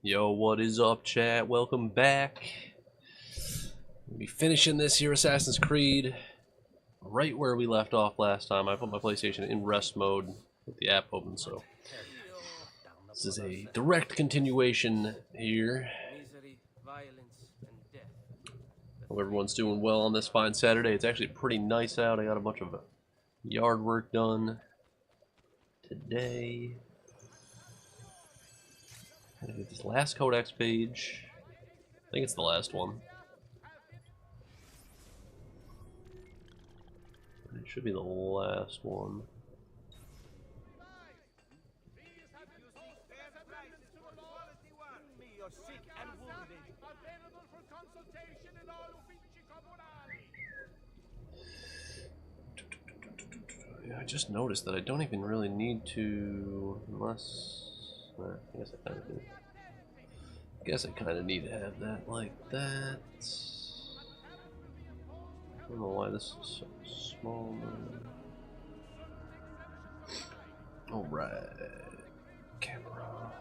Yo, what is up, chat? Welcome back. We'll be finishing this here Assassin's Creed right where we left off last time. I put my PlayStation in rest mode with the app open, so this is a direct continuation here. Hope everyone's doing well on this fine Saturday. It's actually pretty nice out. I got a bunch of yard work done today. I'm gonna get this last Codex page. I think it's the last one. It should be the last one. Yeah, I just noticed that I don't even really need to, unless... I guess I kind of do. I guess I kind of need to have that like that. I don't know why this is so small. Alright. Camera.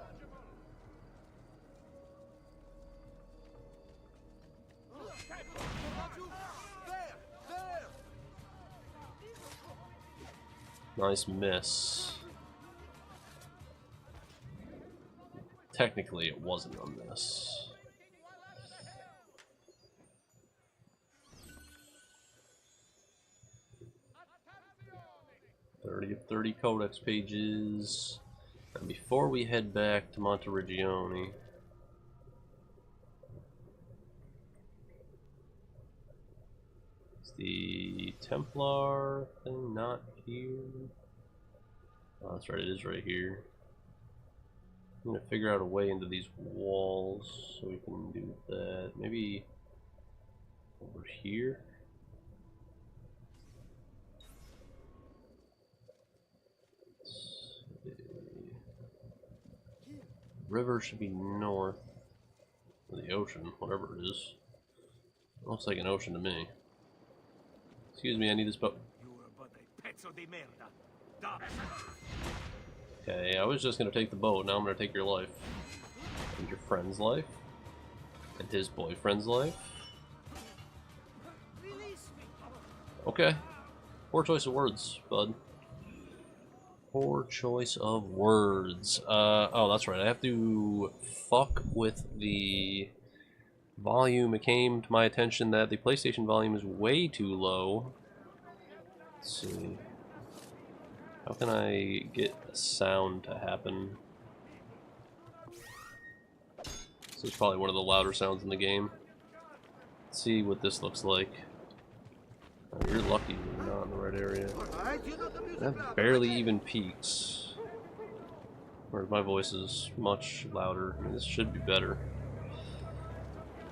Nice miss. Technically, it wasn't a miss. $30 of 30 Codex pages. And before we head back to Monteriggioni, is the Templar thing not here? Oh, that's right, it is right here. I'm gonna figure out a way into these walls so we can do that. Maybe over here. River should be north of the ocean, whatever it is. Looks like an ocean to me. Excuse me, I need this boat. Okay, I was just gonna take the boat, now I'm gonna take your life. And your friend's life. And his boyfriend's life. Okay. Poor choice of words, bud. Poor choice of words. Oh, that's right, I have to fuck with the volume. It came to my attention that the PlayStation volume is way too low. Let's see. How can I get sound to happen? This is probably one of the louder sounds in the game. Let's see what this looks like. Oh, you're lucky you're not in the right area. That barely even peaks. Whereas my voice is much louder. I mean, this should be better.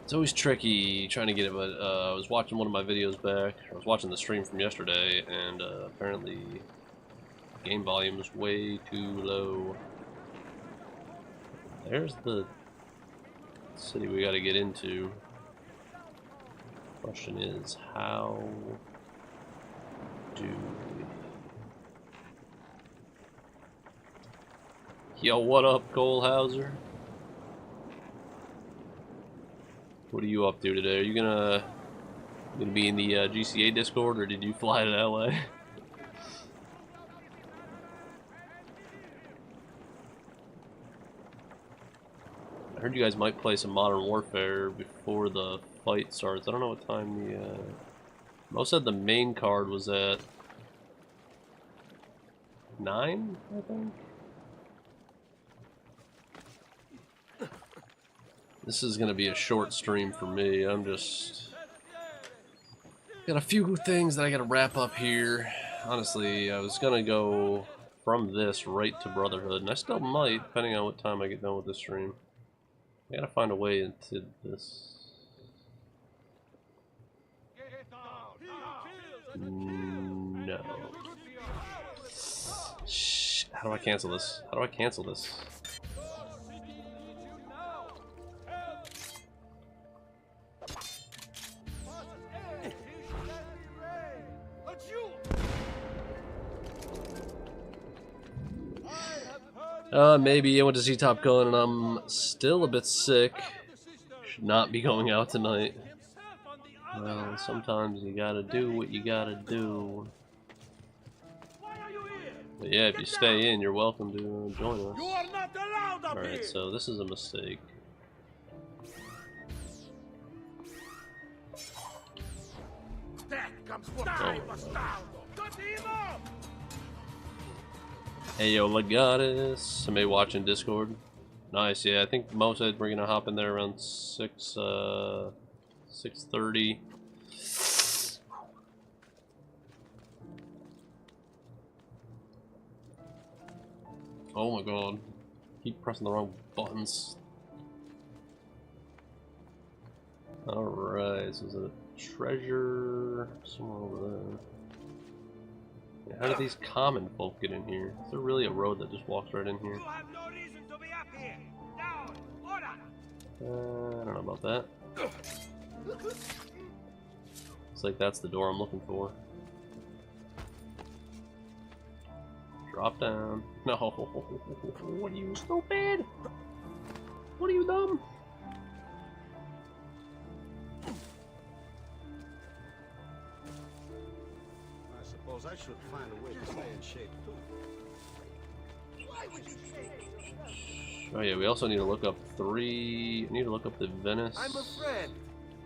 It's always tricky trying to get it, but I was watching one of my videos back. I was watching the stream from yesterday, and apparently game volume is way too low. There's the city we gotta get into. Question is, how do we... Yo, what up, Cole Hauser? What are you up to today? Are you gonna be in the GCA Discord, or did you fly to LA? I heard you guys might play some Modern Warfare before the fight starts. I don't know what time the... Mo said the main card was at 9, I think? This is going to be a short stream for me. I'm just... got a few things that I got to wrap up here. Honestly, I was going to go from this right to Brotherhood, and I still might, depending on what time I get done with this stream. I gotta find a way into this. No. Shh. How do I cancel this? How do I cancel this? Maybe I went to see Top Gun and I'm still a bit sick. Should not be going out tonight. Well, sometimes you gotta do what you gotta do. But yeah, if you stay in, you're welcome to join us. Alright, so this is a mistake. Hey yo, Legatus. Somebody watching Discord? Nice, yeah, I think Mo said we're gonna hop in there around 6:30. Oh my god. Keep pressing the wrong buttons. Alright, so is it a treasure somewhere over there? Yeah, how do these common folk get in here? Is there really a road that just walks right in here? I don't know about that. Looks like that's the door I'm looking for. Drop down. No. What are you, stupid? What are you, dumb? I suppose I should find a way to stay in shape too. Oh yeah, we also need to look up the Venice. I'm a friend.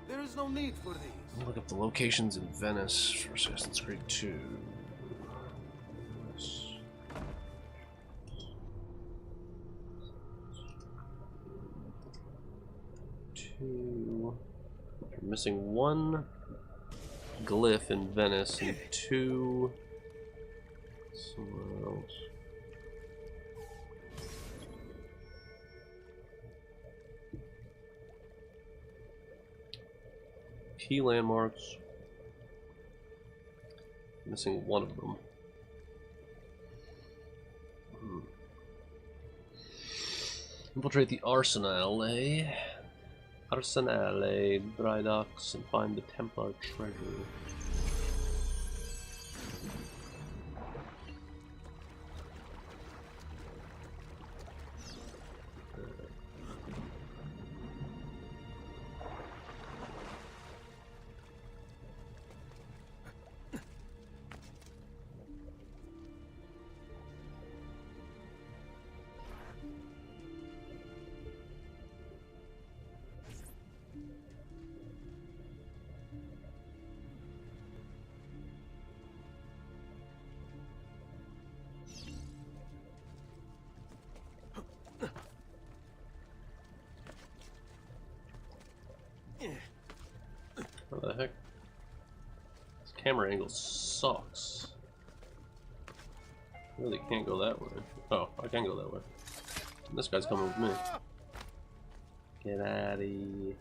There is no need for these. Look up the locations in Venice for Assassin's Creed 2. We're missing one glyph in Venice and two somewhere else. Key landmarks. Missing one of them. Infiltrate the Arsenale. Arsenale, dry docks, and find the Templar treasure. What the heck? This camera angle sucks. Really can't go that way. Oh, I can go that way. And this guy's coming with me. Get out of here.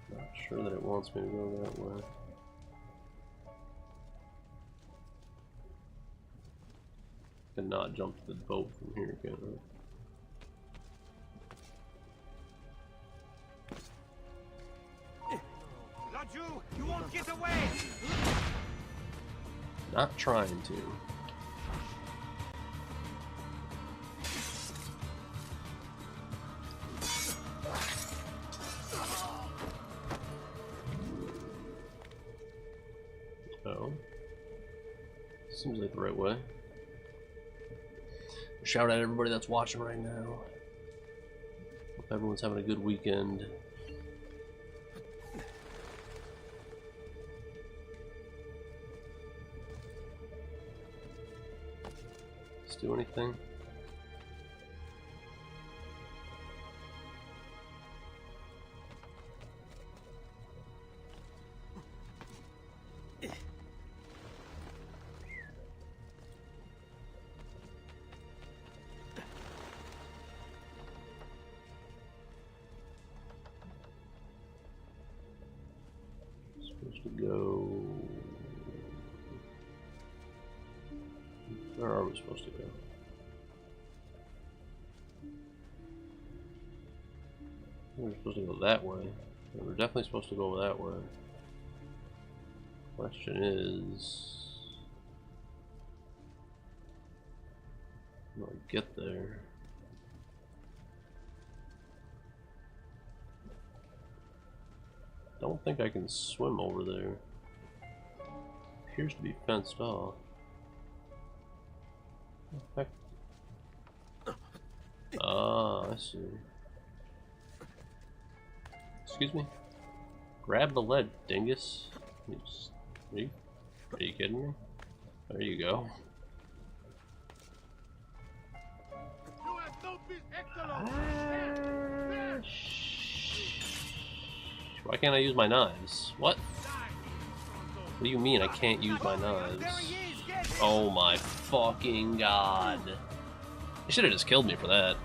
Not sure that it wants me to go that way. Cannot jump to the boat from here, can I? You won't get away. Not trying to. Oh. Seems like the right way. Shout out to everybody that's watching right now. Hope everyone's having a good weekend. Let's do anything. Supposed to go. Where are we supposed to go? We're supposed to go that way. We're definitely supposed to go that way. Question is, how do I get there? Don't think I can swim over there. Appears to be fenced off. Heck. Ah, I see. Excuse me? Grab the lead, dingus. Are you kidding me? There you go. Why can't I use my knives? What? What do you mean I can't use my knives? Oh my fucking god. They should have just killed me for that.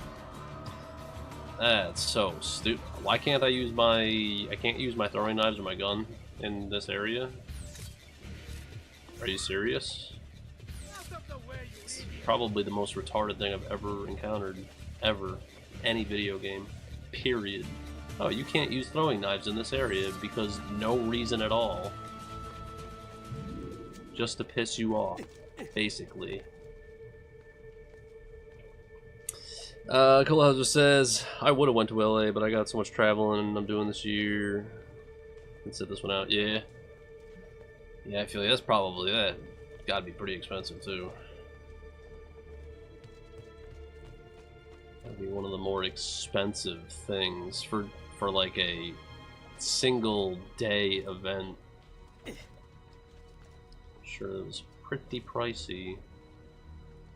That's so stupid. Why can't I use my... I can't use my throwing knives or my gun in this area? Are you serious? It's probably the most retarded thing I've ever encountered. Ever. Any video game. Period. Oh, you can't use throwing knives in this area because no reason at all. Just to piss you off, basically. Coolhauser says, I would have went to LA, but I got so much traveling I'm doing this year. Let's set this one out. Yeah. Yeah, I feel like that's probably that. Gotta be pretty expensive, too. That'd be one of the more expensive things for like a single day event. I'm sure it was pretty pricey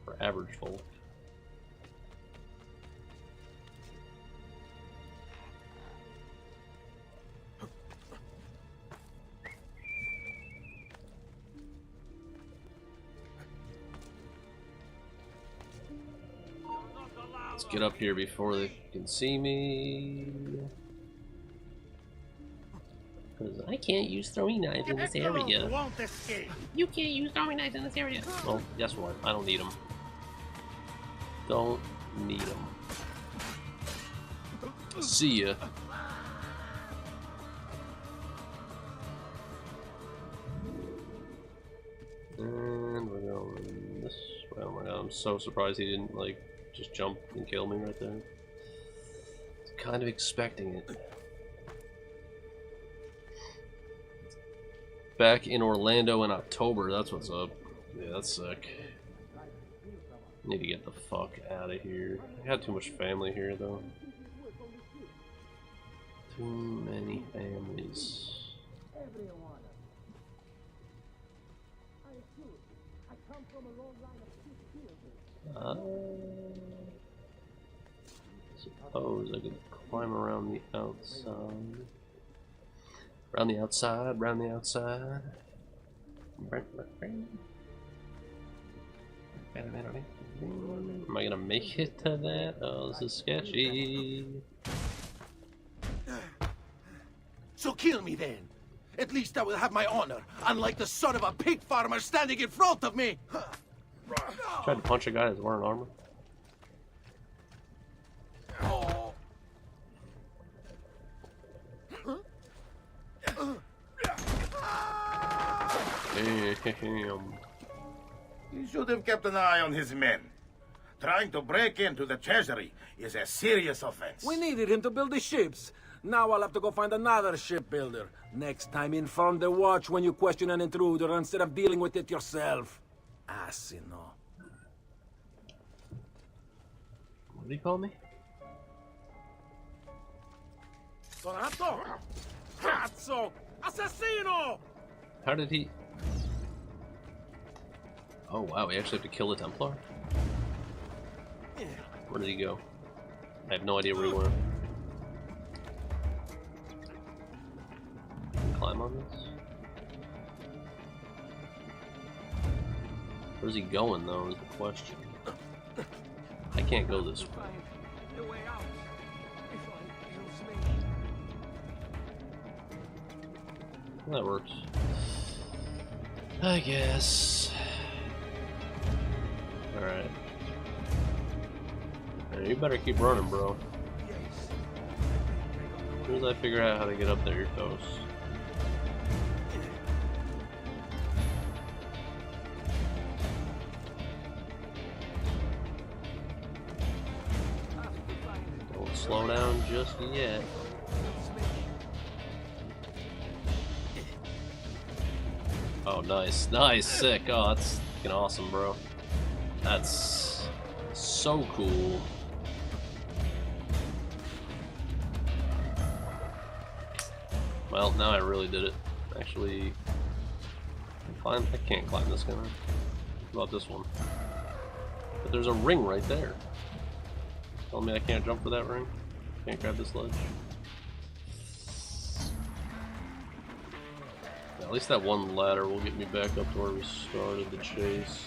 for average folk. Let's get up here before they can see me. Because I can't use throwing knives in this area. You can't use throwing knives in this area. Well, guess what? I don't need them. Don't need them. See ya. And we're going this way. Oh my god, I'm so surprised he didn't, like, just jump and kill me right there. Kind of expecting it. Back in Orlando in October, that's what's up. Yeah, that's sick. Need to get the fuck out of here. I got too much family here, though. Too many families. Suppose I could climb around the outside. Around the outside, around the outside. Am I gonna make it to that? Oh, this is sketchy. So kill me then. At least I will have my honor, unlike the son of a pig farmer standing in front of me. Tried to punch a guy that's wearing armor. Damn. He should have kept an eye on his men. Trying to break into the treasury is a serious offense. We needed him to build the ships. Now I'll have to go find another shipbuilder. Next time, inform the watch when you question an intruder instead of dealing with it yourself. Asino. What did he call me? Donato! Cazzo! Assassino! How did he... Oh wow, we actually have to kill the Templar? Where did he go? I have no idea where he went. Can I climb on this? Where's he going though, is the question. I can't go this way. That works. I guess. Alright. You better keep running, bro. soon as I figure out how to get up there, you're toast. Don't slow down just yet. Oh, nice. Nice, sick. Oh, that's fucking awesome, bro. That's so cool. Well, now I really did it. Actually, I can't climb this guy. What about this one? But there's a ring right there. Tell me I can't jump for that ring? Can't grab this ledge? Yeah, at least that one ladder will get me back up to where we started the chase.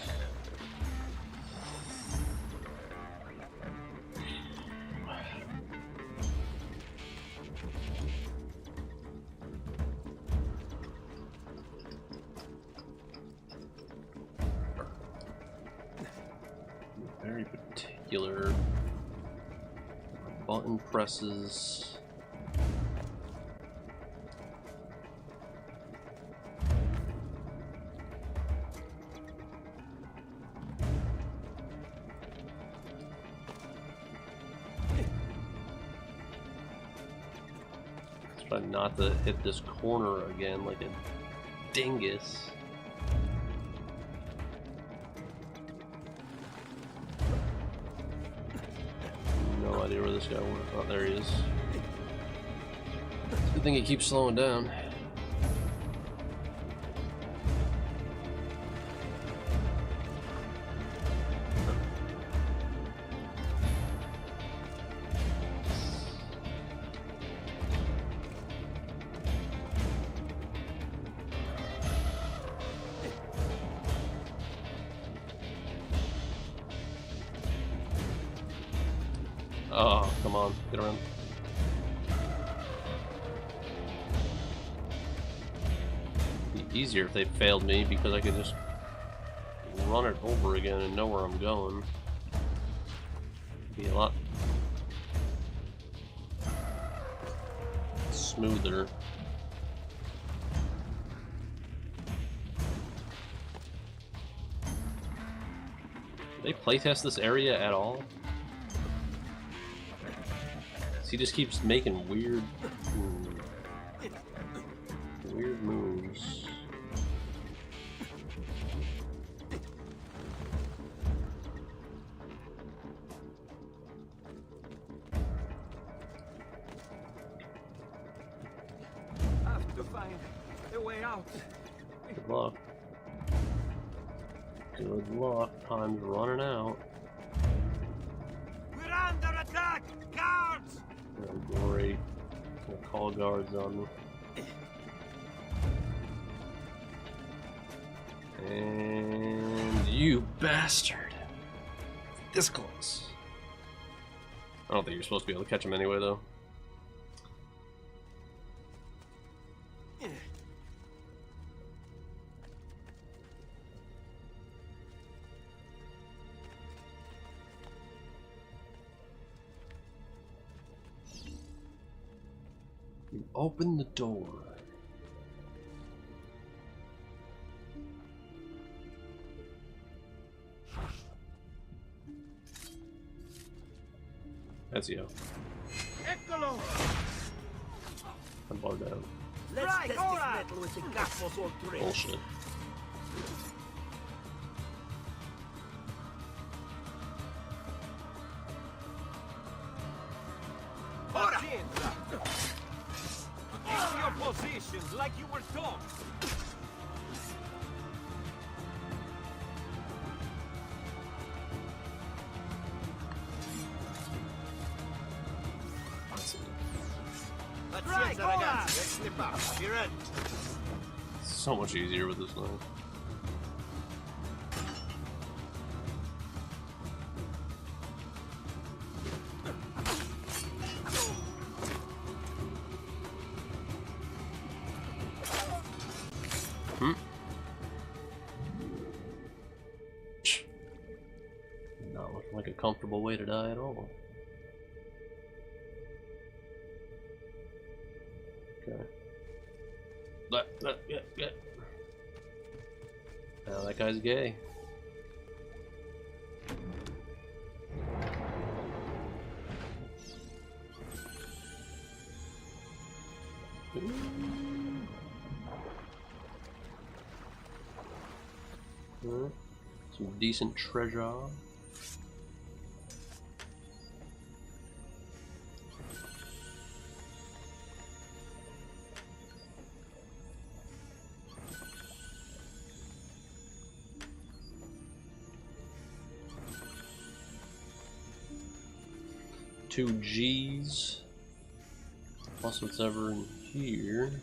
Very particular button presses. Try not to hit this corner again like a dingus. No idea where this guy went. Oh, there he is. Good thing he keeps slowing down. Oh, come on, get around. It'd be easier if they failed me because I could just run it over again and know where I'm going. It'd be a lot smoother. Did they playtest this area at all? He just keeps making weird moves. Have to find a way out. Good luck. Good luck. Time's running out. We're under attack! Guards! Oh, great. Gonna call guards on me. And you bastard. This close. I don't think you're supposed to be able to catch him anyway, though. You open the door. Ezio. Eccolo! I'm bugged out. Let's test this metal with the Gasmos or three. Bullshit. Pazienza! Keep your positions like you were taught. Pazienza, ragazzi. Let's slip out. Be ready. So much easier with this knife. Not looking like a comfortable way to die at all. Yeah. Now that guy's gay. Some decent treasure. Two G's plus what's ever in here.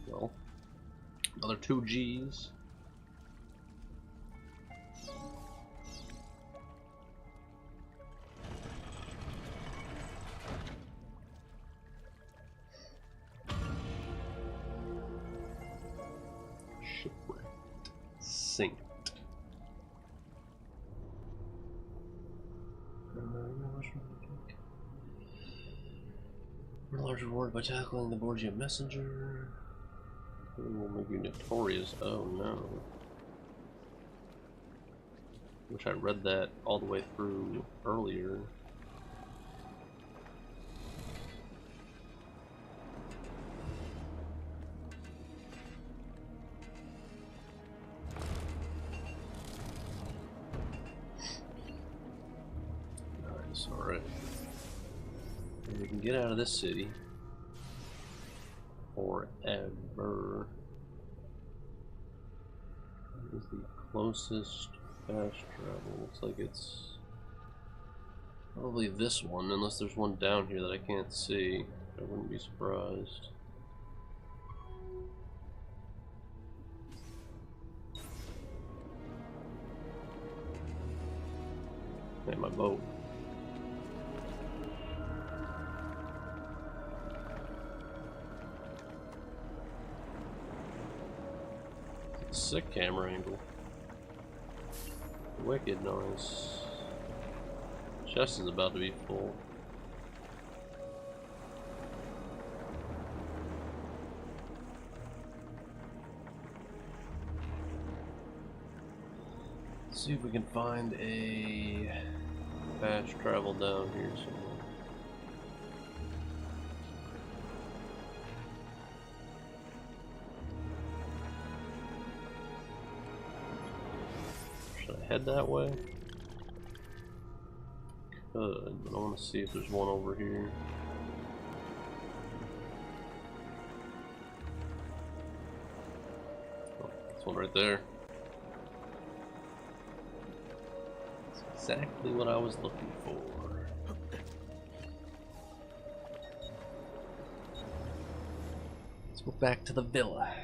Well, another two G's. Synced. A large reward by tackling the Borgia messenger. Will make you notorious. Oh no. Wish I read that all the way through earlier. Alright. We can get out of this city forever. What is the closest fast travel? Looks like it's probably this one, unless there's one down here that I can't see. I wouldn't be surprised. Hey, my boat. Sick camera angle. Wicked nice. Chest is about to be full. Let's see if we can find a fast travel down here somewhere. Should I head that way? Could, but I want to see if there's one over here. Oh, there's one right there. That's exactly what I was looking for. Let's go back to the villa.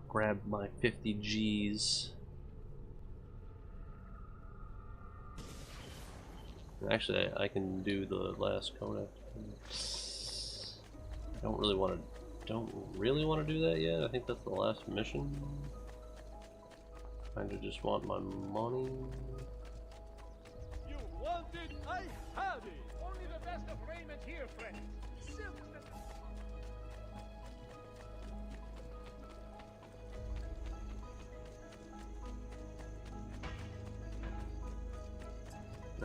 Grab my 50 G's. Actually, I can do the last coda. Don't really want to do that yet. I think that's the last mission. Kinda just want my money. You want it, I have it. Only the best of raiment here, friend.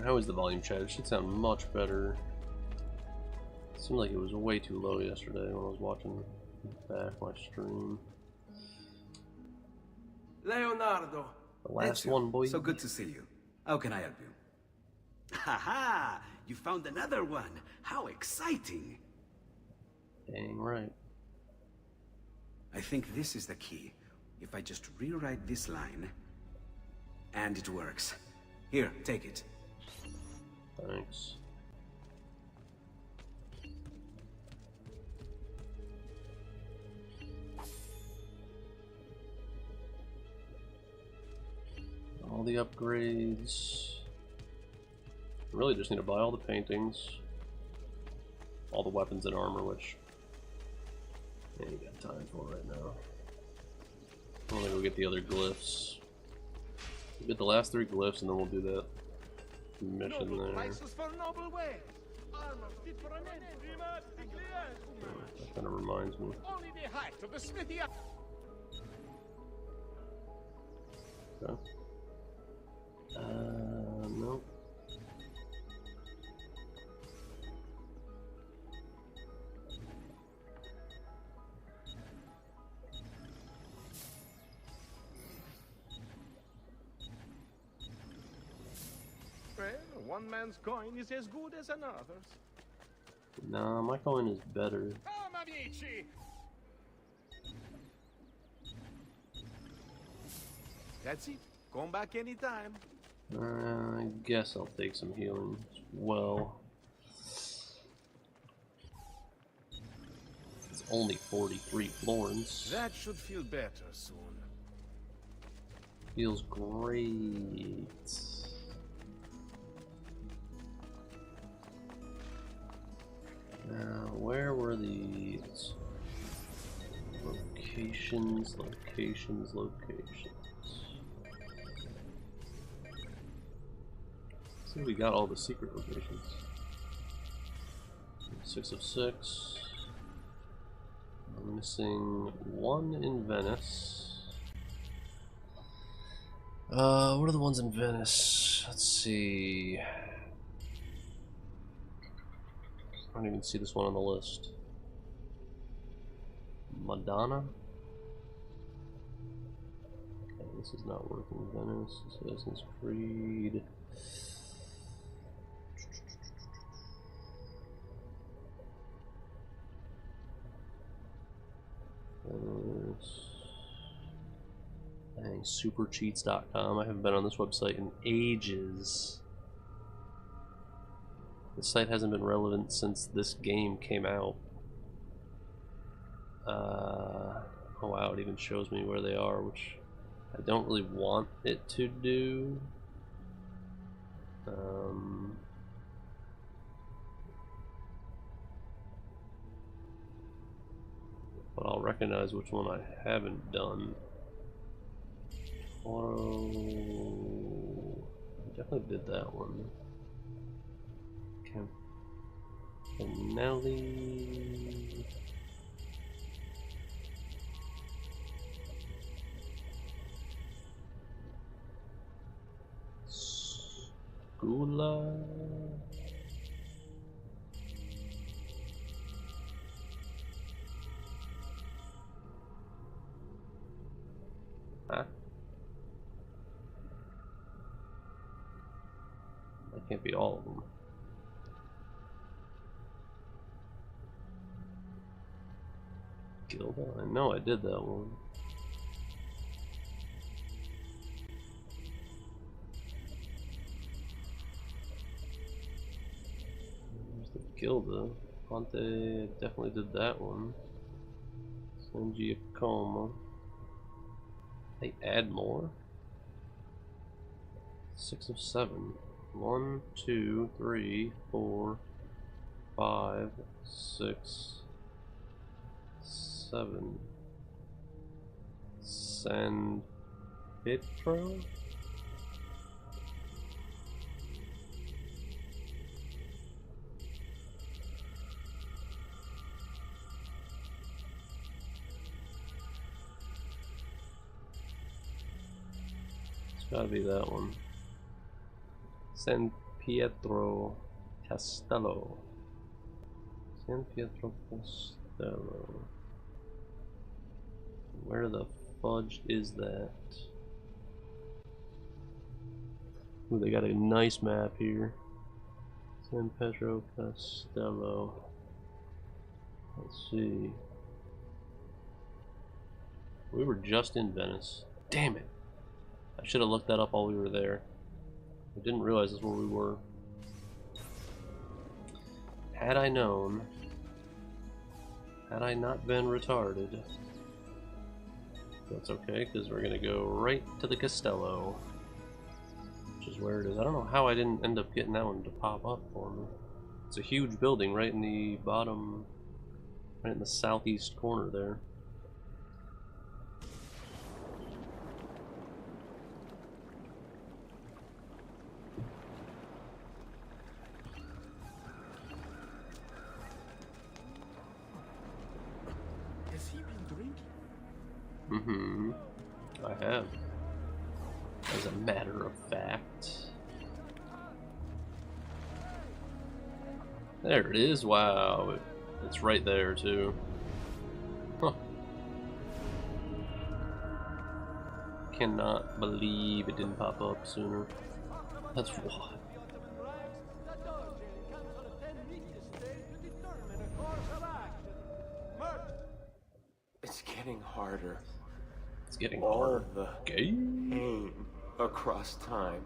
How is the volume, chat? It should sound much better. It seemed like it was way too low yesterday when I was watching back my stream. Leonardo. The last Ezio, one, boy. So good to see you. How can I help you? Haha! You found another one. How exciting! Dang right. I think this is the key. If I just rewrite this line, and it works. Here, take it. Thanks. All the upgrades. Really just need to buy all the paintings, all the weapons and armor, which time for right now. I'm gonna go get the other glyphs. We'll get the last 3 glyphs and then we'll do that mission there. That kind of reminds me. Only the height of the smithy. Okay. No. Well, one man's coin is as good as another's. Nah, my coin is better. Come, amici! That's it. Come back anytime. I guess I'll take some healing as well. It's only 43 florins. That should feel better soon. Feels great. Now, where were these? Locations, locations, locations. See, we got all the secret locations. 6 of 6. I'm missing 1 in Venice. What are the ones in Venice? Let's see. I don't even see this one on the list. Madonna? Okay, this is not working. Venice, Assassin's Creed. Dang, supercheats.com. I haven't been on this website in ages. The site hasn't been relevant since this game came out. Oh wow, it even shows me where they are, which I don't really want it to do. But I'll recognize which one I haven't done. Oh, I definitely did that one. Campanelli. Scula. Huh? That can't be all of them. Gilda? I know I did that one. There's the Gilda. Ponte, I definitely did that one. San Giacomo. They add more? 6 of 7. 1, 2, 3, 4, 5, 6, 7. San Pietro? It's gotta be that one. San Pietro Castello. San Pietro Castello. Where the fudge is that? Ooh, they got a nice map here. San Pietro Castello. Let's see. We were just in Venice. Damn it! I should have looked that up while we were there. I didn't realize that's where we were. Had I known, had I not been retarded, that's okay, because we're going to go right to the Castello, which is where it is. I don't know how I didn't end up getting that one to pop up for me. It's a huge building right in the bottom, right in the southeast corner there. Has he been drinking? Mm-hmm. I have. As a matter of fact. There it is. Wow. It's right there, too. Huh. Cannot believe it didn't pop up sooner. That's what. It's getting harder. It's getting All harder. the Game. pain across time.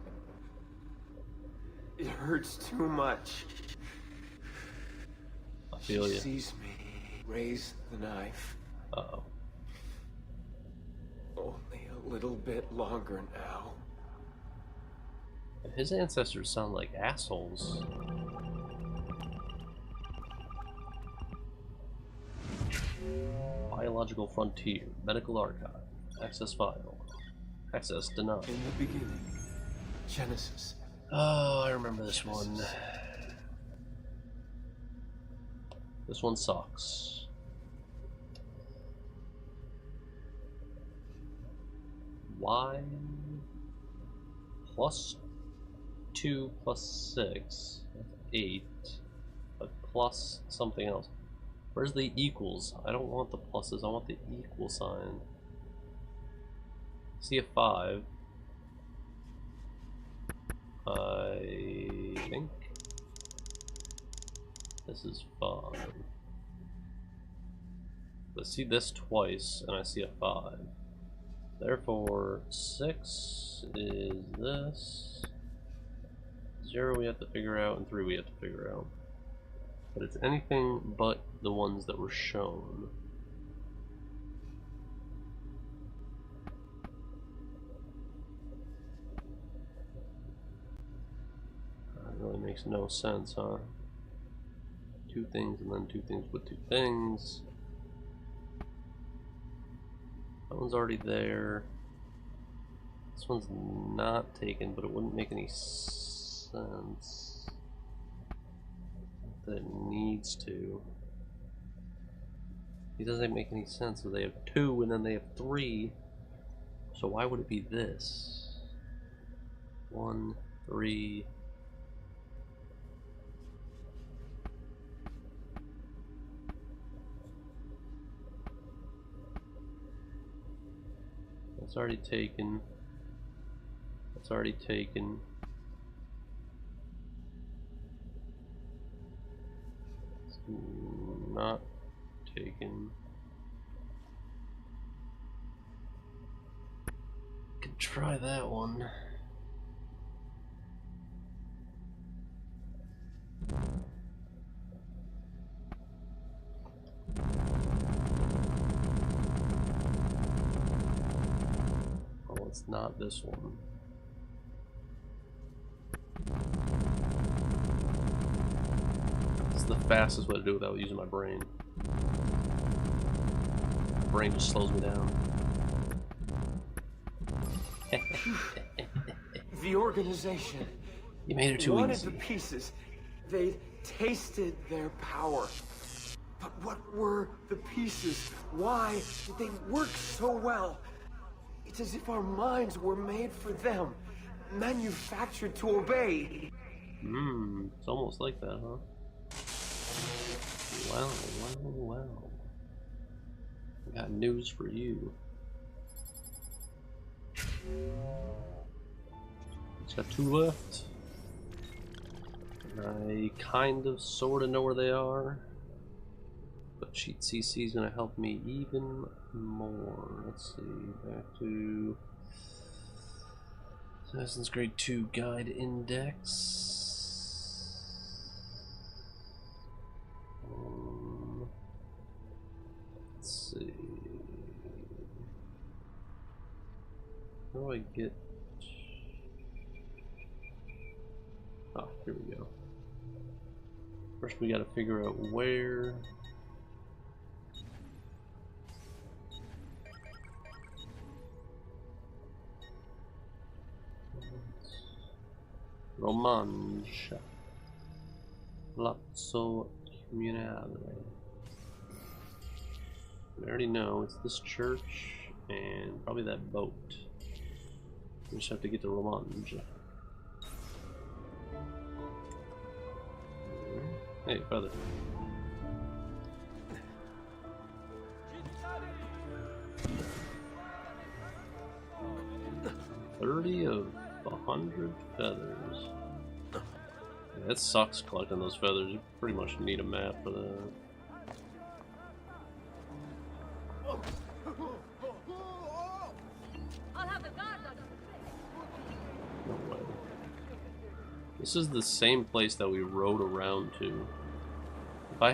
It hurts too much. I feel She you. sees me raise the knife. Uh-oh. Only a little bit longer now. His ancestors sound like assholes. Biological Frontier, Medical Archive, Access File, Access Denied. In the beginning, Genesis. Oh, I remember this one. This one sucks. Y plus 2 plus 6, that's 8, but plus something else. Where's the equals? I don't want the pluses, I want the equal sign. See a 5. I think this is 5. I see this twice and I see a 5. Therefore, 6 is this. 0 we have to figure out, and 3 we have to figure out. But it's anything but the ones that were shown. That really makes no sense, huh? 2 things and then 2 things with 2 things. That one's already there. This one's not taken, but it wouldn't make any sense that it needs to. It doesn't make any sense. So they have 2 and then they have 3. So why would it be this? 1, 3. That's already taken. That's already taken. It's not taken. Could try that one. Oh, it's not this one. This is the fastest way to do it without using my brain. My brain just slows me down. The organization. You made it too wanted easy. the pieces. They tasted their power. But what were the pieces? Why did they work so well? It's as if our minds were made for them, manufactured to obey. It's almost like that, huh? Well. I got news for you. Just got 2 left. I kind of sorta know where they are. But Cheat CC is gonna help me even more. Let's see, back to Assassin's Creed 2 Guide Index. Let's see. How do I get? Oh, here we go. First, we got to figure out where. Romancia. Palazzo Comunale. We already know it's this church and probably that boat. We just have to get to Romanj. Hey, feather. 30 of 100 feathers. Yeah, that sucks collecting those feathers. You pretty much need a map for that. I'll have the guard on them. No way. This is the same place that we rode around to. If I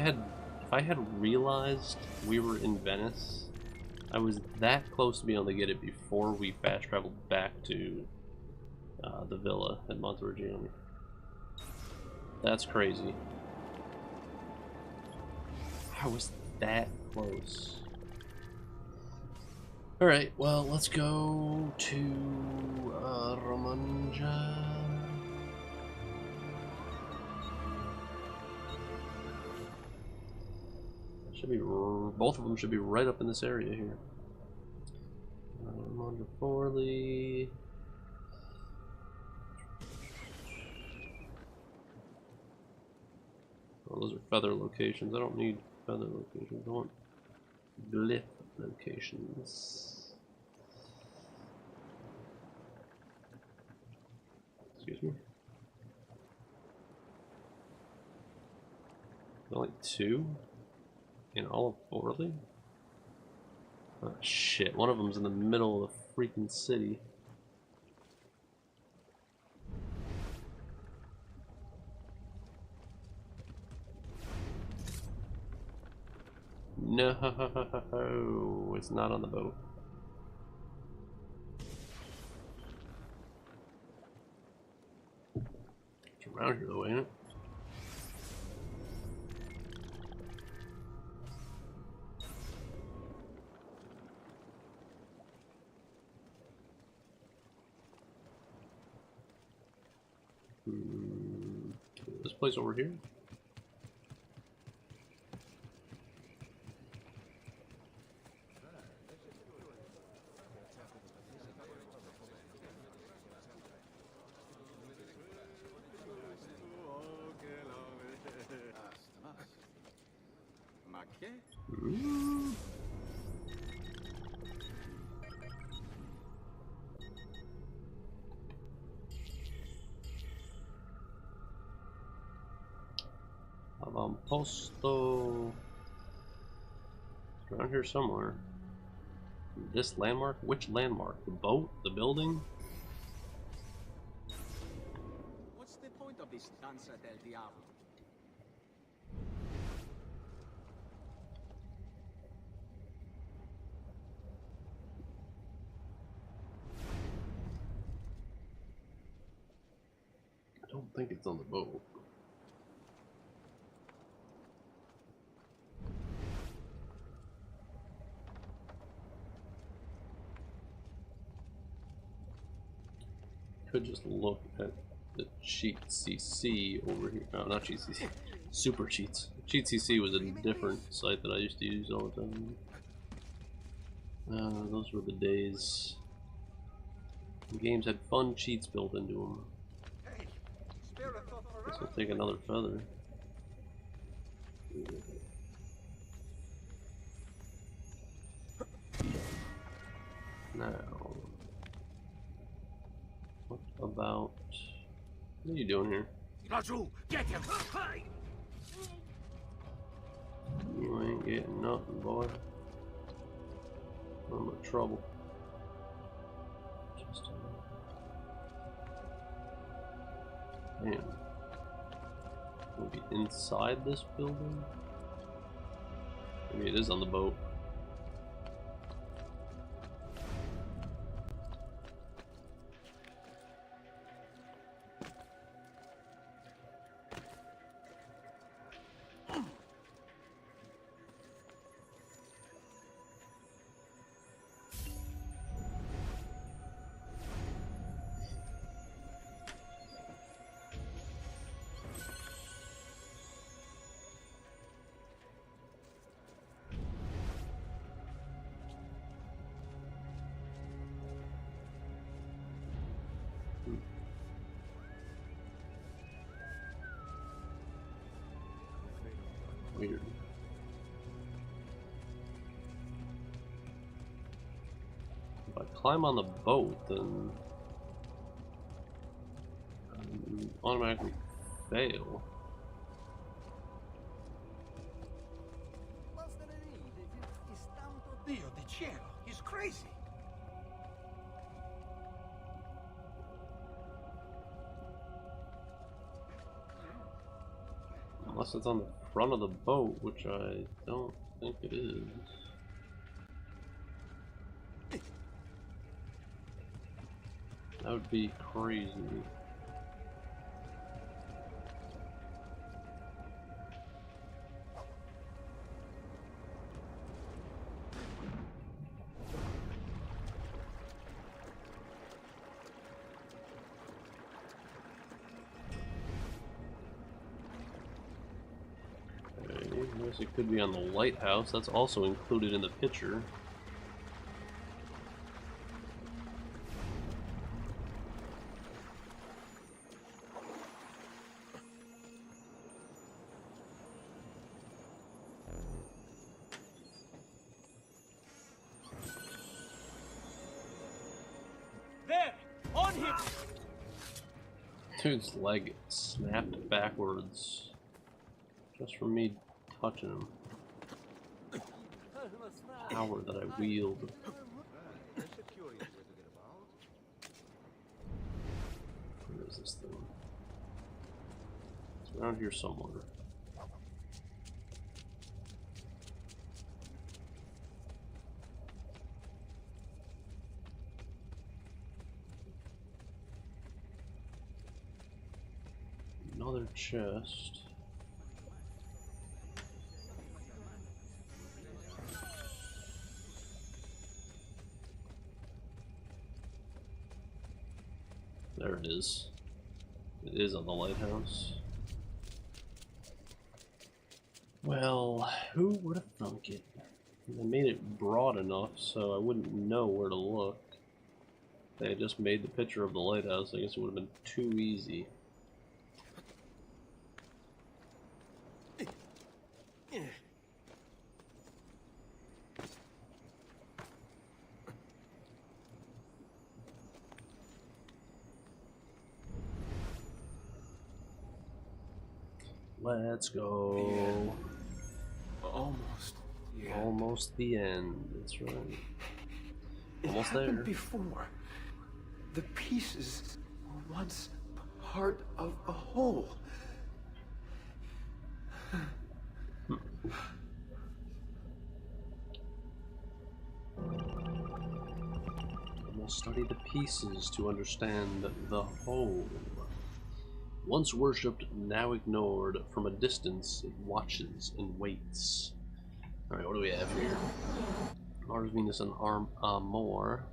had realized we were in Venice, I was that close to being able to get it before we fast traveled back to the villa at Monteriggioni. That's crazy. I was that close. Alright, well, let's go to Romanja. Should be both of them should be right up in this area here. Romanja Forlì. Oh, those are feather locations. I don't need feather locations. I want glyph locations. Excuse me. Only 2 in all of Forlì? Oh shit, one of them's in the middle of the freaking city. No, it's not on the boat. It's around here though, ain't it? This place over here? Avamposto. It's around here somewhere. This landmark? Which landmark? The boat? The building? What's the point of this Danza del Diablo? I don't think it's on the boat. Could just look at the Cheat CC over here. No, not Cheat CC. Super Cheats. Cheat CC was a different site that I used to use all the time. Those were the days. The games had fun cheats built into them. Guess I'll take another feather. Now, what about? What are you doing here? Get him! You ain't getting nothing, boy. I'm in trouble. Just damn. We'll be inside this building. Maybe it is on the boat. Weird. If I climb on the boat, then I automatically fail. Dio di cielo, he's crazy. Unless it's on the front of the boat, which I don't think it is. That would be crazy. I guess it could be on the lighthouse. That's also included in the picture. There! On him! Dude's leg snapped backwards just from me touching him. Power that I wield. That's a curious way to get about. Where is this thing? It's around here somewhere. Another chest. There it is. It is on the lighthouse. Well, who would have thunk it? They made it broad enough so I wouldn't know where to look. They had just made the picture of the lighthouse. I guess it would have been too easy. Let's go. Almost. Yeah. Almost the end. That's right. Almost there. Before, the pieces were once part of a whole. We'll study the pieces to understand the whole. Once worshipped, now ignored. From a distance, it watches and waits. Alright, what do we have here? Mars, Venus, and Amor.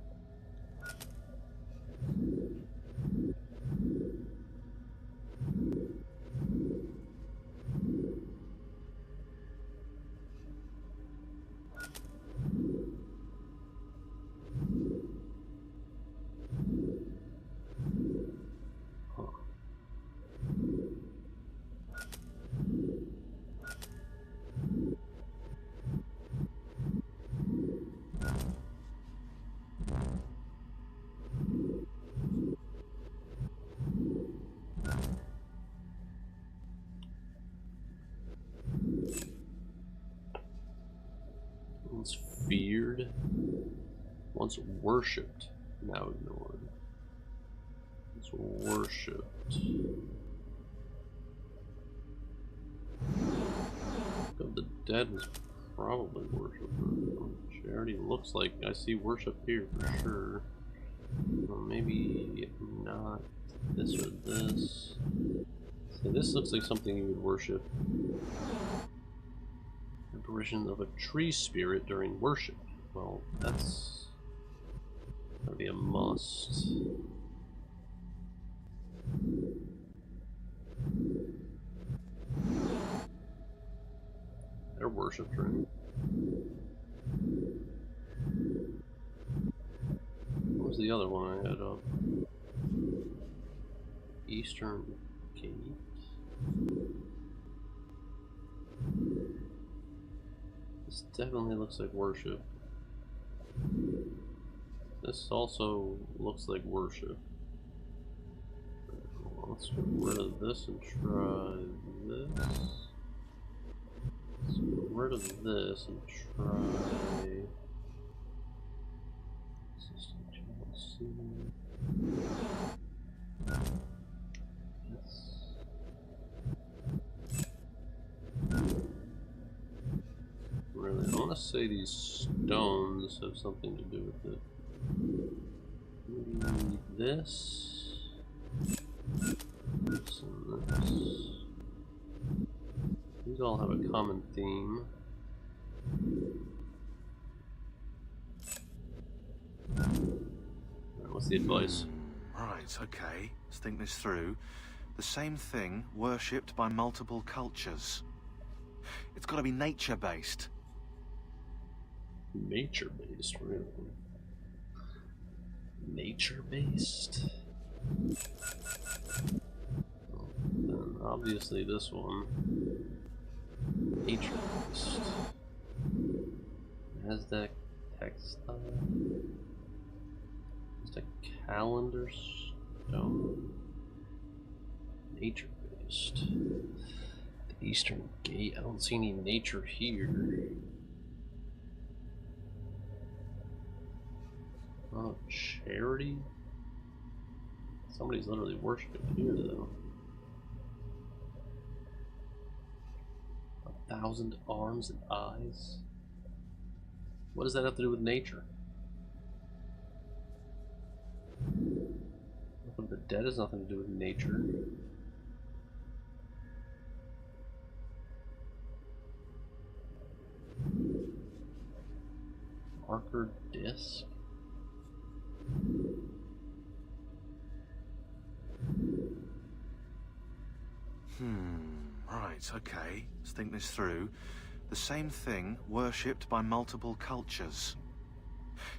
Once feared, once worshipped, now ignored. Once worshipped. Of the dead was probably worshipped. Charity looks like I see worship here for sure. Well, maybe not this or this. So this looks like something you would worship. Apparition of a tree spirit during worship. Well, that's gotta be a must. They're worshipped, right? What was the other one I had up? Eastern Gate. This definitely looks like worship. This also looks like worship. Let's get rid of this and try this. Let's get rid of this and try... System channel C. Yes. Really, I want to say these stones have something to do with it. Maybe this. This and this. These all have a common theme. Alright, what's the advice? Right, okay. Let's think this through. The same thing, worshipped by multiple cultures. It's got to be nature-based. Nature-based, really? Nature-based? Well, then obviously this one. Nature-based. Aztec textile. Just a calendar stone. Nature-based. The Eastern Gate. I don't see any nature here. Oh, charity? Somebody's literally worshiping here, though. 1,000 arms and eyes? What does that have to do with nature? The dead has nothing to do with nature. Marker disc? Right, okay. Let's think this through. The same thing, worshipped by multiple cultures.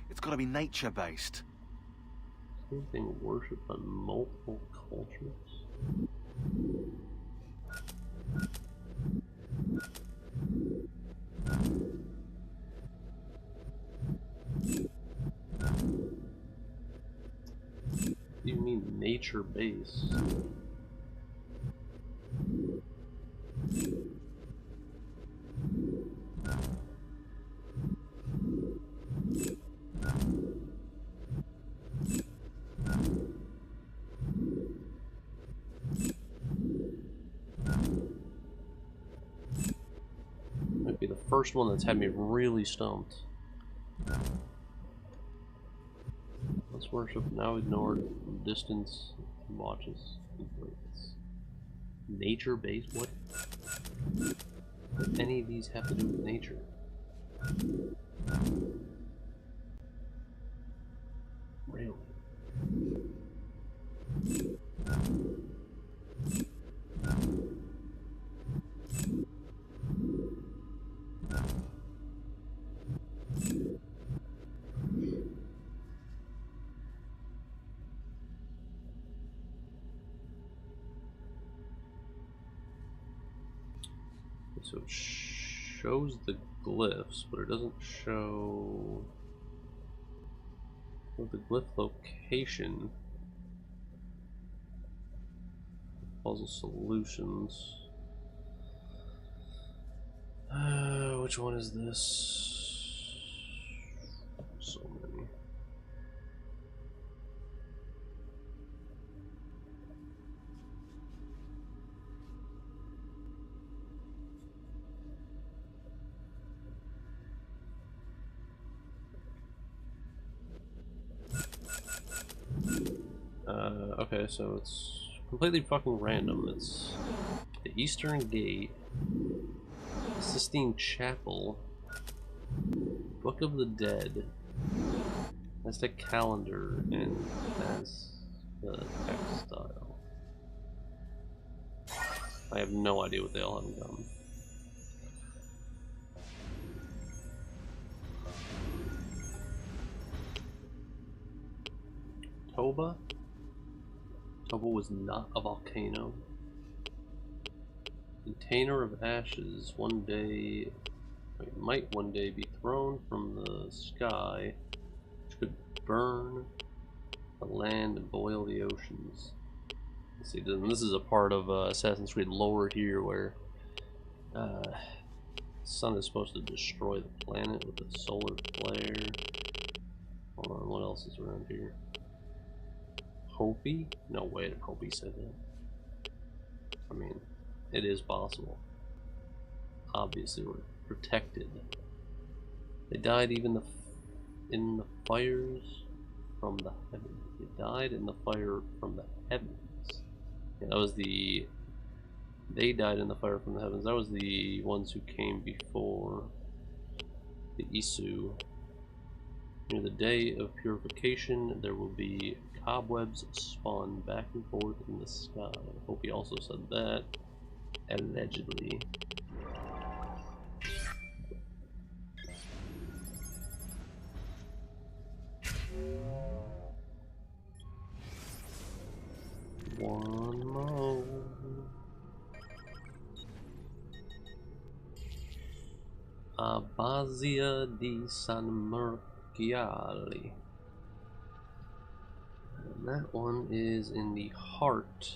It's got to be nature-based. Same thing worshipped by multiple cultures? What do you mean nature-based? Might be the first one that's had me really stumped. Let's worship now ignored distance watches. Nature-based? What? What any of these have to do with nature? Really? So it shows the glyphs, but it doesn't show the glyph location. Puzzle solutions. Which one is this? So many. Okay, so it's completely fucking random. It's the Eastern Gate, Sistine Chapel, Book of the Dead, Aztec Calendar, and that's the textile. I have no idea what they all have in common. Toba? Toba was not a volcano. Container of ashes. One day It might one day be thrown from the sky, which could burn the land and boil the oceans. Let's see, then this is a part of Assassin's Creed lore here where the sun is supposed to destroy the planet with a solar flare. Hold on, what else is around here? Hopi? No way did Hopi say that. I mean, it is possible. Obviously, we're protected. They died even in the fires from the heavens. They died in the fire from the heavens. Yeah, that was the... They died in the fire from the heavens. That was the ones who came before the Isu. Near the day of purification, there will be cobwebs spawn back and forth in the sky. Hope he also said that. Allegedly. One more. Abbazia di San Marchiali. And that one is in the heart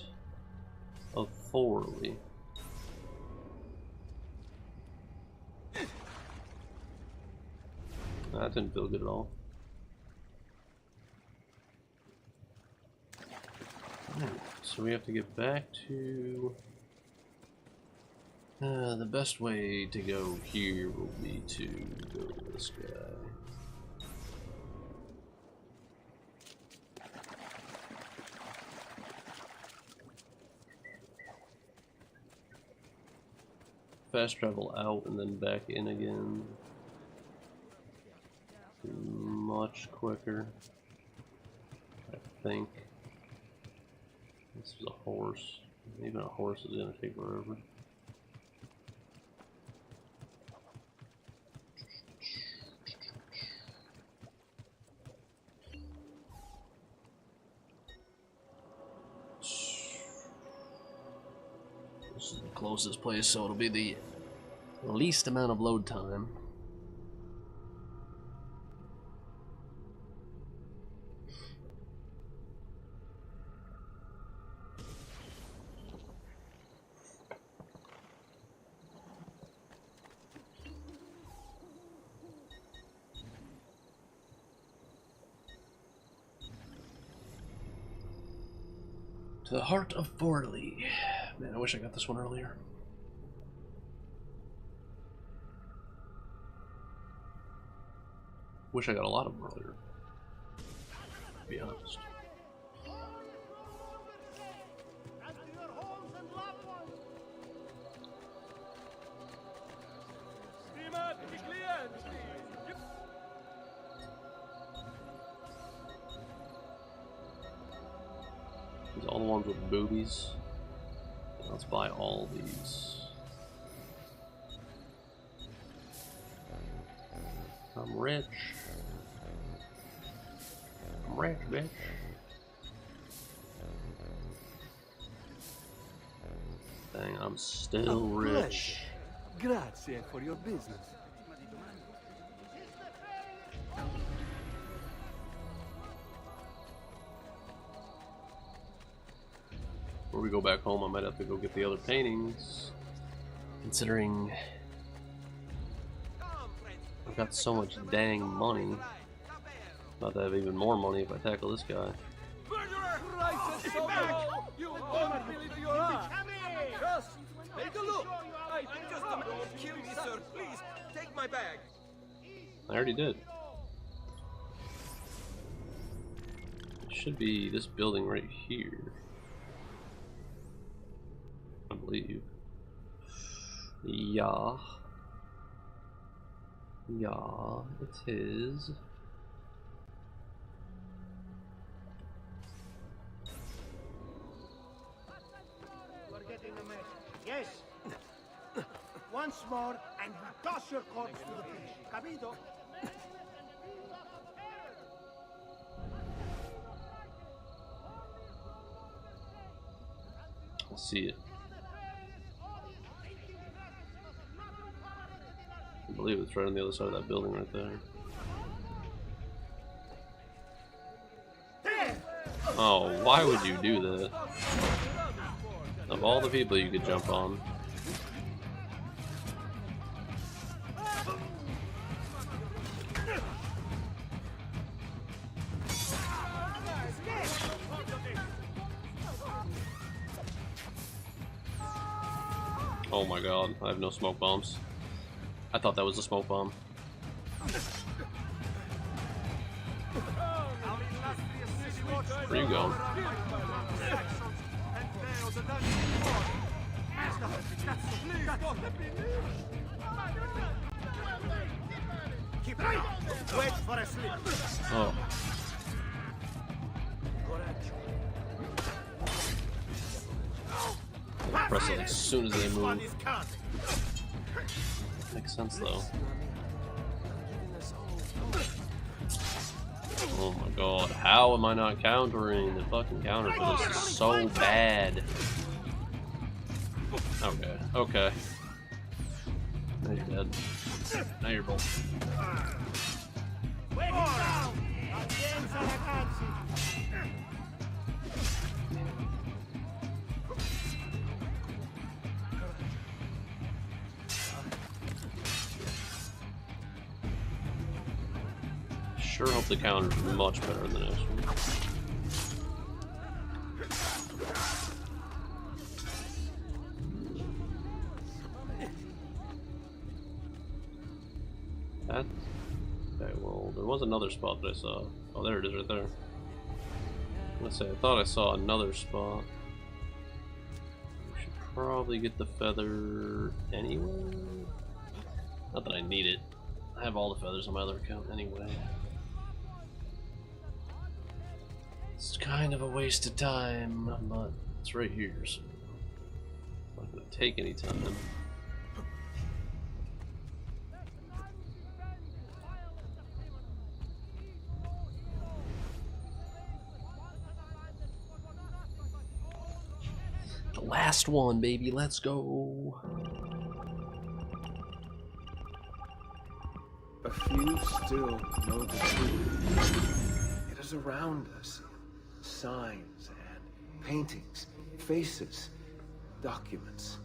of Forli. That didn't feel good at all. So we have to get back to... the best way to go here will be to go to this guy. Fast travel out and then back in again. Much quicker, I think. This is a horse. Even a horse is gonna take forever. This is the closest place, so it'll be the least amount of load time. To the heart of Forli. Man, I wish I got this one earlier. Wish I got a lot of them earlier, to be honest. These are all the ones with boobies. Let's buy all these. I'm rich. I'm rich, bitch. Dang, I'm still rich. Grazie for your business. Before we go back home, I might have to go get the other paintings. Considering I've got so much dang money. About to have even more money if I tackle this guy. You won't believe your eyes. Just take a look. Just don't kill me, sir. Please take my bag. I already did. It should be this building right here, I believe. Yeah. Yeah, it is. You're getting a mess. Yes. Once more, and we toss your corpse to the fish. Capito? I see it. I believe it's right on the other side of that building right there. Oh, why would you do that? Of all the people you could jump on. Oh my god, I have no smoke bombs. I thought that was a smoke bomb. Where are you going? Keep it up. Wait for a slip. Oh. Press it as soon as they move. Makes sense though. Oh my god, how am I not countering? The fucking counter for this is so bad. Okay, okay. Now you're dead. Now you're both. Sure hope the counter's much better than the next one. That? Okay, well, there was another spot that I saw. Oh, there it is right there. Let's say, I thought I saw another spot. We should probably get the feather anyway. Not that I need it. I have all the feathers on my other account anyway. It's kind of a waste of time, but it's right here, so it's not going to take any time. The last one, baby, let's go. A few still know the truth. It is around us. Signs and paintings, faces, documents.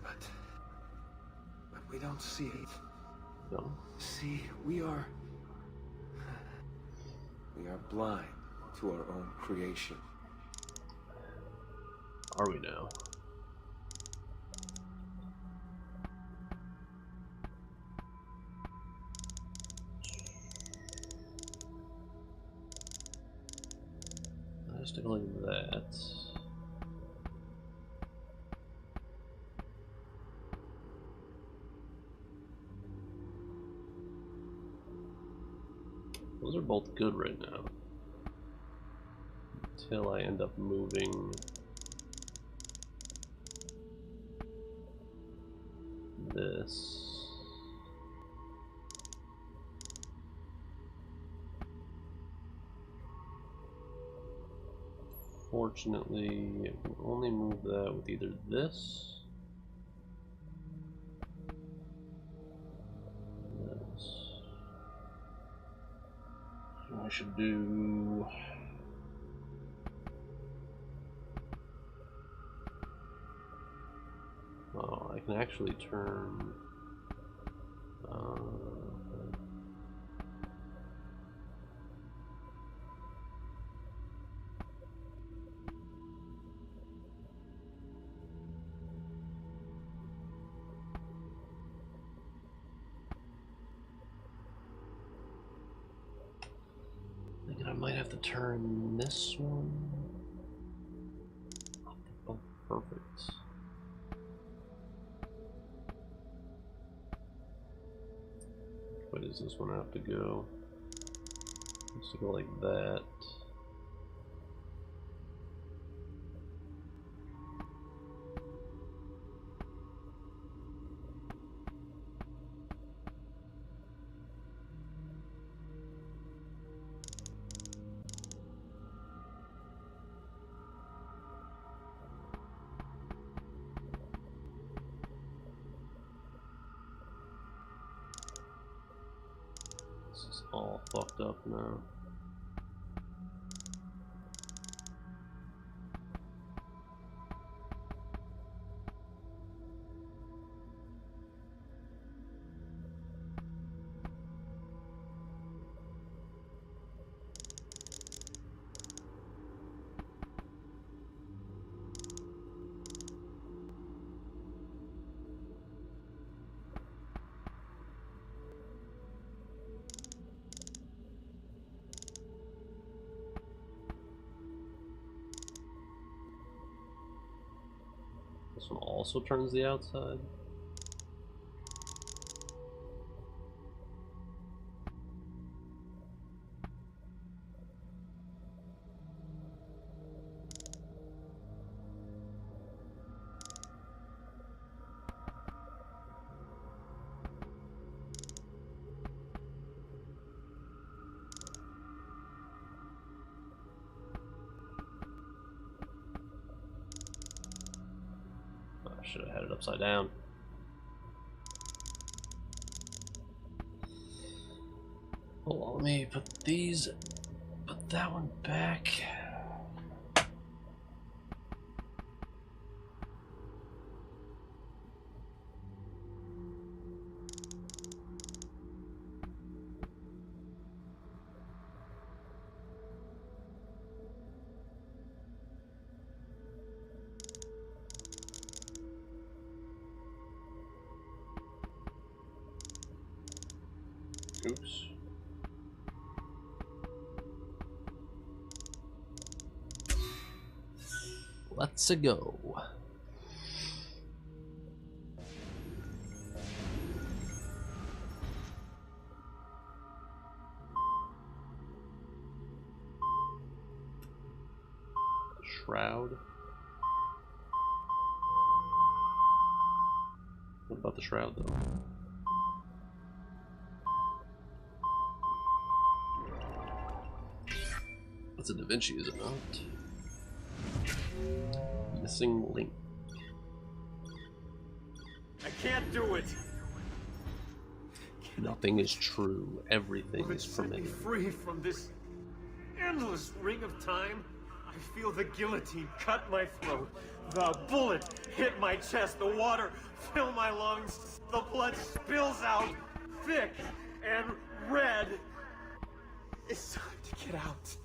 But we don't see it. No. See, we are blind to our own creation. Are we now? Let's take a look at that. Those are both good right now. Until I end up moving this. Fortunately, I can only move that with either this. I should do. Oh, I can actually turn. I might have to turn this one. Oh, perfect. Where does this one have to go? It has to go like that. all fucked up now. This one also turns the outside. Should have had it upside down. Hold on, let me put that one back. Oops. Let's go. Shroud. What about the shroud though? It's a Da Vinci, is it not? Missing link. I can't do it. Nothing is true. Everything is Set me permitted. free from this endless ring of time. I feel the guillotine cut my throat. The bullet hit my chest. The water fill my lungs. The blood spills out thick and red. It's time to get out.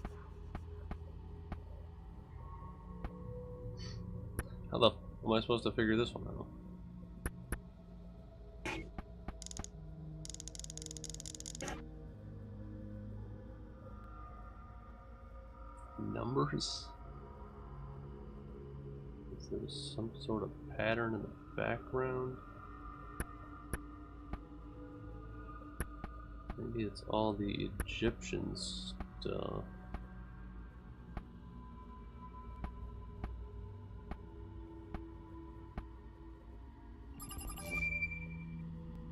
How the f am I supposed to figure this one out? Numbers? Is there some sort of pattern in the background? Maybe it's all the Egyptian stuff.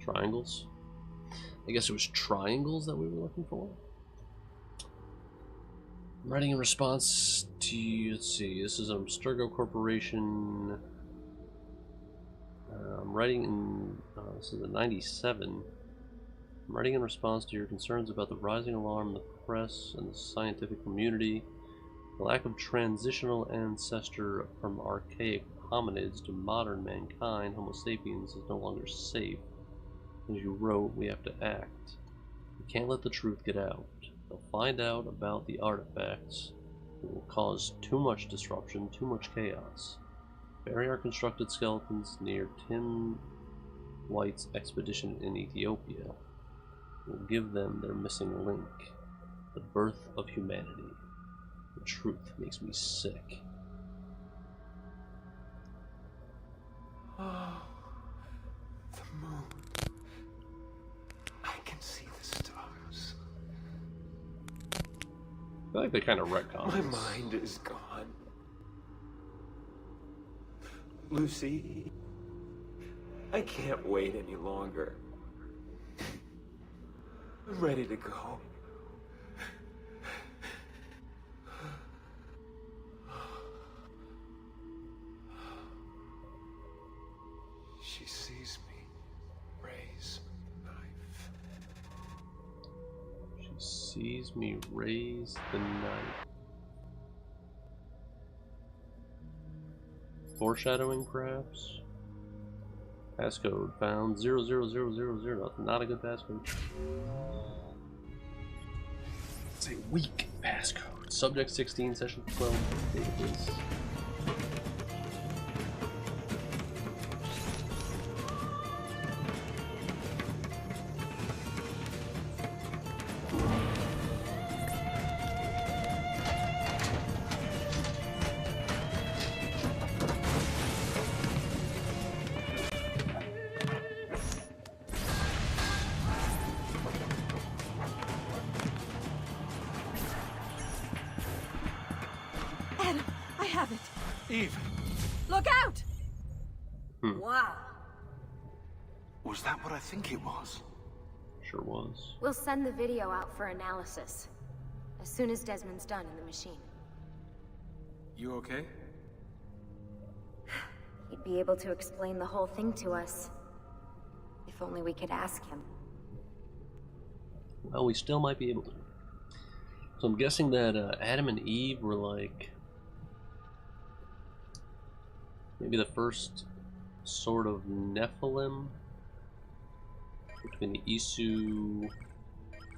Triangles? I guess it was triangles that we were looking for. I'm writing in response to, let's see, this is Abstergo Corporation. I'm writing in, this is a 97. I'm writing in response to your concerns about the rising alarm in the press and the scientific community. The lack of transitional ancestor from archaic hominids to modern mankind, Homo sapiens, is no longer safe. As you wrote, we have to act. We can't let the truth get out. They'll find out about the artifacts. It will cause too much disruption, too much chaos. Bury our constructed skeletons near Tim White's expedition in Ethiopia. We'll give them their missing link. The birth of humanity. The truth makes me sick. Oh, the moon. I can see the stars. I feel like they kind of retcon. My mind is gone. Lucy, I can't wait any longer. I'm ready to go. She sees me raise the knife. She Sees me raise the knife. Foreshadowing, perhaps? Passcode found 00000. Not a good passcode. It's a weak passcode. Subject 16, session 12. Database. Adam, I have it. Eve, Look out! Wow. was that what I think it was? Sure was. We'll send the video out for analysis as soon as Desmond's done in the machine. You okay? He'd be able to explain the whole thing to us. If only we could ask him. Well, we still might be able to. So I'm guessing that Adam and Eve were like maybe the first sort of Nephilim between the Isu.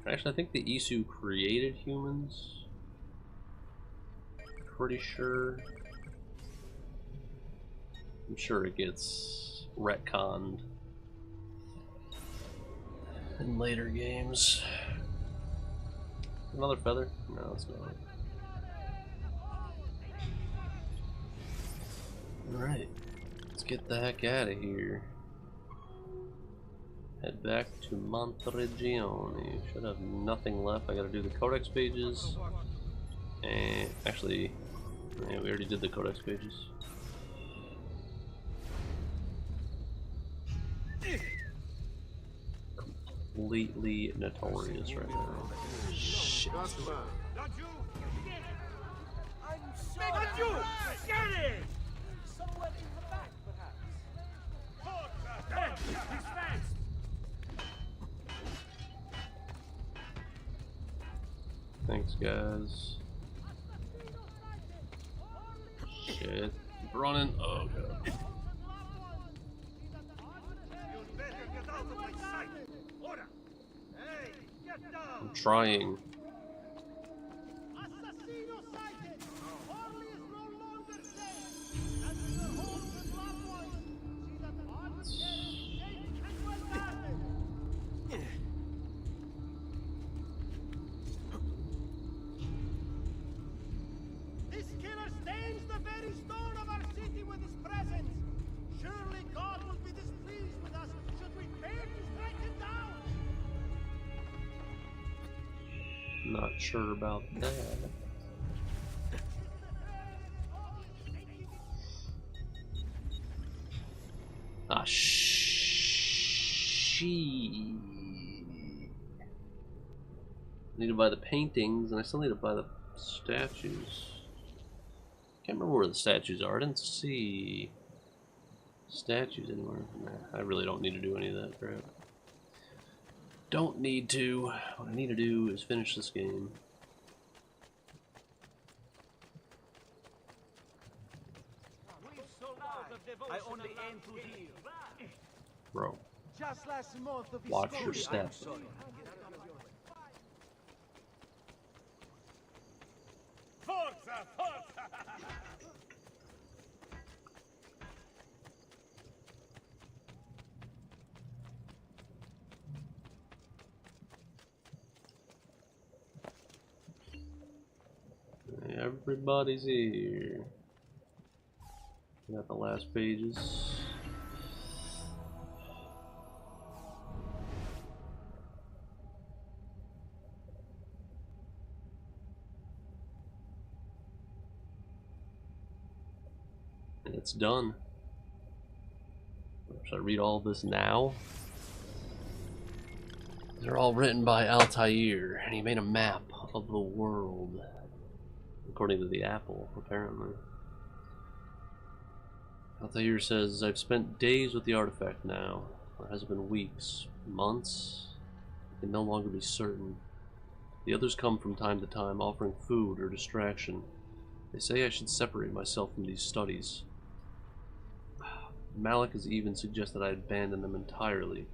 Actually, I think the Isu created humans. Pretty sure. I'm sure it gets retconned in later games. Another feather? No, it's not. Alright, let's get the heck out of here. Head back to Monteregione. Should have nothing left. I gotta do the codex pages. And actually, yeah, we already did the codex pages. Completely notorious right now. Shit. Not you! Get it! Somewhere in the back, perhaps. He's fast! Thanks, guys. Shit. Keep running. Oh, God. I'm trying. This killer stains the very stone of our city with his presence. Surely God will be displeased with us should we fail to strike him down. Not sure about that. Ah, she. I need to buy the paintings, and I still need to buy the statues. Can't remember where the statues are. I didn't see statues anywhere. Nah, I really don't need to do any of that crap. Don't need to. What I need to do is finish this game. I only aim to heal. Bro, Just last month of watch your step. Forza! Forza! Everybody's here. Got the last pages. And it's done. Should I read all this now? They're all written by Altair, and he made a map of the world. According to the Apple, apparently. Altair says, I've spent days with the artifact now. Or has it been weeks? Months? I can no longer be certain. The others come from time to time, offering food or distraction. They say I should separate myself from these studies. Malik has even suggested I abandon them entirely,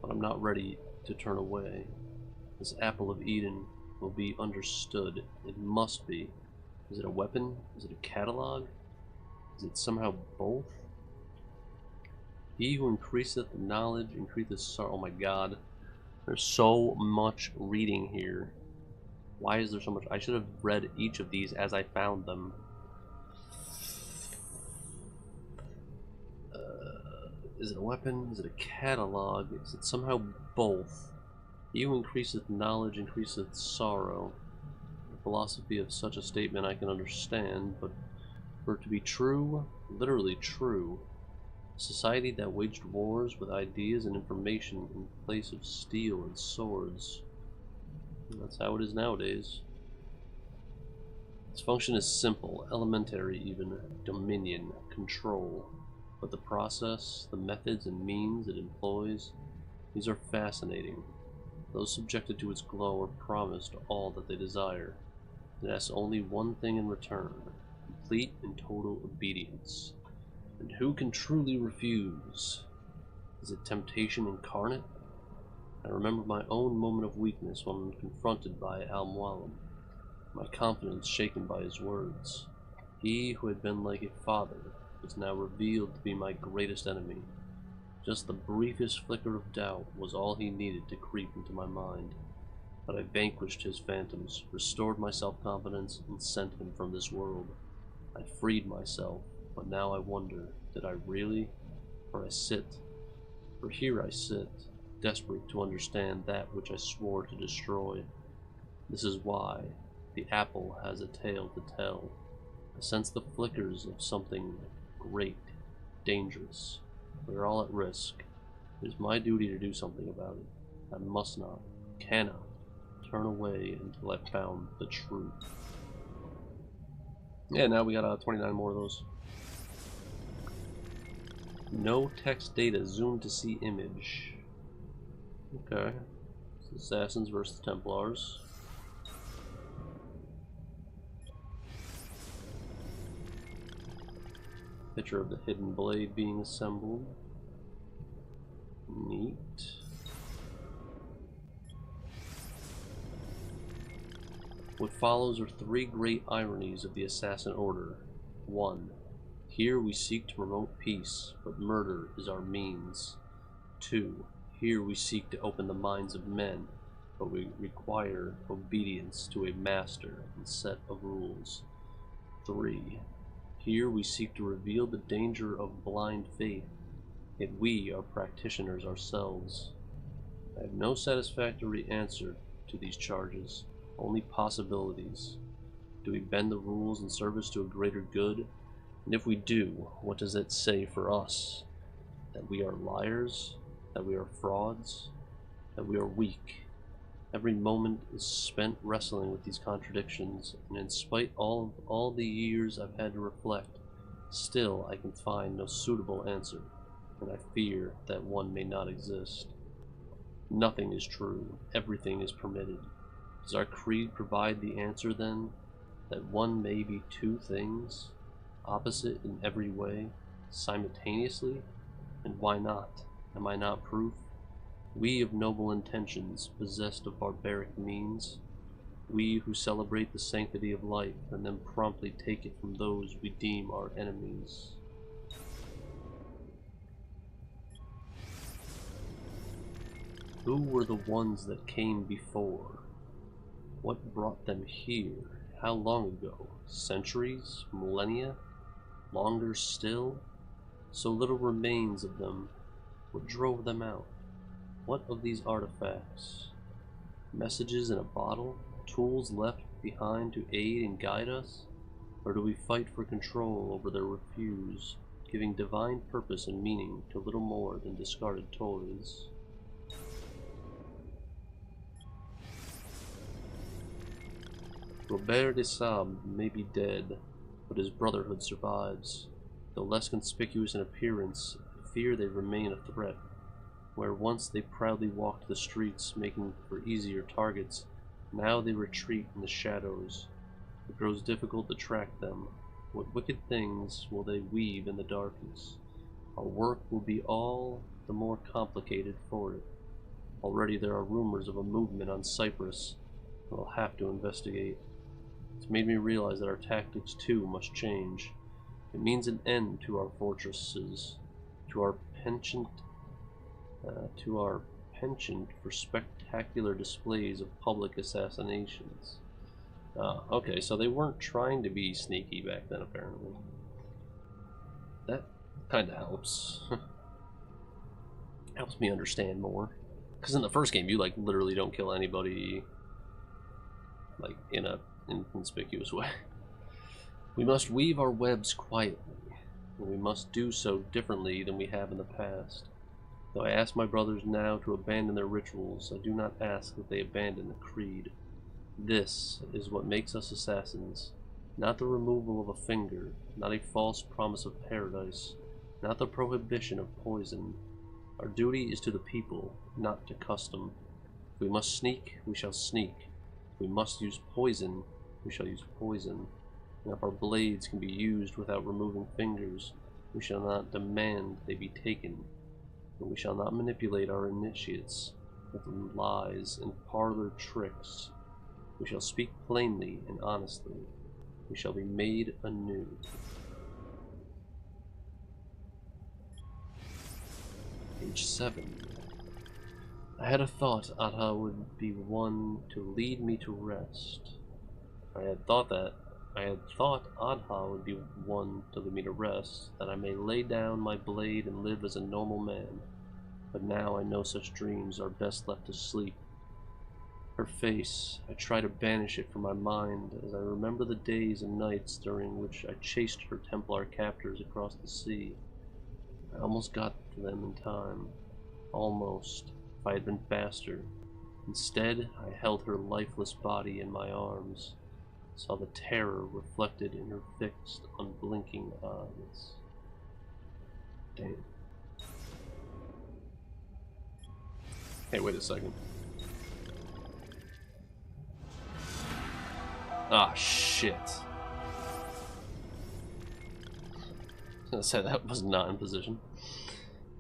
but I'm not ready to turn away. This apple of Eden will be understood. It must be. Is it a weapon? Is it a catalog? Is it somehow both? He who increaseth knowledge increaseth sorrow. Oh my god. There's so much reading here. Why is there so much? I should have read each of these as I found them. Is it a weapon? Is it a catalog? Is it somehow both? He who increaseth knowledge increaseth sorrow. The philosophy of such a statement I can understand, but for it to be true, literally true, a society that waged wars with ideas and information in place of steel and swords. That's how it is nowadays. Its function is simple, elementary even, dominion, control. But the process, the methods and means it employs, these are fascinating. Those subjected to its glow are promised all that they desire. It asks only one thing in return, complete and total obedience. And who can truly refuse? Is it temptation incarnate? I remember my own moment of weakness when confronted by Al-Mualim, my confidence shaken by his words. He who had been like a father was now revealed to be my greatest enemy. Just the briefest flicker of doubt was all he needed to creep into my mind. But I vanquished his phantoms, restored my self-confidence, and sent him from this world. I freed myself, but now I wonder, did I really? For here I sit, desperate to understand that which I swore to destroy. This is why the apple has a tale to tell. I sense the flickers of something great, dangerous. We are all at risk. It is my duty to do something about it. I must not, cannot, turn away until I've found the truth. Yeah, now we got 29 more of those. No text data, zoom to see image. Okay. It's Assassins versus Templars. Picture of the hidden blade being assembled. Neat. What follows are three great ironies of the Assassin Order. 1. Here we seek to promote peace, but murder is our means. 2. Here we seek to open the minds of men, but we require obedience to a master and set of rules. 3. Here we seek to reveal the danger of blind faith, yet we are practitioners ourselves. I have no satisfactory answer to these charges, only possibilities. Do we bend the rules in service to a greater good? And if we do, what does it say for us? That we are liars? That we are frauds? That we are weak? Every moment is spent wrestling with these contradictions, and in spite of all the years I've had to reflect, still I can find no suitable answer, and I fear that one may not exist. Nothing is true, everything is permitted. Does our creed provide the answer then, that one may be two things, opposite in every way, simultaneously? And why not? Am I not proof? We of noble intentions, possessed of barbaric means, we who celebrate the sanctity of life and then promptly take it from those we deem our enemies. Who were the ones that came before? What brought them here? How long ago? Centuries? Millennia? Longer still? So little remains of them. What drove them out? What of these artifacts? Messages in a bottle? Tools left behind to aid and guide us? Or do we fight for control over their refuse, giving divine purpose and meaning to little more than discarded toys? Robert de Sable may be dead, but his brotherhood survives. Though less conspicuous in appearance, I fear they remain a threat. Where once they proudly walked the streets, making for easier targets, Now they retreat in the shadows. It grows difficult to track them. What wicked things will they weave in the darkness? Our work will be all the more complicated for it. Already there are rumors of a movement on Cyprus. We'll have to investigate. It's made me realize that our tactics too must change. It means an end to our fortresses, to our penchant for spectacular displays of public assassinations. Okay, so they weren't trying to be sneaky back then, apparently. That kind of helps. Helps me understand more. Because in the first game, you like literally don't kill anybody like in a inconspicuous way. We must weave our webs quietly, and we must do so differently than we have in the past. Though I ask my brothers now to abandon their rituals, I do not ask that they abandon the creed. This is what makes us assassins. Not the removal of a finger, not a false promise of paradise, not the prohibition of poison. Our duty is to the people, not to custom. If we must sneak, we shall sneak. If we must use poison, we shall use poison. And if our blades can be used without removing fingers, we shall not demand they be taken. And we shall not manipulate our initiates with lies and parlor tricks. We shall speak plainly and honestly. We shall be made anew. Page 7. I had a thought Adha would be one to lead me to rest. I had thought Adha would be one to lead me to rest, that I may lay down my blade and live as a normal man. But now I know such dreams are best left to sleep. Her face, I try to banish it from my mind as I remember the days and nights during which I chased her Templar captors across the sea. I almost got to them in time. Almost, if I had been faster. Instead, I held her lifeless body in my arms, saw the terror reflected in her fixed, unblinking eyes. Damn. Hey, wait a second. Ah, shit. I was gonna say that was not in position.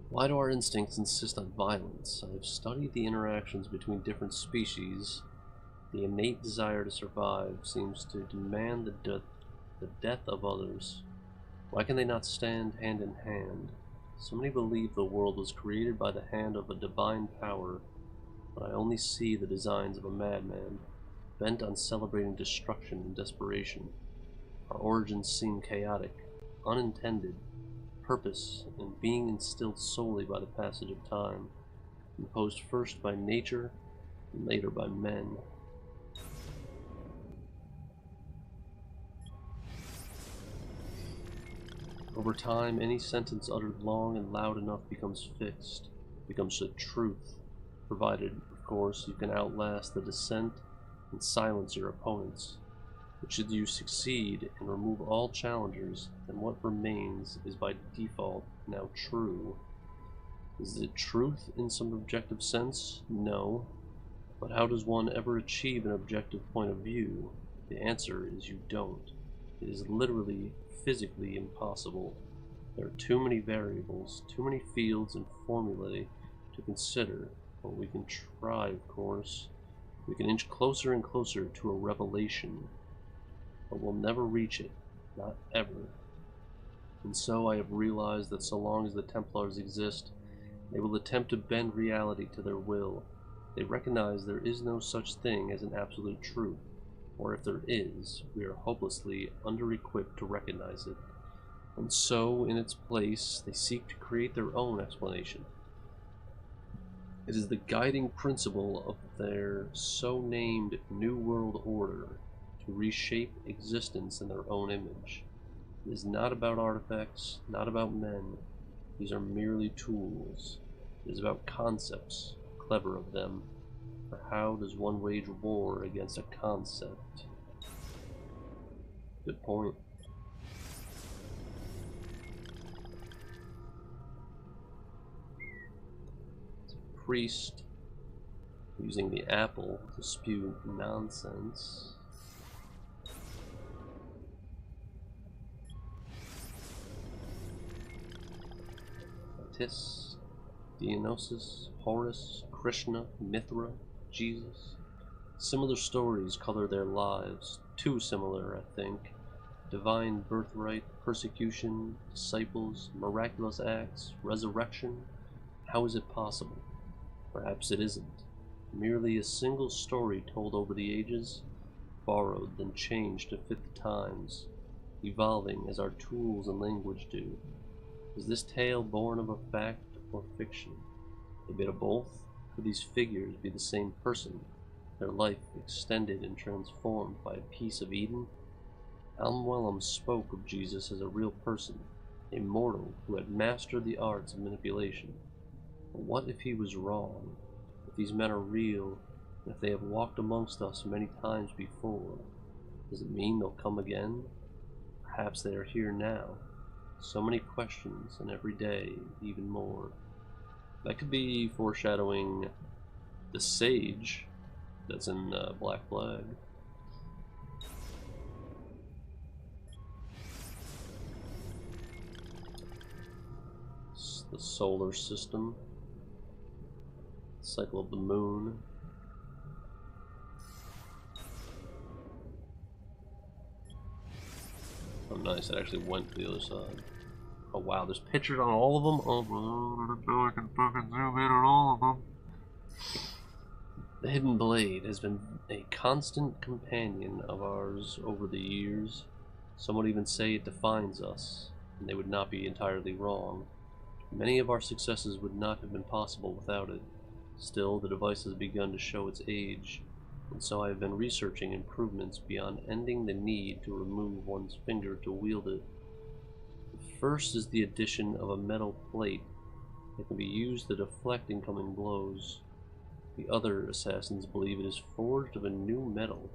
Why do our instincts insist on violence? I have studied the interactions between different species. The innate desire to survive seems to demand the death of others. Why can they not stand hand in hand? So many believe the world was created by the hand of a divine power, but I only see the designs of a madman, bent on celebrating destruction and desperation. Our origins seem chaotic, unintended, purpose and being instilled solely by the passage of time, imposed first by nature and later by men. Over time, any sentence uttered long and loud enough becomes fixed, becomes a truth, provided, of course, you can outlast the dissent and silence your opponents. But should you succeed and remove all challengers, then what remains is by default now true. Is it truth in some objective sense? No. But how does one ever achieve an objective point of view? The answer is you don't. It is literally, physically impossible. There are too many variables, too many fields and formulae to consider, but we can try, of course. We can inch closer and closer to a revelation, but we'll never reach it, not ever. And so I have realized that so long as the Templars exist, they will attempt to bend reality to their will. They recognize there is no such thing as an absolute truth, or if there is, we are hopelessly under-equipped to recognize it. And so, in its place, they seek to create their own explanation. It is the guiding principle of their so-named New World Order to reshape existence in their own image. It is not about artifacts, not about men. These are merely tools. It is about concepts, clever of them. For how does one wage war against a concept? Good point. Priest. using the apple to spew nonsense. Tis, Dionysus, Horus, Krishna, Mithra, Jesus. Similar stories color their lives, too similar, I think. Divine birthright, persecution, disciples, miraculous acts, resurrection. How is it possible? Perhaps it isn't. Merely a single story told over the ages, borrowed then changed to fit the times, evolving as our tools and language do. Is this tale born of a fact or fiction? A bit of both? Could these figures be the same person, their life extended and transformed by a piece of Eden? Almwellum spoke of Jesus as a real person, a mortal who had mastered the arts of manipulation. But what if he was wrong? If these men are real, and if they have walked amongst us many times before, does it mean they'll come again? Perhaps they are here now. So many questions, and every day even more. That could be foreshadowing the sage that's in Black Flag. It's the solar system, cycle of the moon. Oh nice, it actually went to the other side. Oh wow, there's pictures on all of them? Oh, I can fucking zoom in on all of them. The Hidden Blade has been a constant companion of ours over the years. Some would even say it defines us, and they would not be entirely wrong. Many of our successes would not have been possible without it. Still, the device has begun to show its age, and so I have been researching improvements beyond ending the need to remove one's finger to wield it. The first is the addition of a metal plate that can be used to deflect incoming blows. The other assassins believe it is forged of a new metal,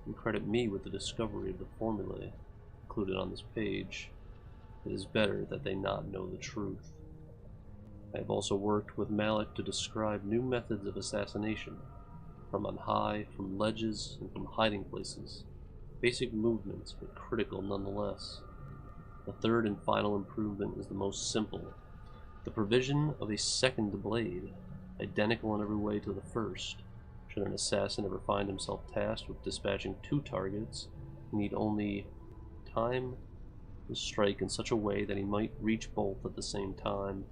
and credit me with the discovery of the formulae included on this page. It is better that they not know the truth. I have also worked with Malik to describe new methods of assassination, from on high, from ledges, and from hiding places. Basic movements, but critical nonetheless. The third and final improvement is the most simple. The provision of a second blade, identical in every way to the first. Should an assassin ever find himself tasked with dispatching two targets, he need only time to strike in such a way that he might reach both at the same time.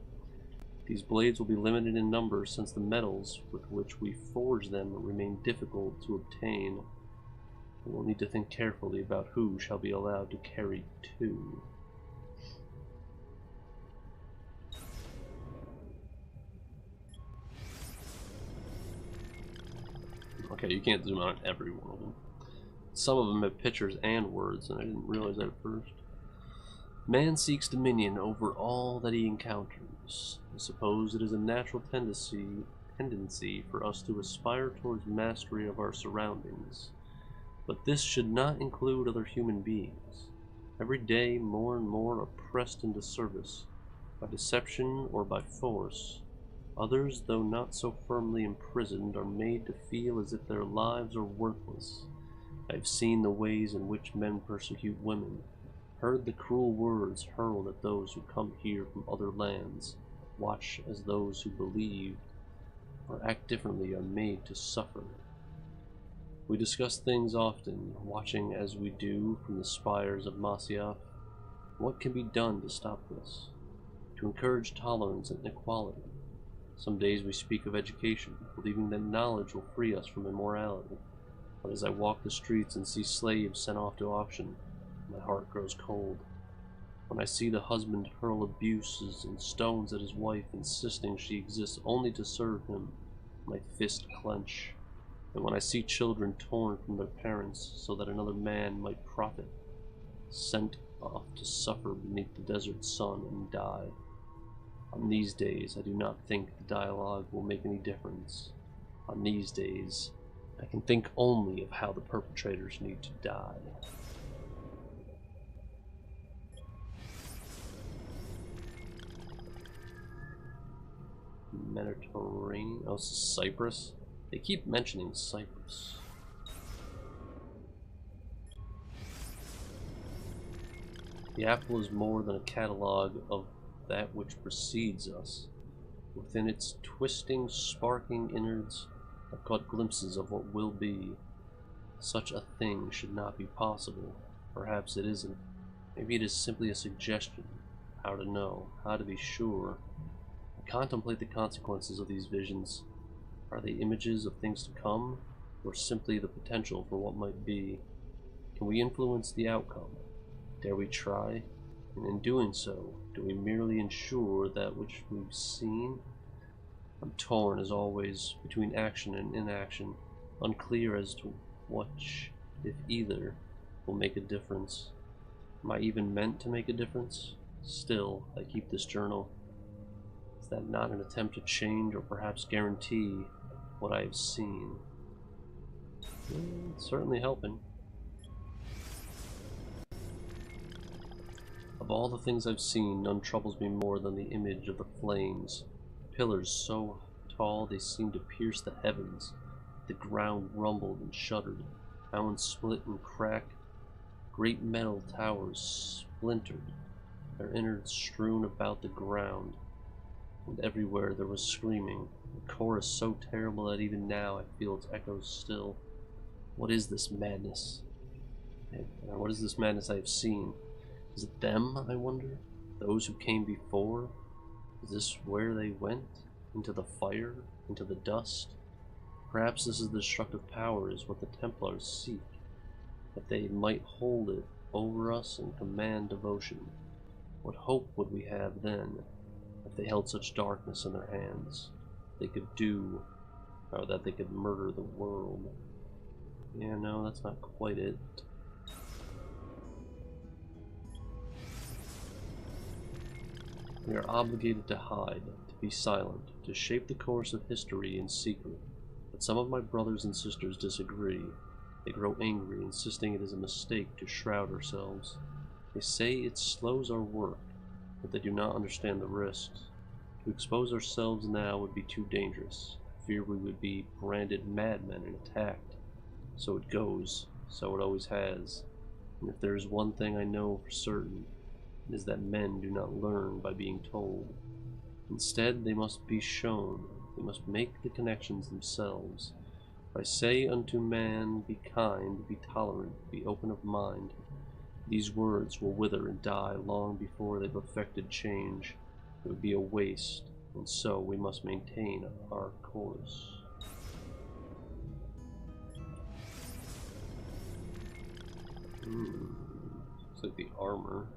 These blades will be limited in number since the metals with which we forge them remain difficult to obtain. We will need to think carefully about who shall be allowed to carry two. Okay, you can't zoom out on every one of them. Some of them have pictures and words, and I didn't realize that at first. Man seeks dominion over all that he encounters. I suppose it is a natural tendency for us to aspire towards mastery of our surroundings. But this should not include other human beings. Every day more and more are pressed into service, by deception or by force. Others, though not so firmly imprisoned, are made to feel as if their lives are worthless. I have seen the ways in which men persecute women, heard the cruel words hurled at those who come here from other lands, watch as those who believe or act differently are made to suffer. We discuss things often, watching as we do from the spires of Masyaf. What can be done to stop this? To encourage tolerance and equality? Some days we speak of education, believing that knowledge will free us from immorality. But as I walk the streets and see slaves sent off to auction, my heart grows cold. When I see the husband hurl abuses and stones at his wife, insisting she exists only to serve him, my fist clench. And when I see children torn from their parents so that another man might profit, sent off to suffer beneath the desert sun and die. On these days, I do not think the dialogue will make any difference. On these days, I can think only of how the perpetrators need to die. Mediterranean, oh, Cyprus? They keep mentioning Cyprus. The apple is more than a catalog of that which precedes us. Within its twisting, sparking innards, I've caught glimpses of what will be. Such a thing should not be possible. Perhaps it isn't. Maybe it is simply a suggestion. How to know, how to be sure. I contemplate the consequences of these visions. Are they images of things to come, or simply the potential for what might be? Can we influence the outcome? Dare we try? And in doing so, do we merely ensure that which we've seen? I'm torn, as always, between action and inaction, unclear as to which, if either, will make a difference. Am I even meant to make a difference? Still, I keep this journal. Is that not an attempt to change or perhaps guarantee what I have seen? It's certainly helping. Of all the things I've seen, none troubles me more than the image of the flames. Pillars so tall they seemed to pierce the heavens. The ground rumbled and shuddered. Mountains split and cracked. Great metal towers splintered, their innards strewn about the ground. And everywhere there was screaming, a chorus so terrible that even now I feel its echoes still. What is this madness? What is this madness I have seen? Is it them, I wonder? Those who came before? Is this where they went? Into the fire? Into the dust? Perhaps this is the destructive power, is what the Templars seek, that they might hold it over us and command devotion. What hope would we have then, if they held such darkness in their hands? They could do, or that they could murder the world. Yeah, no, that's not quite it. We are obligated to hide, to be silent, to shape the course of history in secret. But some of my brothers and sisters disagree. They grow angry, insisting it is a mistake to shroud ourselves. They say it slows our work, but they do not understand the risks. To expose ourselves now would be too dangerous. I fear we would be branded madmen and attacked. So it goes, so it always has. And if there is one thing I know for certain, it is that men do not learn by being told. Instead, they must be shown. They must make the connections themselves. If I say unto man, be kind, be tolerant, be open of mind, these words will wither and die long before they've effected change. It would be a waste, and so we must maintain our course. Looks like the armor.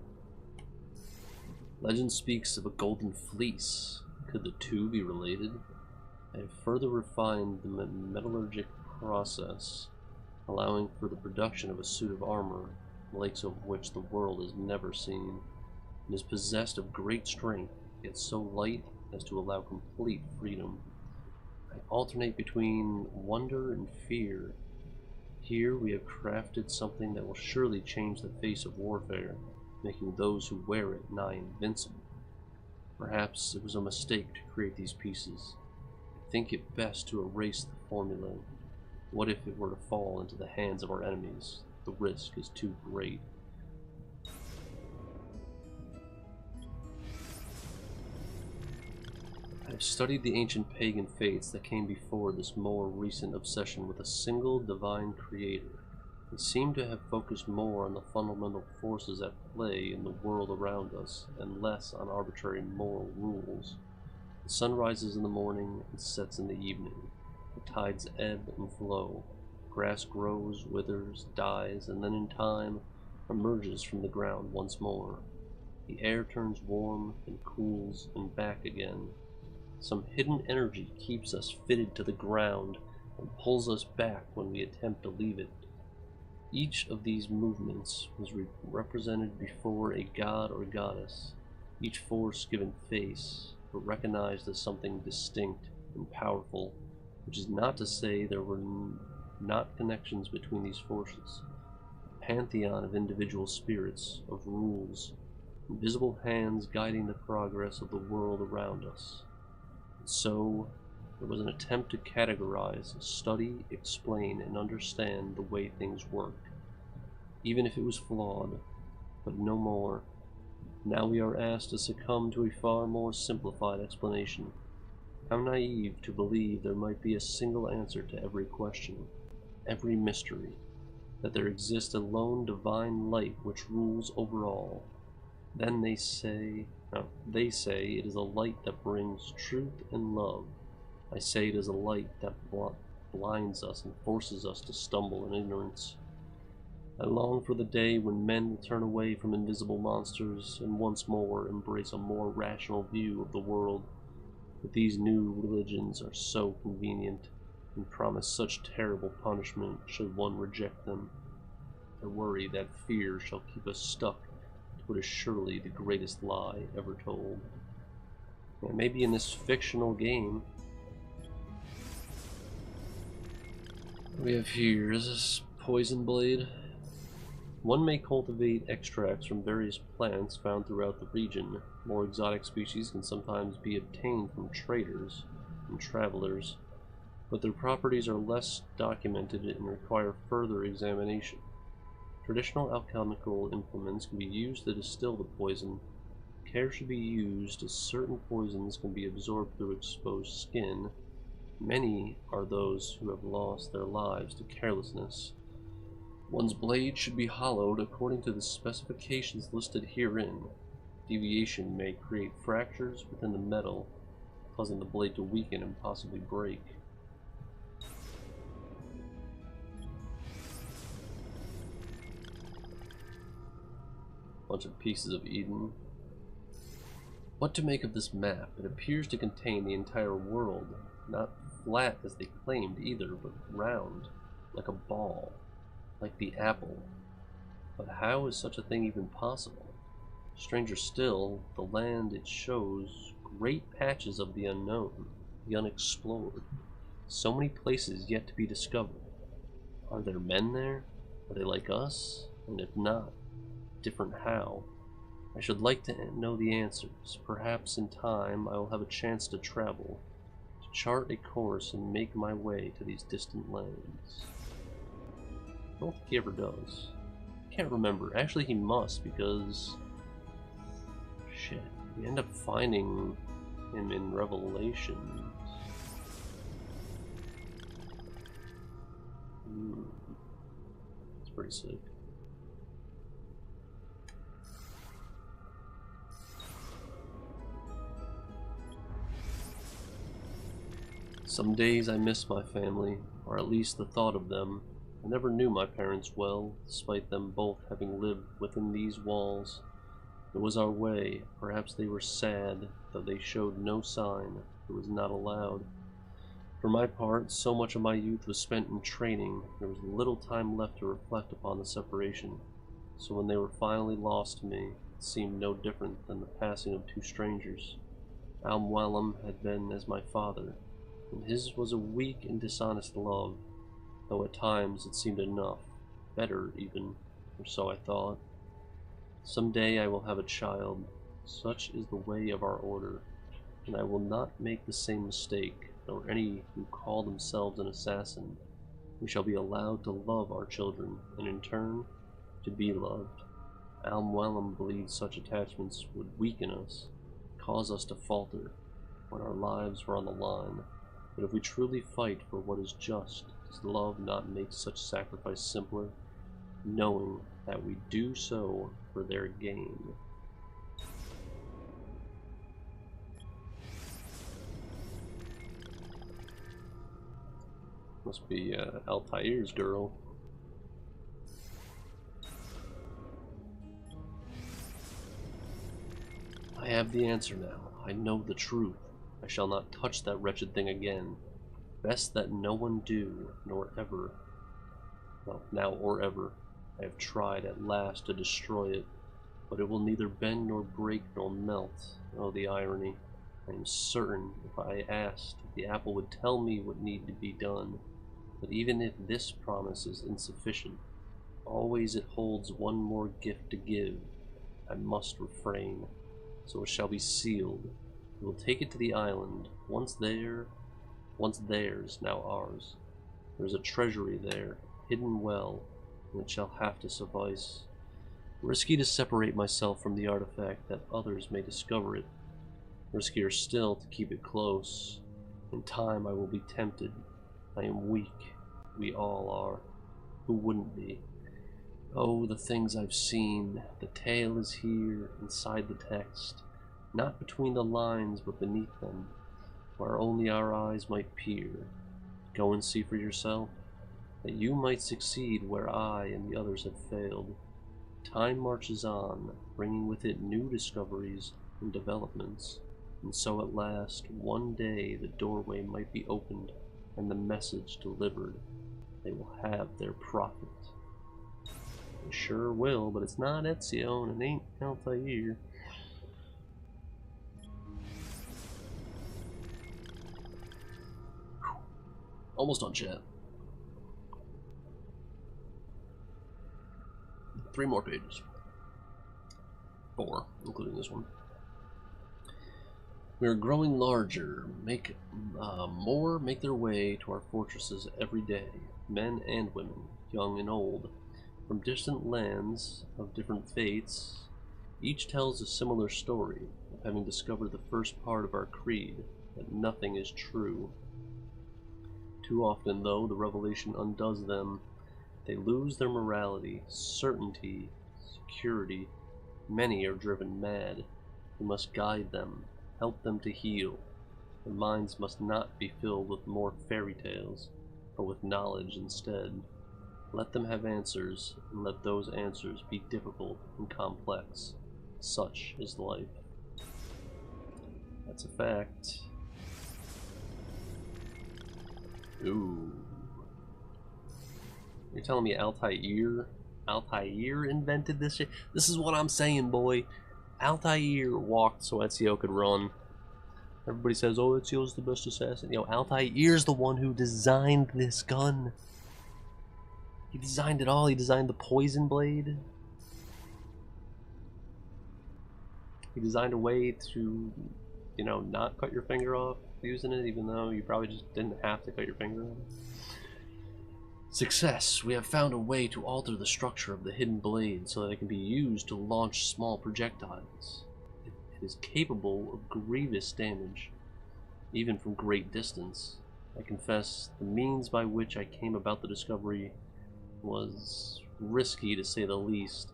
Legend speaks of a golden fleece. Could the two be related? I have further refined the metallurgic process, allowing for the production of a suit of armor, the likes of which the world has never seen. It is possessed of great strength, yet so light as to allow complete freedom. I alternate between wonder and fear. Here we have crafted something that will surely change the face of warfare, making those who wear it nigh invincible. Perhaps it was a mistake to create these pieces. I think it best to erase the formula. What if it were to fall into the hands of our enemies? The risk is too great. I have studied the ancient pagan faiths that came before this more recent obsession with a single divine creator. They seem to have focused more on the fundamental forces at play in the world around us, and less on arbitrary moral rules. The sun rises in the morning and sets in the evening. The tides ebb and flow. Grass grows, withers, dies, and then in time emerges from the ground once more. The air turns warm and cools and back again. Some hidden energy keeps us fitted to the ground and pulls us back when we attempt to leave it. Each of these movements was represented before a god or goddess, each force given face, but recognized as something distinct and powerful, which is not to say there were not connections between these forces. A pantheon of individual spirits, of rules, invisible hands guiding the progress of the world around us. And so, It was an attempt to categorize, study, explain, and understand the way things work, even if it was flawed, but no more. Now we are asked to succumb to a far more simplified explanation. How naive to believe there might be a single answer to every question, every mystery, that there exists a lone divine light which rules over all. Then they say it is a light that brings truth and love. I say it is a light that blinds us and forces us to stumble in ignorance. I long for the day when men will turn away from invisible monsters and once more embrace a more rational view of the world. But these new religions are so convenient and promise such terrible punishment should one reject them. I worry that fear shall keep us stuck to what is surely the greatest lie ever told. And maybe in this fictional game, what we have here is this poison blade. One may cultivate extracts from various plants found throughout the region. More exotic species can sometimes be obtained from traders and travelers, but their properties are less documented and require further examination. Traditional alchemical implements can be used to distill the poison. Care should be used as certain poisons can be absorbed through exposed skin. Many are those who have lost their lives to carelessness. One's blade should be hollowed according to the specifications listed herein. Deviation may create fractures within the metal, causing the blade to weaken and possibly break. Bunch of pieces of Eden. What to make of this map? It appears to contain the entire world, not flat as they claimed either, but round, like a ball. Like the apple. But how is such a thing even possible? Stranger still, the land it shows great patches of the unknown, the unexplored. So many places yet to be discovered. Are there men there? Are they like us? And if not, different how? I should like to know the answers. Perhaps in time I will have a chance to travel, to chart a course and make my way to these distant lands. I don't think he ever does. Can't remember. Actually, he must, because... shit. We end up finding him in Revelations. It's pretty sick. Some days I miss my family, or at least the thought of them. I never knew my parents well, despite them both having lived within these walls. It was our way. Perhaps they were sad, though they showed no sign. It was not allowed. For my part, so much of my youth was spent in training, there was little time left to reflect upon the separation. So when they were finally lost to me, it seemed no different than the passing of two strangers. Al-Mualim had been as my father, and his was a weak and dishonest love, though at times it seemed enough, better even, or so I thought. Some day I will have a child, such is the way of our order, and I will not make the same mistake, nor any who call themselves an assassin. We shall be allowed to love our children, and in turn, to be loved. Al-Mualim believed such attachments would weaken us, cause us to falter, when our lives were on the line. But if we truly fight for what is just, does love not make such sacrifice simpler, knowing that we do so for their gain? Must be Altair's girl. I have the answer now. I know the truth. I shall not touch that wretched thing again. Best that no one do, nor ever. Well, now or ever. I have tried at last to destroy it, but it will neither bend nor break nor melt. Oh, the irony. I am certain if I asked, the apple would tell me what needed to be done. But even if this promise is insufficient, always it holds one more gift to give. I must refrain. So it shall be sealed. We will take it to the island. Once there, Once theirs, now ours. There's a treasury there, hidden well, and it shall have to suffice. Risky to separate myself from the artifact that others may discover it. Riskier still to keep it close. In time I will be tempted. I am weak. We all are. Who wouldn't be? Oh, the things I've seen. The tale is here, inside the text. Not between the lines, but beneath them, where only our eyes might peer. Go and see for yourself, that you might succeed where I and the others have failed. Time marches on, bringing with it new discoveries and developments, and so at last, one day, the doorway might be opened and the message delivered. They will have their prophet. They sure will, but it's not Ezio and it ain't Altair. Almost on chat. 3 more pages. 4, including this one. We are growing larger. More make their way to our fortresses every day. Men and women, young and old, from distant lands of different faiths. Each tells a similar story of having discovered the first part of our creed, that nothing is true. Too often, though, the revelation undoes them. They lose their morality, certainty, security. Many are driven mad. We must guide them, help them to heal. Their minds must not be filled with more fairy tales, but with knowledge instead. Let them have answers, and let those answers be difficult and complex. Such is life. That's a fact. Ooh. You're telling me Altair invented this shit? This is what I'm saying, boy. Altair walked so Ezio could run. Everybody says, oh, Ezio's the best assassin. Yo, Altair's the one who designed this gun. He designed it all. He designed the poison blade. He designed a way to, you know, not cut your finger off using it, even though you probably just didn't have to cut your finger off. Success. We have found a way to alter the structure of the hidden blade so that it can be used to launch small projectiles. It is capable of grievous damage, even from great distance. I confess, the means by which I came about the discovery was risky to say the least,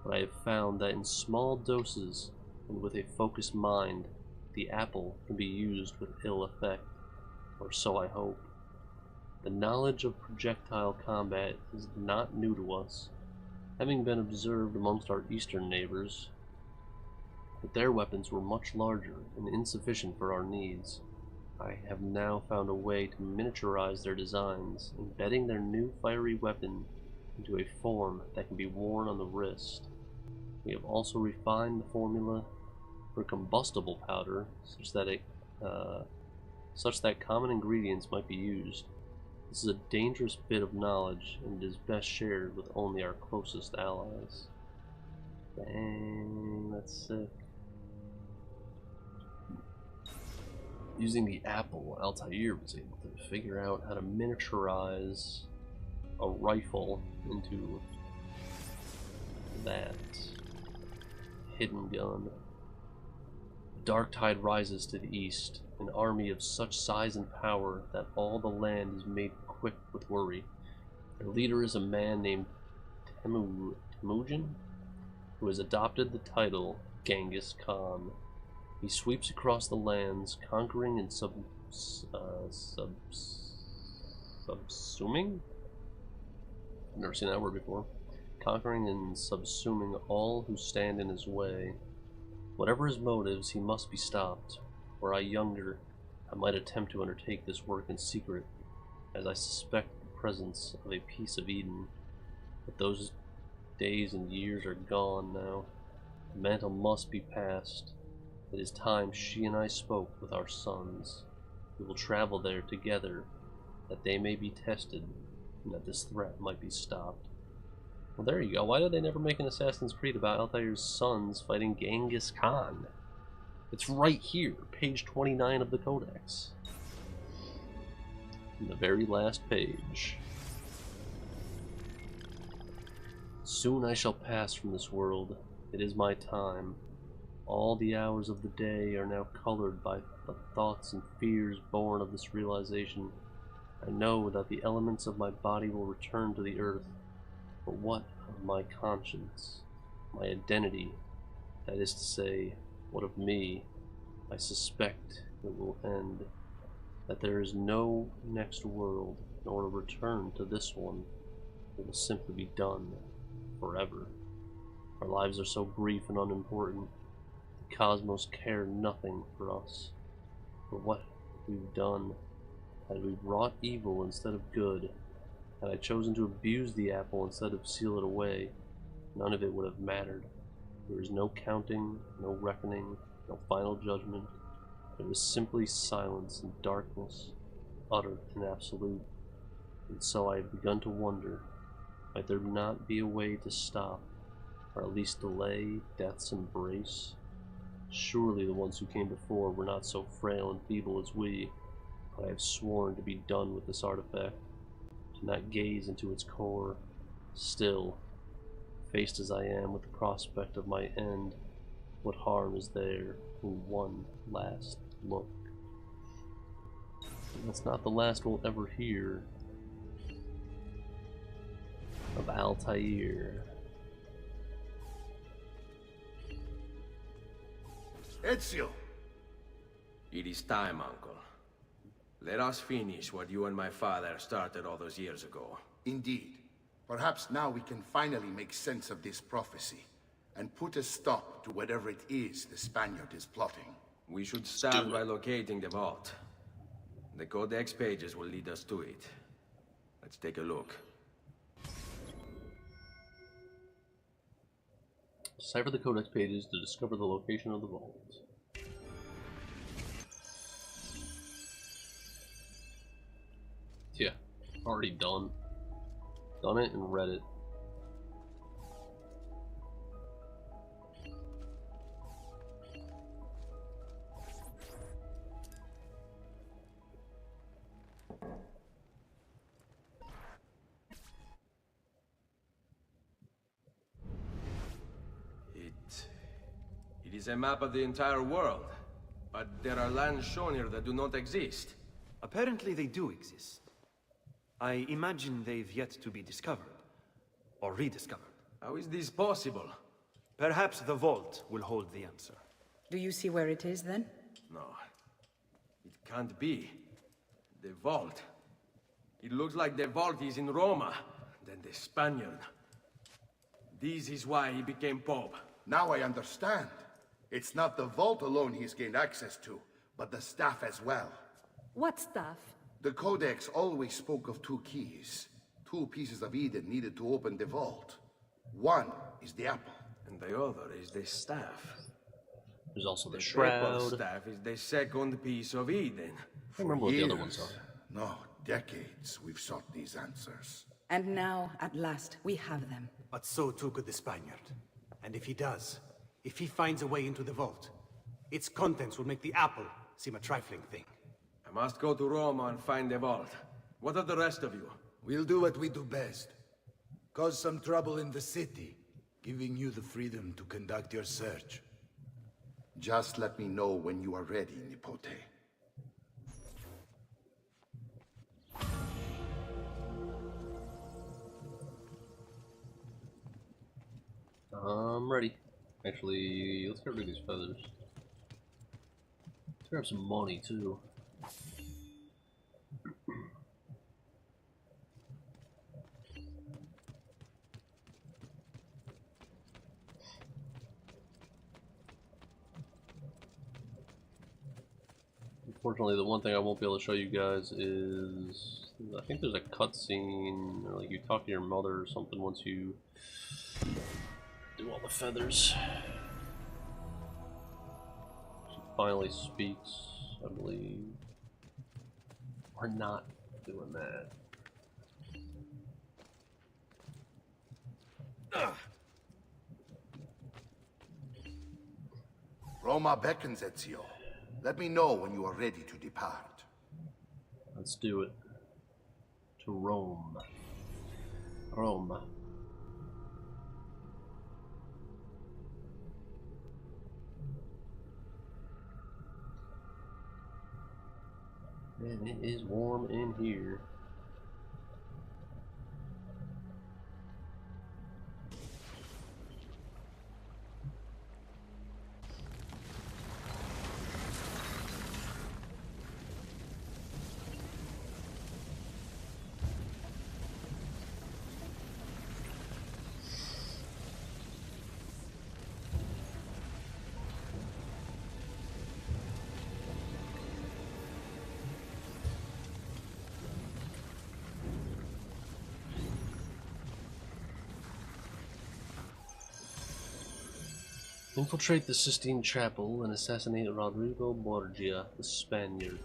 but I have found that in small doses and with a focused mind, the apple can be used with ill effect, or so I hope. The knowledge of projectile combat is not new to us, having been observed amongst our eastern neighbors, but their weapons were much larger and insufficient for our needs. I have now found a way to miniaturize their designs, embedding their new fiery weapon into a form that can be worn on the wrist. We have also refined the formula for combustible powder such that common ingredients might be used. This is a dangerous bit of knowledge and is best shared with only our closest allies. Dang, that's sick. Using the apple, Altair was able to figure out how to miniaturize a rifle into that hidden gun. Dark tide rises to the east, an army of such size and power that all the land is made quick with worry. Their leader is a man named Temujin, who has adopted the title Genghis Khan. He sweeps across the lands, conquering and subsuming? I've never seen that word before. Conquering and subsuming all who stand in his way. Whatever his motives, he must be stopped. Were I younger, I might attempt to undertake this work in secret, as I suspect the presence of a piece of Eden. But those days and years are gone now. The mantle must be passed. It is time she and I spoke with our sons. We will travel there together, that they may be tested, and that this threat might be stopped. Well, there you go. Why did they never make an Assassin's Creed about Altair's sons fighting Genghis Khan? It's right here, page 29 of the Codex. In the very last page. Soon I shall pass from this world. It is my time. All the hours of the day are now colored by the thoughts and fears born of this realization. I know that the elements of my body will return to the earth, but what of my conscience, my identity? That is to say, what of me? I suspect it will end, that there is no next world, nor a return to this one. It will simply be done forever. Our lives are so brief and unimportant. The cosmos care nothing for us. For what we've done, had we wrought evil instead of good, had I chosen to abuse the apple instead of seal it away, none of it would have mattered. There is no counting, no reckoning, no final judgment. There is simply silence and darkness, utter and absolute. And so I have begun to wonder, might there not be a way to stop, or at least delay, death's embrace? Surely the ones who came before were not so frail and feeble as we, but I have sworn to be done with this artifact, to not gaze into its core. Still, faced as I am with the prospect of my end, what harm is there in one last look? And that's not the last we'll ever hear of Altair. Ezio! It is time, Uncle. Let us finish what you and my father started all those years ago. Indeed. Perhaps now we can finally make sense of this prophecy, and put a stop to whatever it is the Spaniard is plotting. We should start by locating the vault. The Codex pages will lead us to it. Let's take a look. Decipher the Codex pages to discover the location of the vault. Yeah, already done. Done it and read it. It is a map of the entire world, but there are lands shown here that do not exist. Apparently they do exist. I imagine they've yet to be discovered. Or rediscovered. How is this possible? Perhaps the vault will hold the answer. Do you see where it is, then? No. It can't be. The vault. It looks like the vault is in Roma, then the Spaniard. This is why he became Pope. Now I understand. It's not the vault alone he's gained access to, but the staff as well. What staff? The Codex always spoke of two keys. Two pieces of Eden needed to open the vault. One is the apple. And the other is the staff. There's also the papal shroud. staff is the second piece of Eden. I don't remember what the other ones are. No, decades we've sought these answers. And now, at last, we have them. But so too could the Spaniard. And if he does, if he finds a way into the vault, its contents will make the apple seem a trifling thing. I must go to Roma and find the vault. What of the rest of you? We'll do what we do best. Cause some trouble in the city, giving you the freedom to conduct your search. Just let me know when you are ready, Nipote. I'm ready. Actually, let's get rid of these feathers. Let's grab some money too. Unfortunately, the one thing I won't be able to show you guys is, I think there's a cutscene, or like you talk to your mother or something once you do all the feathers. She finally speaks, I believe. We're not doing that. Roma beckons, Ezio. Let me know when you are ready to depart. Let's do it. To Rome. Rome. Man, it is warm in here. Infiltrate the Sistine Chapel and assassinate Rodrigo Borgia, the Spaniard.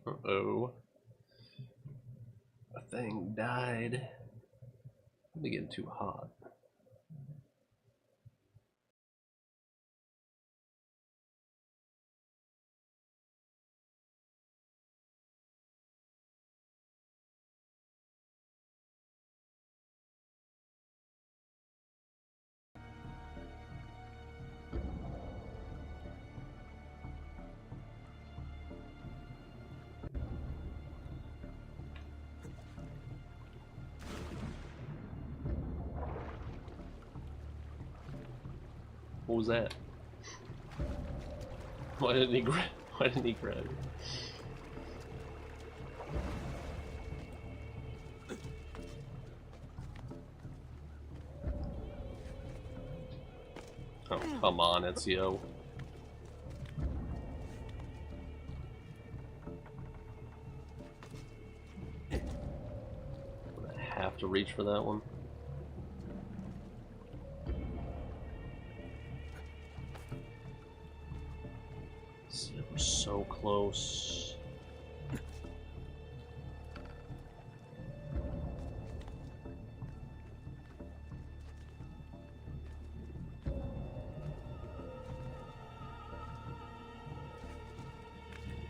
Uh-oh. A thing died. Probably getting too hot. What was that? Why didn't he grab? Why didn't he grab it? Oh, come on, Ezio. Would I have to reach for that one? We're so close.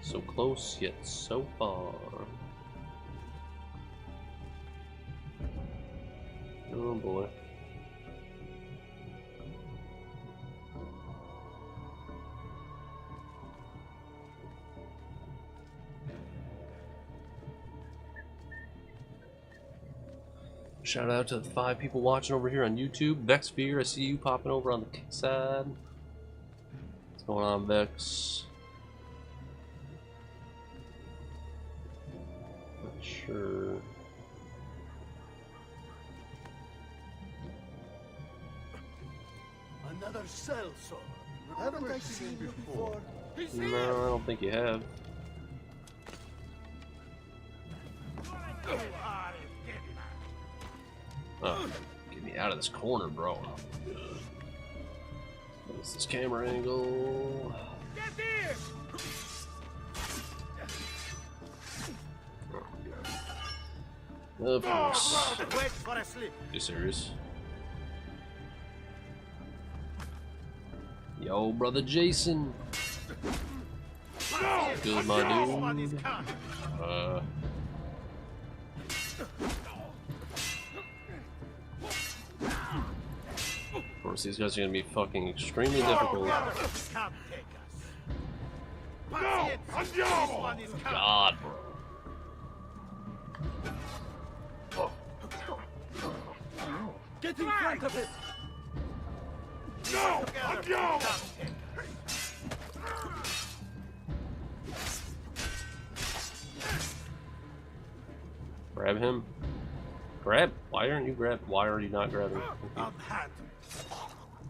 So close, yet so far. Oh boy. Shout out to the 5 people watching over here on YouTube. Vexfear, I see you popping over on the kick side. What's going on, Vex? Not sure. Another cell, sir. Haven't I seen you before? No, I don't think you have. Oh, get me out of this corner, bro. What is this camera angle? Get here! Of course. Wait for a slip. You serious? Yo, brother Jason. Good, my dude. Of course, these guys are gonna be fucking extremely difficult. No, God, bro. Get in front of it! No! Andiamo! Grab him. Grab? Why aren't you grab? Why are you not grabbing?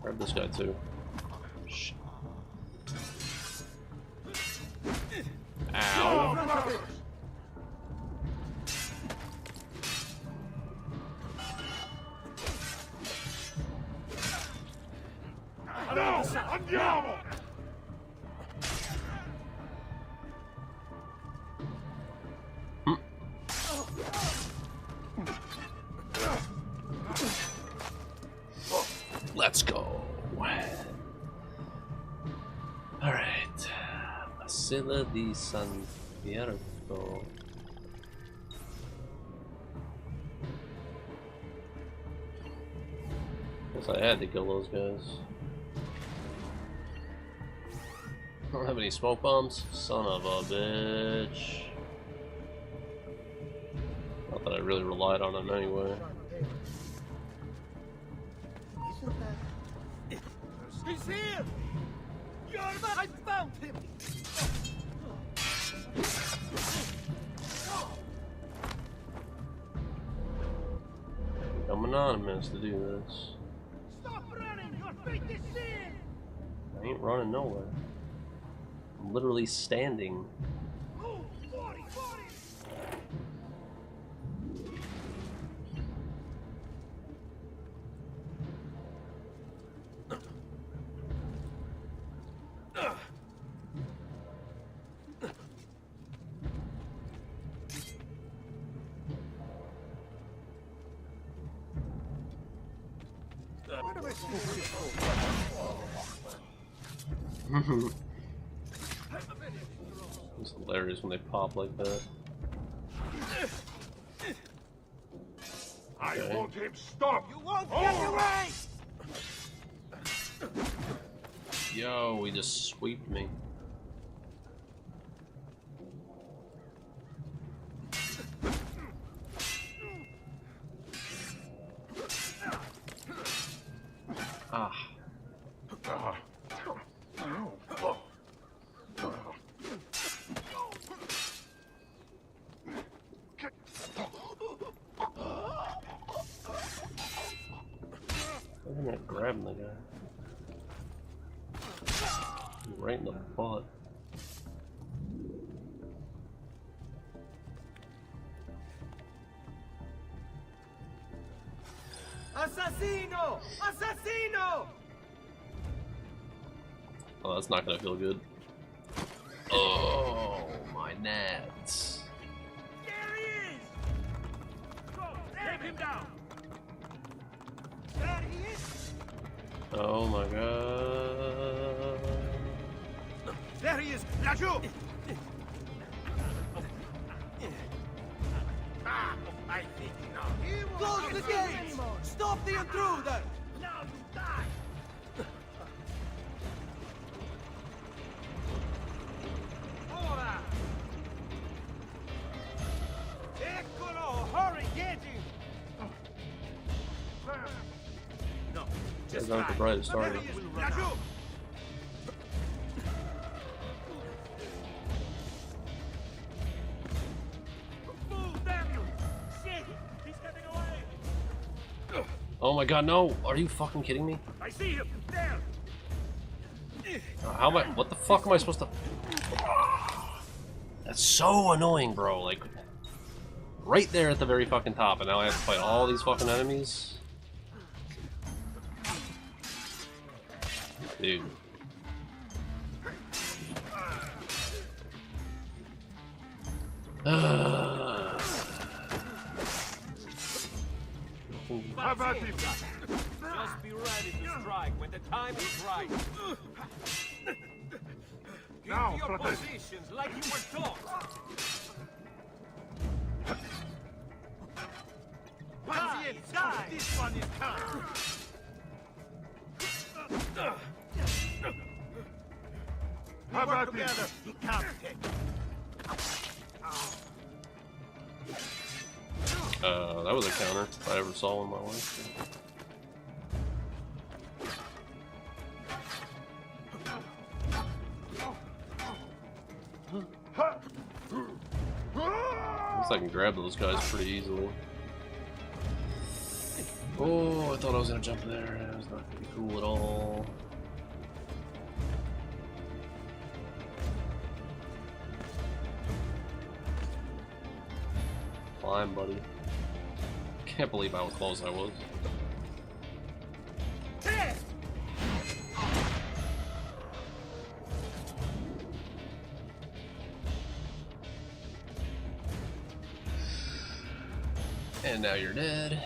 Grab this guy too. Shit. Ow. No! Andiamo! Let's go. Isla di San Fierro. Guess I had to kill those guys. I don't have any smoke bombs? Son of a bitch. Not that I really relied on them anyway. He's here! You're the... I found him! I'm anonymous to do this. Stop running! Your fate is sealed! I ain't running nowhere. I'm literally standing. Move! 40! What am I supposed It's hilarious when they pop like that. I want him stopped! You won't get away! Yo, he just sweeped me. Ah. I'm not grabbing the guy. Right in the butt. Assassino! Assassino! Oh, that's not gonna feel good. Oh, my nads. There he is! Go! Take him down! There he is! Oh my god. There he is! Laju! Ah, I think not. Close the gates! Stop the intruder! Now you die! Ora! Eccolo! Hurry, get him! No, That's not the brightest target. Laju! Oh my god, no! Are you fucking kidding me? I see him! There! How am I? What the fuck am I supposed to? That's so annoying, bro. Like, right there at the very fucking top, and now I have to fight all these fucking enemies. Dude. How about him? Just be ready to strike when the time is right. Now, Keep your protect. positions like you were taught. Die! This one is coming! How about him? Together, he can't take. That was a counter if I ever saw one in my life. Looks like I can grab those guys pretty easily. Oh, I thought I was gonna jump there. That was not gonna be cool at all. Climb, buddy. Can't believe how close I was. And now you're dead.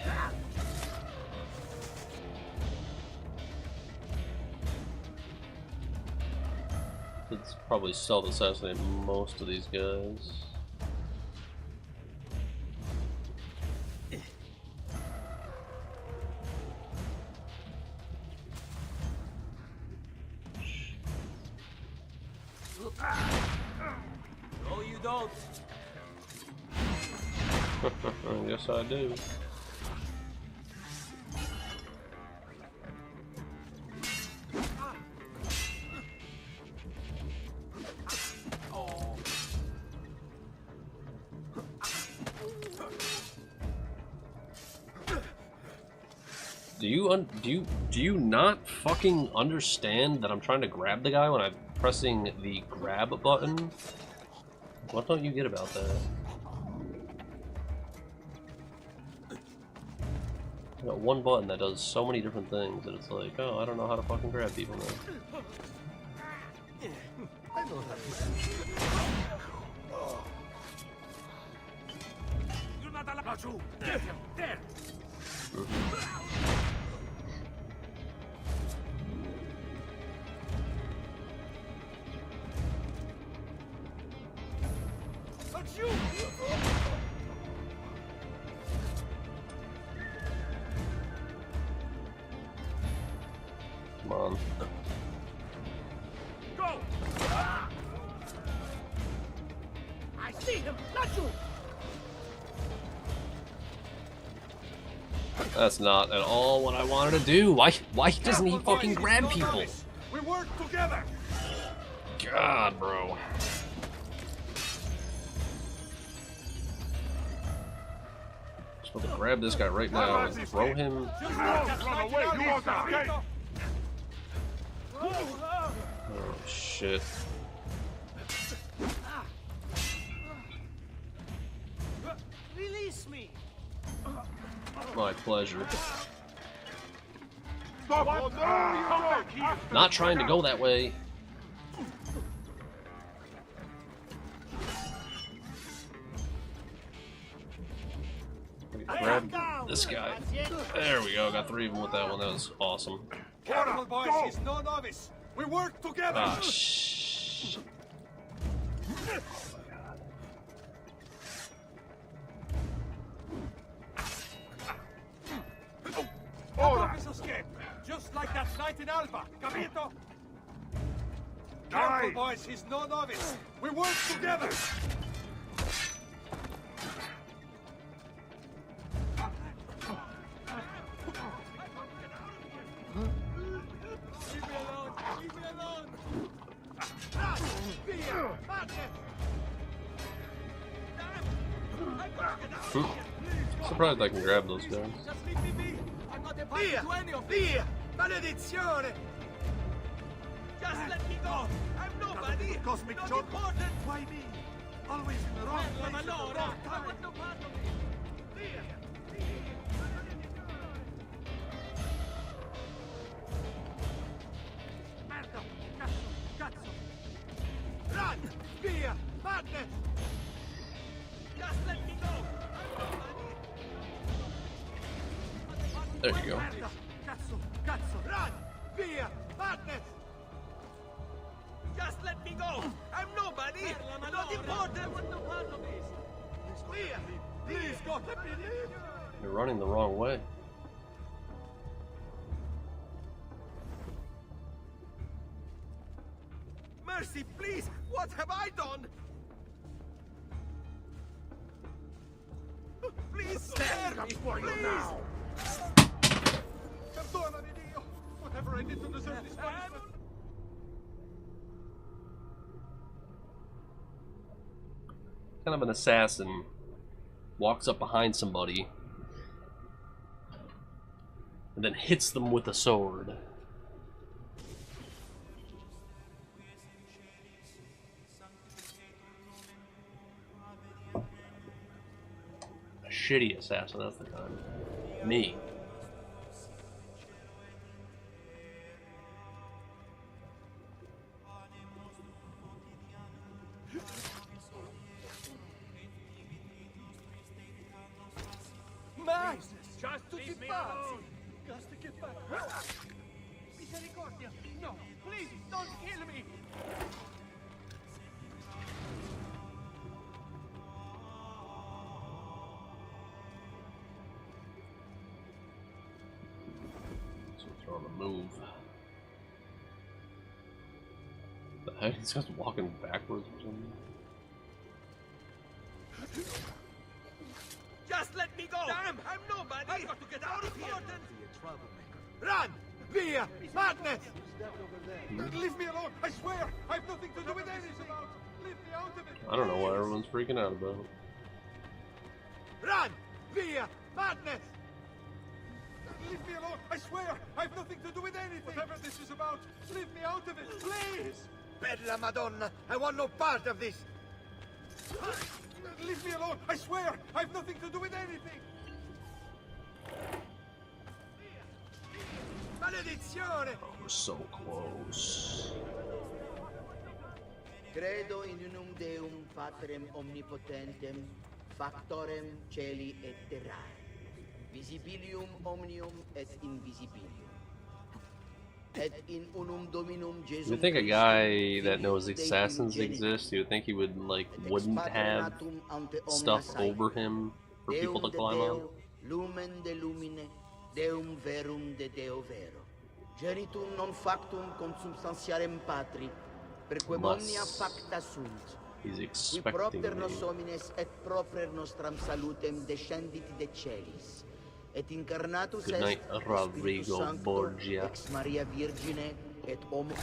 It's Probably stealth assassinate most of these guys. No, you don't. Yes, I do. Do you not fucking understand that I'm trying to grab the guy when I'm pressing the grab button? What don't you get about that? I got one button that does so many different things that it's like, oh, I don't know how to fucking grab people now. You're not allowed to. Get him. There. But you. Come on. Go. I see him. Not you. That's not at all what I wanted to do. Why doesn't he fucking grab people? We work together. God, bro. I'm supposed to grab this guy right now and throw him. Run away! You won't escape! Oh shit. Release me. My pleasure. Stop! Oh, no, come back! Not trying to go that way. Grab this guy. There we go. Got 3 of them with that one. That was awesome. Careful, boys. He's no novice. We work together. Ah, shh. Novice escape. Just like that night in Alba. Capito? Careful, boys. He's no novice. We work together. Surprised I can grab those guys. Via! Via! Maledizione! Just let me go! I'm nobody! Cosmic not joke. Important! Why me? Always in the wrong place at the wrong time! I want no part of me! Via! Merda! Cazzo! Cazzo! Run! Via! Madness! Just let me go! I'm nobody! There you go. Cazzo, cazzo, run! Via! Madness! Just let me go! I'm nobody! Not important! What the part of this? Via! Please, God, let me leave! You're running the wrong way. Mercy, please! What have I done? Please, spare me! Please! Perdonami, Dio! Whatever I did to deserve this punishment! Kind of an assassin. Walks up behind somebody. And then hits them with a sword. A shitty assassin, that's the kind. Me. Max! Just tutti pazzi! Just to get back! Misericordia! No! Please, don't kill me! move. The heck? This guy's walking backwards or something. Just let me go! Damn, I'm nobody! I've got to get out of here! Run! Via! Madness! Leave me alone! I swear! I've nothing to do with anything! Leave me out of it! I don't know why everyone's freaking out about it. Run! Via! Madness! Leave me alone! I swear! I've nothing to do with anything! Whatever this is about, leave me out of it! Please! Bella Madonna! I want no part of this! Leave me alone! I swear! I've nothing to do with anything! Maledizione! Oh, we're so close. Credo in unum Deum Patrem omnipotentem, factorem celi et terrae, visibilium omnium et invisibilium. Et in unum Dominum Jesum. You would think a guy that knows assassins exist, you would think he would wouldn't have stuff over him for people to climb on. Lumen de lumine, Deum verum de Deo vero. Genitum non factum consubstantiarem patri, perque omnia facta sunt. He's Qui expecting propter nos me. homines et proper nostram salutem descendit de celis. Et incarnatus Good night, est Rodrigo Spiritus Sancto, Borgia. ex Maria Virgine et homo.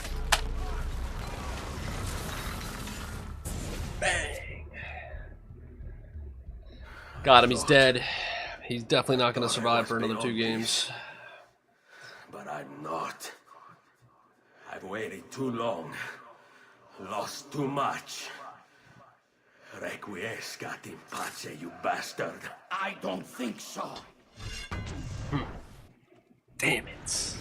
Bang! Got him, he's dead. He's definitely not going to survive for another 2 games. But I'm not. I've waited too long. Lost too much. Requiescat in pace, you bastard. I don't think so. Damn it.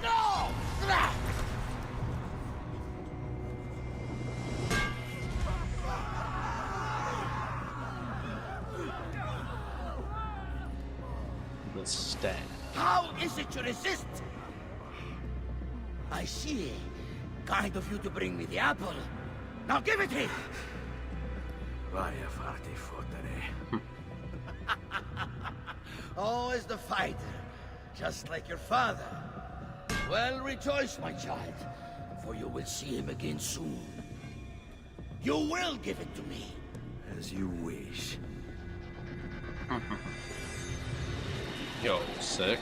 No! The stab. How is it you resist? I see. Kind of you to bring me the apple. Now give it here! Vaya farti fottere. Oh, as the fighter. Just like your father. Well, rejoice, my child. For you will see him again soon. You will give it to me. As you wish. Yo, sick.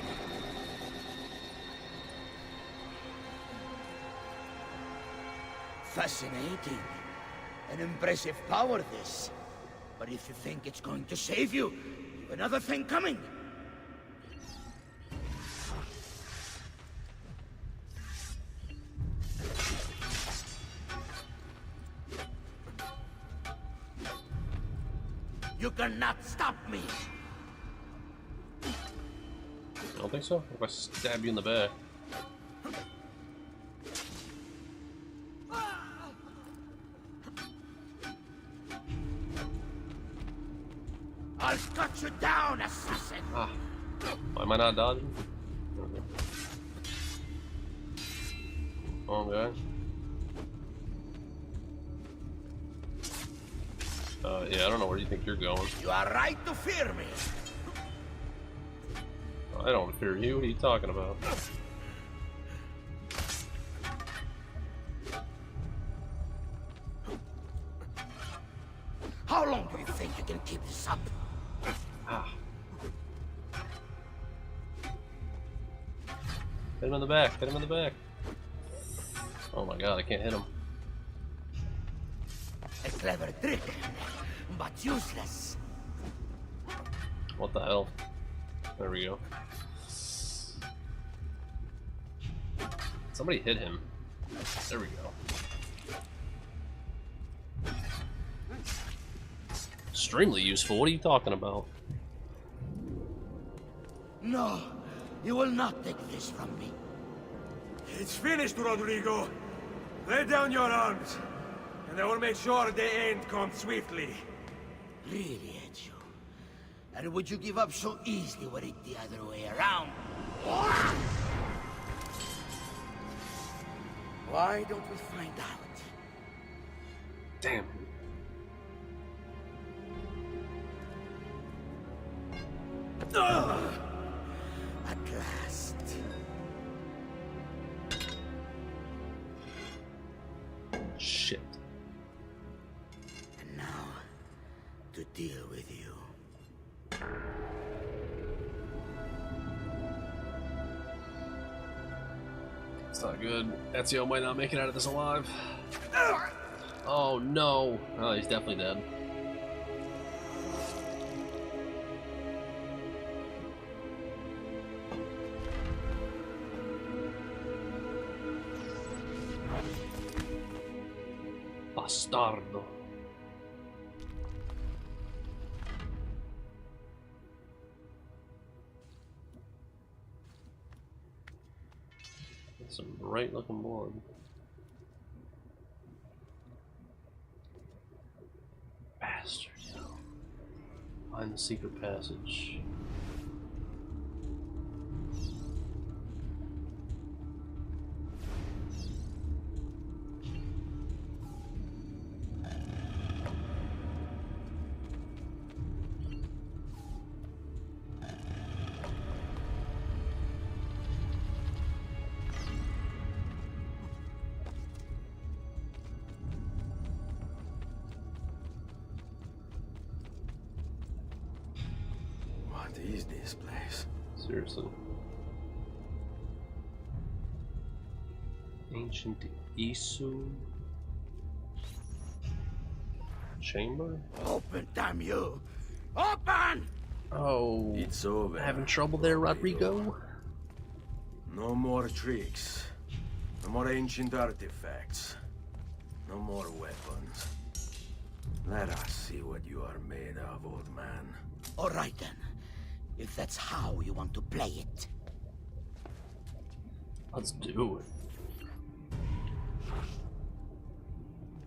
Fascinating. An impressive power, this. But if you think it's going to save you, you've another thing coming. You cannot stop me. I don't think so. If I stab you in the back. I'll cut you down, assassin. Ah. Why am I not dodging? Oh, guy. Yeah, I don't know where you think you're going. You are right to fear me. I don't fear you. What are you talking about? How long do you think you can keep this up? Ah. Hit him in the back. Hit him in the back. Oh my god, I can't hit him. A clever trick, but useless. What the hell? There we go. Somebody hit him. There we go. Extremely useful. What are you talking about? No, you will not take this from me. It's finished, Rodrigo. Lay down your arms, and I will make sure the end comes swiftly. Really, Ezio? And would you give up so easily were it the other way around? Why don't we find out? Damn. At shit. And now, to deal with you. It's not good. Ezio might not make it out of this alive. Oh no! Oh, he's definitely dead. Bastardo. That's some bright looking blood. Bastard. Find the secret passage. What is this place? Seriously. Ancient Isu chamber? Open, damn you! Open! Oh, It's over. having trouble there, Rodrigo? No more tricks. No more ancient artifacts. No more weapons. Let us see what you are made of, old man. All right then. If that's how you want to play it. Let's do it.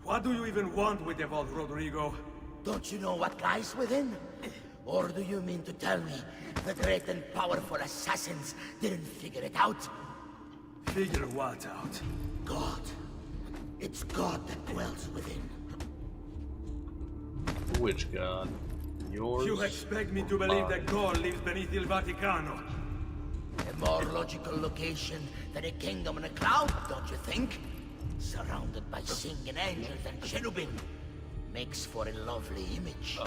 What do you even want with the vault, Rodrigo? Don't you know what lies within? Or do you mean to tell me the great and powerful assassins didn't figure it out? Figure what out? God. It's God that dwells within. Which god? Yours? You expect me to believe that God lives beneath Il Vaticano? A more logical location than a kingdom in a cloud, don't you think? Surrounded by singing angels and cherubim. Makes for a lovely image.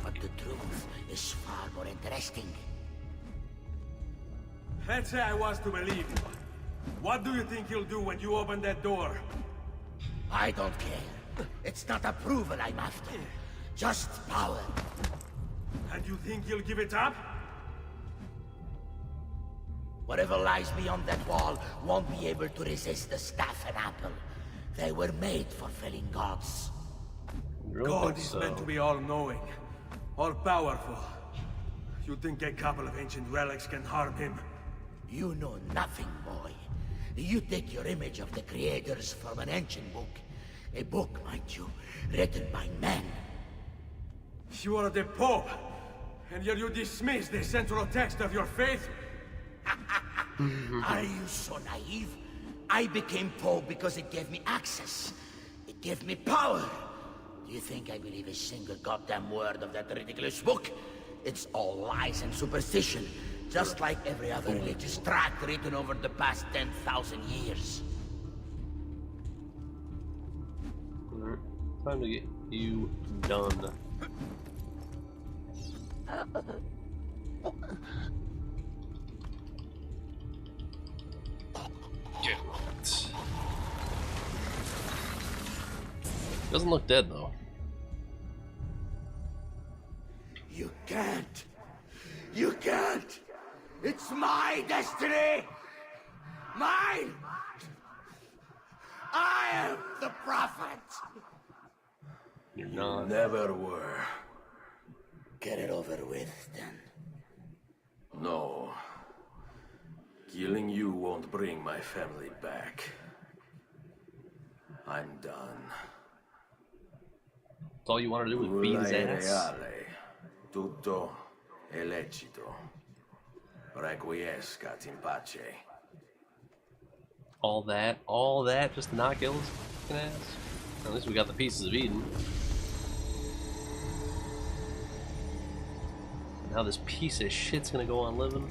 But the truth is far more interesting. Let's say I was to believe you. What do you think you'll do when you open that door? I don't care. It's not approval I'm after. Just power. And you think you'll give it up? Whatever lies beyond that wall won't be able to resist the staff and apple. They were made for felling gods. God is meant to be all-knowing, all-powerful. You think a couple of ancient relics can harm him? You know nothing, boy. You take your image of the creators from an ancient book. A book, mind you, written by men. You are the Pope, and yet you dismiss the central text of your faith? Are you so naive? I became Pope because it gave me access. It gave me power. Do you think I believe a single goddamn word of that ridiculous book? It's all lies and superstition, just like every other religious tract written over the past 10,000 years. Time to get you done. Get it. Doesn't look dead though. You can't. You can't. It's my destiny. Mine. I am the prophet. You're not. Never were. Get it over with, then. No. Killing you won't bring my family back. I'm done. That's all you want to do is beat his ass? Reale. Tutto è lecito. Requiescat in pace. All that just to not kill his fucking ass? At least we got the pieces of Eden. Now this piece of shit's gonna go on living.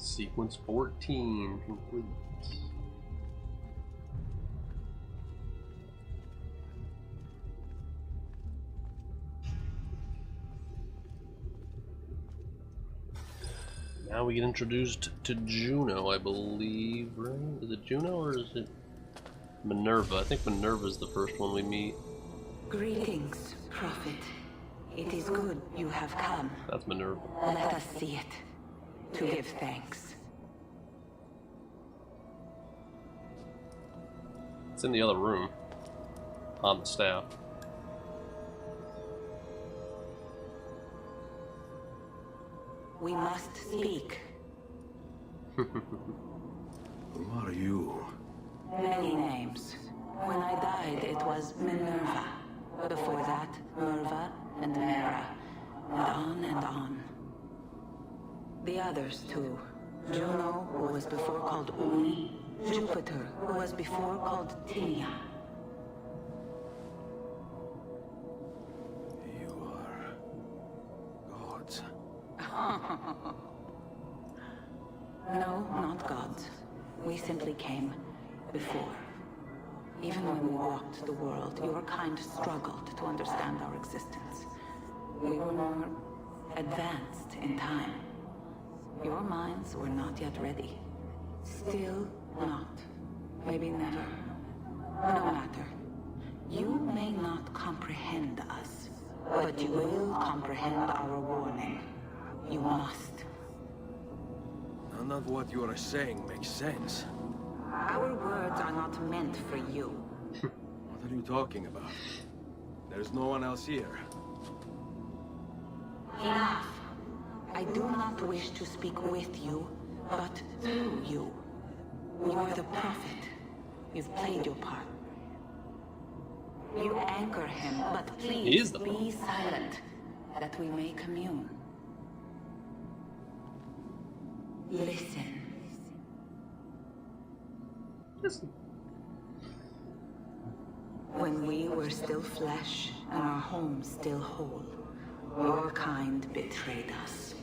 Sequence 14 complete. Now we get introduced to Juno, I believe, right? Is it Juno or is it Minerva? I think Minerva's the first one we meet. Greetings, Prophet. It is good you have come. That's Minerva. Let us see it, to give thanks. It's in the other room, on the staff. We must speak. Who are you? Many names. When I died, it was Minerva. Before that, Merva and Mera. And on and on. The others, too. Juno, who was before called Uni. Jupiter, who was before called Tinia. You are... gods. No, not gods. We simply came before. Even when we walked the world, your kind struggled to understand our existence. We were more advanced in time. Your minds were not yet ready. Still not. Maybe never. No matter. You may not comprehend us, but you will comprehend our warning. You must. None of what you are saying makes sense. Our words are not meant for you. What are you talking about? There's no one else here. Enough. I do not wish to speak with you, but through you. You are the prophet. You've played your part. You anchor him, but please be silent, that we may commune. Listen. Listen. When we were still flesh and our home still whole, your kind betrayed us.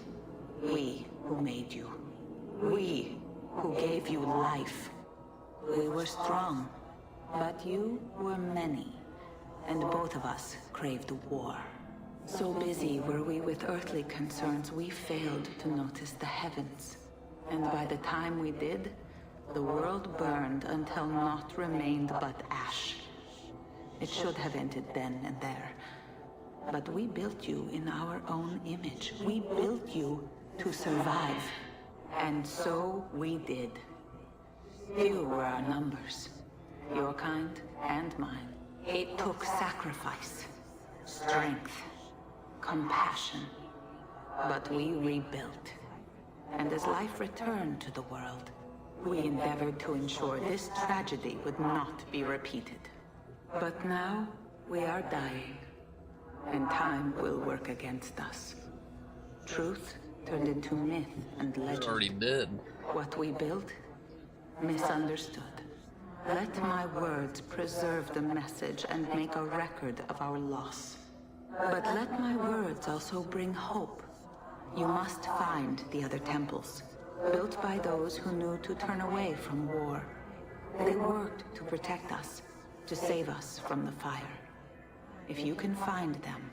We who made you. We who gave you life. We were strong, but you were many, and both of us craved war. So busy were we with earthly concerns, we failed to notice the heavens. And by the time we did, the world burned until naught remained but ash. It should have ended then and there. But we built you in our own image. We built you to survive. And so we did. Few were our numbers. Your kind and mine. It took sacrifice, strength, compassion. But we rebuilt. And as life returned to the world, we endeavored to ensure this tragedy would not be repeated. But now, we are dying, and time will work against us. Truth turned into myth and legend. It's already dead. What we built, misunderstood. Let my words preserve the message and make a record of our loss. But let my words also bring hope. You must find the other temples, built by those who knew to turn away from war. They worked to protect us, to save us from the fire. If you can find them,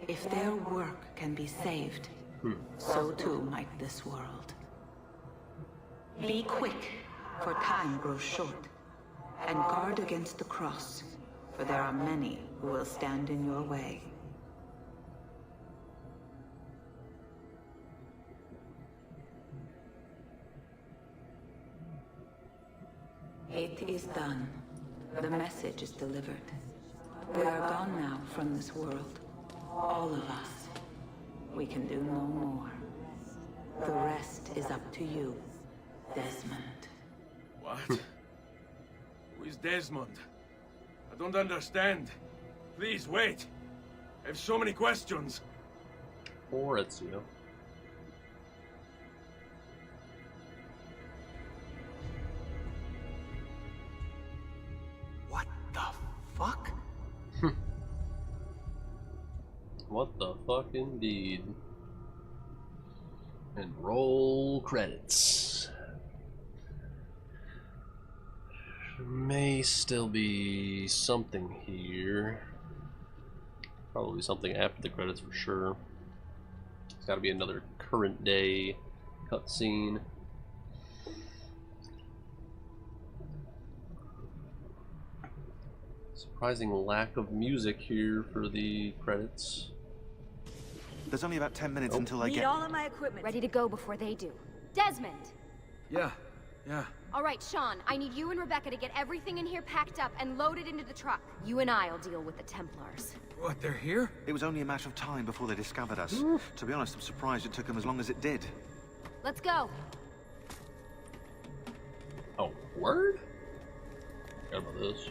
if their work can be saved, so too might this world. Be quick, for time grows short, and guard against the cross, for there are many who will stand in your way. It is done. The message is delivered. We are gone now from this world. All of us. We can do no more. The rest is up to you, Desmond. What? Who is Desmond? I don't understand. Please, wait. I have so many questions. Or Ezio. What the fuck? What the fuck indeed. And roll credits. May still be something here. Probably something after the credits for sure. It's got to be another current day cutscene. Surprising lack of music here for the credits. There's only about 10 minutes until I Need get... all of my equipment. Ready to go before they do. Desmond! Yeah. All right, Sean, I need you and Rebecca to get everything in here packed up and loaded into the truck. You and I'll deal with the Templars. What, they're here? It was only a matter of time before they discovered us. To be honest, I'm surprised it took them as long as it did. Let's go. Oh, word? Forgot about this.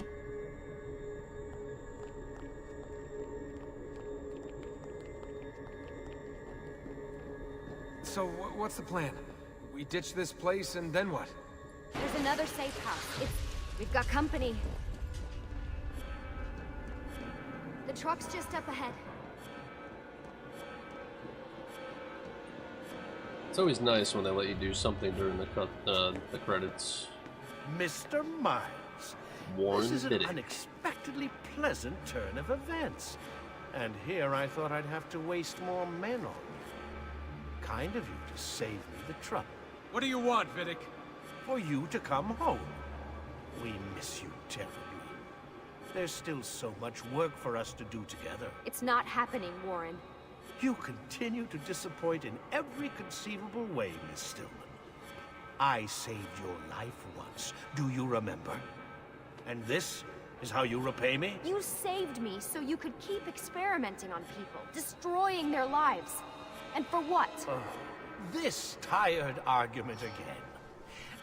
So, what's the plan? We ditch this place and then what? There's another safe house. We've got company. The truck's just up ahead. It's always nice when they let you do something during the credits. Mr. Miles, Warren this is an did it. unexpectedly pleasant turn of events. And here I thought I'd have to waste more men on you. Kind of you to save me the trouble. What do you want, Vidic? For you to come home. We miss you terribly. There's still so much work for us to do together. It's not happening, Warren. You continue to disappoint in every conceivable way, Miss Stillman. I saved your life once. Do you remember? And this is how you repay me? You saved me so you could keep experimenting on people, destroying their lives. And for what? This tired argument again.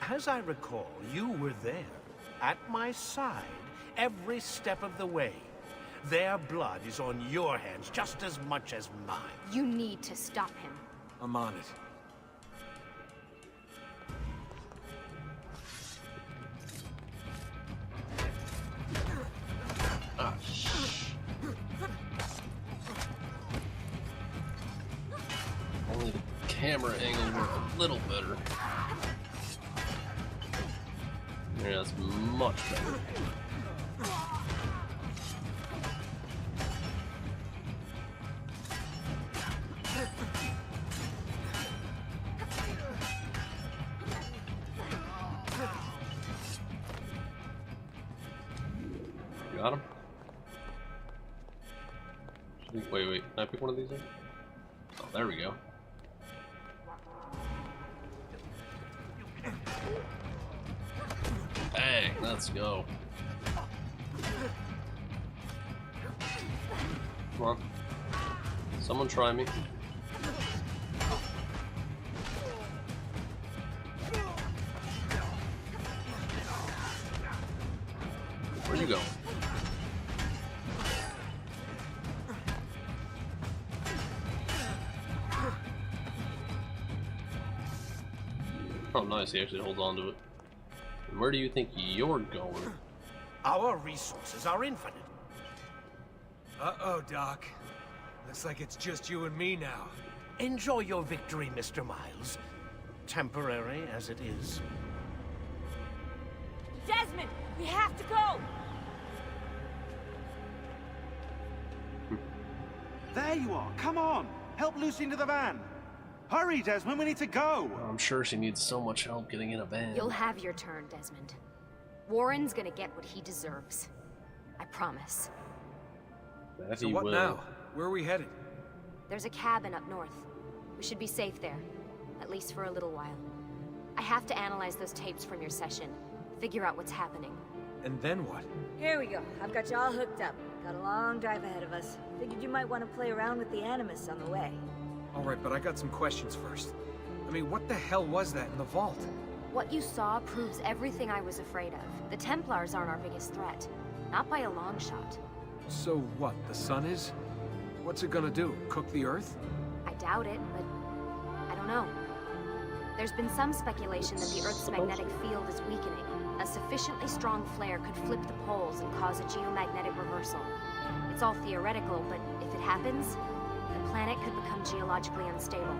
As I recall, you were there, at my side, every step of the way. Their blood is on your hands just as much as mine. You need to stop him. I'm on it. Only the camera angle were a little better. Yeah, that's much better. Got him? Wait, can I pick one of these up? Oh, there we go. Bang, let's go. Come on. Someone try me. Where'd you go? Oh, nice. He actually holds on to it. And where do you think you're going? Our resources are infinite. Uh-oh, Doc. Looks like it's just you and me now. Enjoy your victory, Mr. Miles. Temporary as it is. Desmond, we have to go! There you are! Come on! Help Lucy into the van! Hurry, Desmond, we need to go! I'm sure she needs so much help getting in a van. You'll have your turn, Desmond. Warren's gonna get what he deserves. I promise. That So he what will. now? Where are we headed? There's a cabin up north. We should be safe there. At least for a little while. I have to analyze those tapes from your session. Figure out what's happening. And then what? Here we go. I've got you all hooked up. Got a long drive ahead of us. Figured you might want to play around with the Animus on the way. Alright, but I got some questions first. I mean, what the hell was that in the vault? What you saw proves everything I was afraid of. The Templars aren't our biggest threat. Not by a long shot. So what, the sun is? What's it gonna do? Cook the Earth? I doubt it, but I don't know. There's been some speculation that the Earth's magnetic field is weakening. A sufficiently strong flare could flip the poles and cause a geomagnetic reversal. It's all theoretical, but if it happens, the planet could become geologically unstable.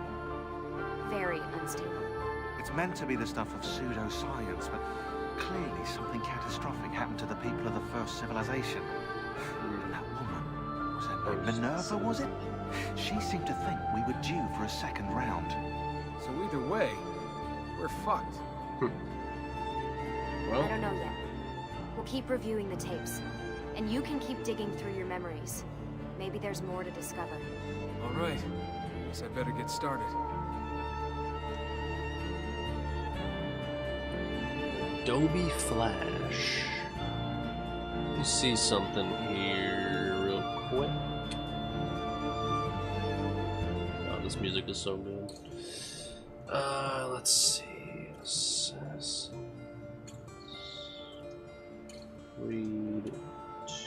Very unstable. It's meant to be the stuff of pseudoscience, but clearly something catastrophic happened to the people of the first civilization. And that woman, was her name Minerva, was it? She seemed to think we were due for a second round. So either way, we're fucked. I don't know yet. We'll keep reviewing the tapes. And you can keep digging through your memories. Maybe there's more to discover. All right. Guess I better get started. Adobe Flash. Let me see something here real quick. Oh, this music is so good. Let's see. Read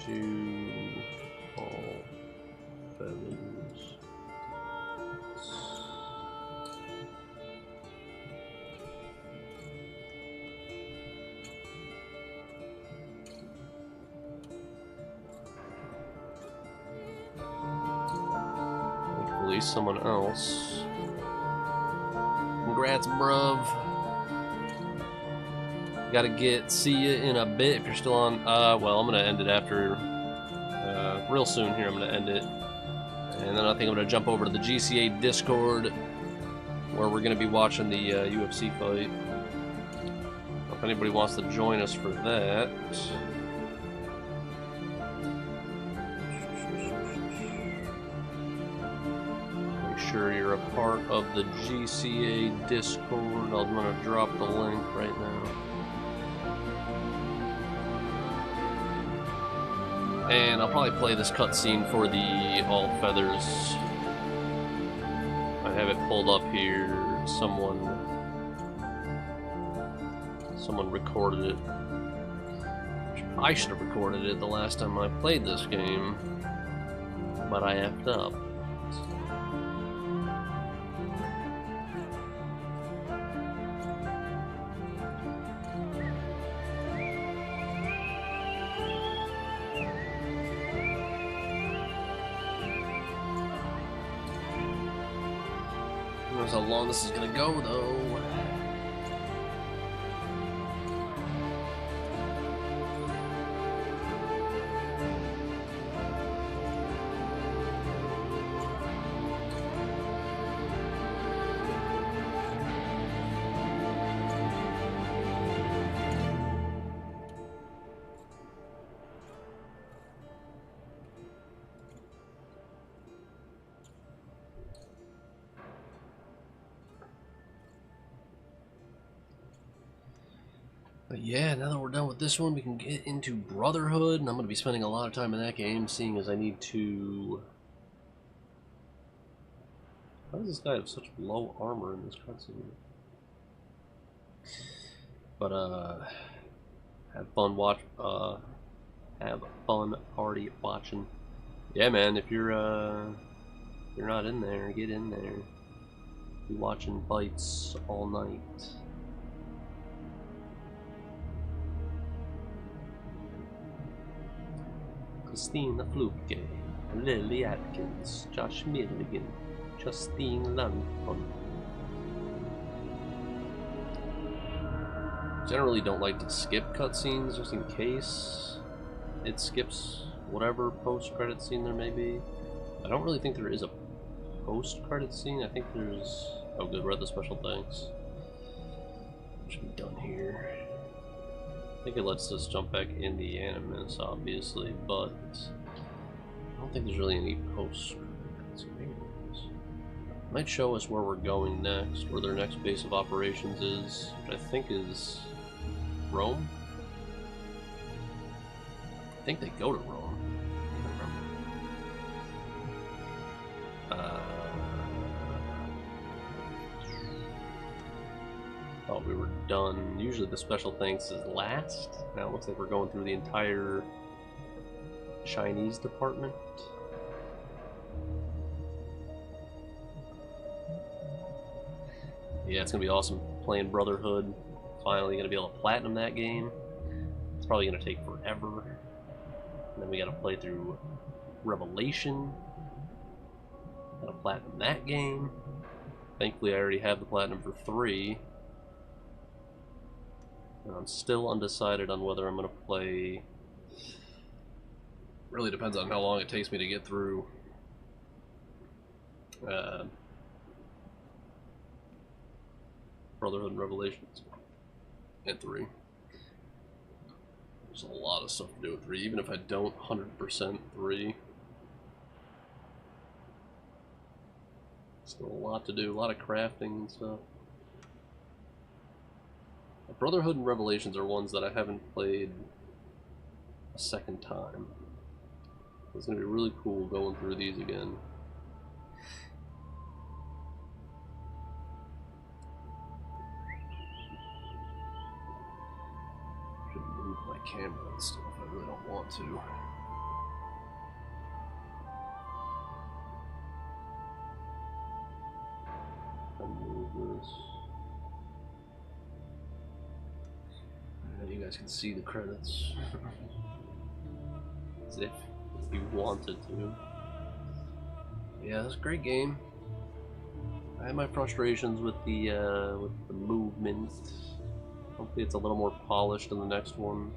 to all feathers. Release someone else. Congrats, bruv. Gotta see you in a bit if you're still on. Well, I'm gonna end it after real soon here. I'm gonna end it, and then I think I'm gonna jump over to the GCA Discord where we're gonna be watching the UFC fight. If anybody wants to join us for that. Make sure you're a part of the GCA Discord. I'm gonna drop the link right now. And I'll probably play this cutscene for the All Feathers. I have it pulled up here. Someone recorded it. I should have recorded it the last time I played this game, but I effed up. Who knows how long this is gonna go, though. But yeah, now that we're done with this one, we can get into Brotherhood, and I'm going to be spending a lot of time in that game, seeing as I need to... How does this guy have such low armor in this cutscene? But, have fun party watching. Yeah, man, if you're not in there, get in there. Be watching fights all night. Christina Fluke, Lily Atkins, Josh Milligan, Justine Lanfon. Generally don't like to skip cutscenes just in case it skips whatever post-credit scene there may be. I don't really think there is a post-credit scene. I think there's... Oh good, we're at the special thanks. Should be done here. I think it lets us jump back in the Animus, obviously, but I don't think there's really any post-credit scenarios. It might show us where we're going next, where their next base of operations is, which I think is Rome? I think they go to Rome. I can't remember. Thought we were done. Usually the special thanks is last. Now it looks like we're going through the entire Chinese department. Yeah, it's gonna be awesome playing Brotherhood. Finally gonna be able to platinum that game. It's probably gonna take forever. And then we gotta play through Revelation. Gotta platinum that game. Thankfully I already have the platinum for 3. And I'm still undecided on whether I'm going to play. Really depends on how long it takes me to get through Brotherhood and Revelations and 3. There's a lot of stuff to do with 3, even if I don't 100% 3. Still a lot to do, a lot of crafting and stuff. Brotherhood and Revelations are ones that I haven't played a second time. It's going to be really cool going through these again. Should move my camera and stuff, I really don't want to. Move this. You guys can see the credits. As if you wanted to. Yeah, that's a great game. I had my frustrations with the movement. Hopefully it's a little more polished in the next one.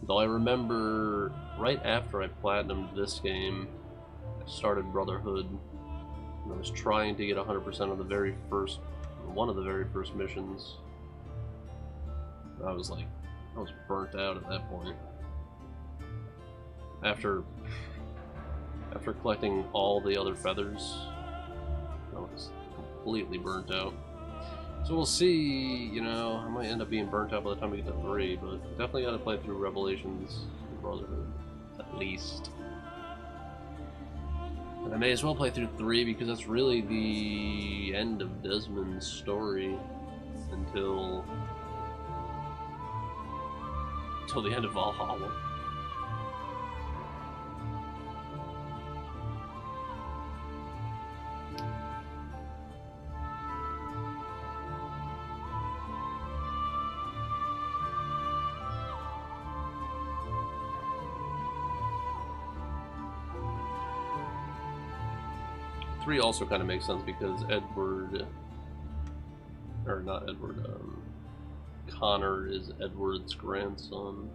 Though I remember right after I platinumed this game, I started Brotherhood, and I was trying to get 100% of the very first, one of the very first missions. I was burnt out at that point. After collecting all the other feathers, I was completely burnt out. So we'll see, you know, I might end up being burnt out by the time we get to 3, but definitely gotta play through Revelations and Brotherhood, at least. And I may as well play through 3 because that's really the end of Desmond's story until the end of Valhalla. Three also kind of makes sense because Connor is Edward's grandson.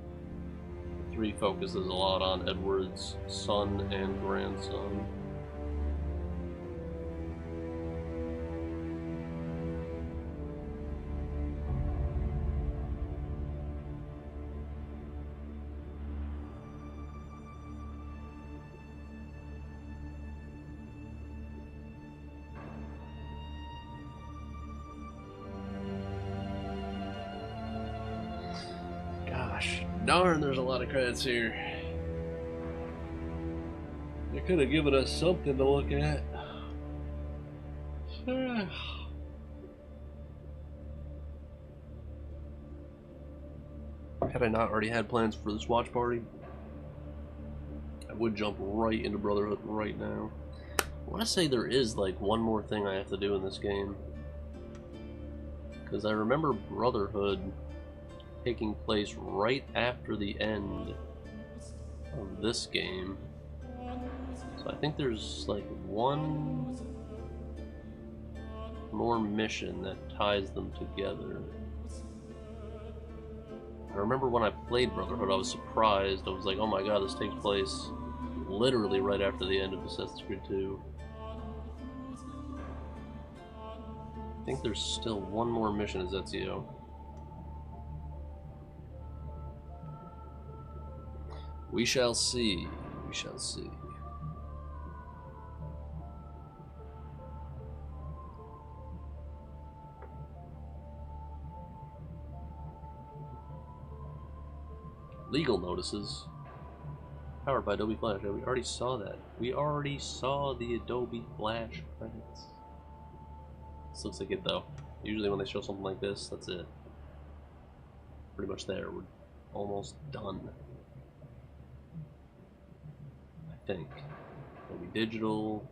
3 focuses a lot on Edward's son and grandson. Gosh, darn, there's a lot of credits here. They could have given us something to look at. Had I not already had plans for this watch party, I would jump right into Brotherhood right now. I want to say there is like one more thing I have to do in this game, because I remember Brotherhood taking place right after the end of this game. So I think there's like one more mission that ties them together. I remember when I played Brotherhood, I was surprised. I was like, oh my god, this takes place literally right after the end of Assassin's Creed 2. I think there's still one more mission as Ezio. We shall see. We shall see. Legal notices. Powered by Adobe Flash. We already saw that. We already saw the Adobe Flash credits. This looks like it though. Usually when they show something like this, that's it. Pretty much there. We're almost done. I think. Adobe Digital.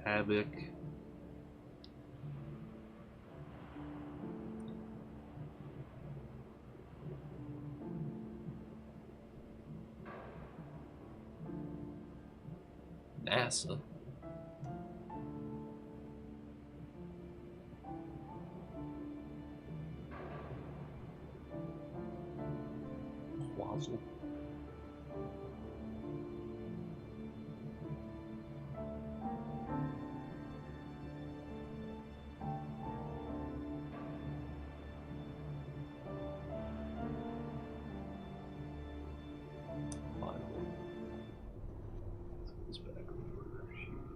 Havoc. NASA.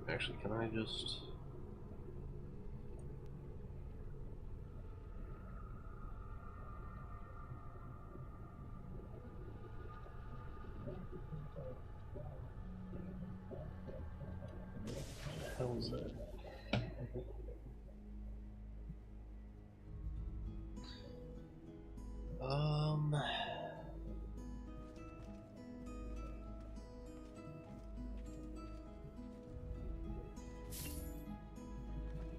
Actually, can I just... What the hell is that?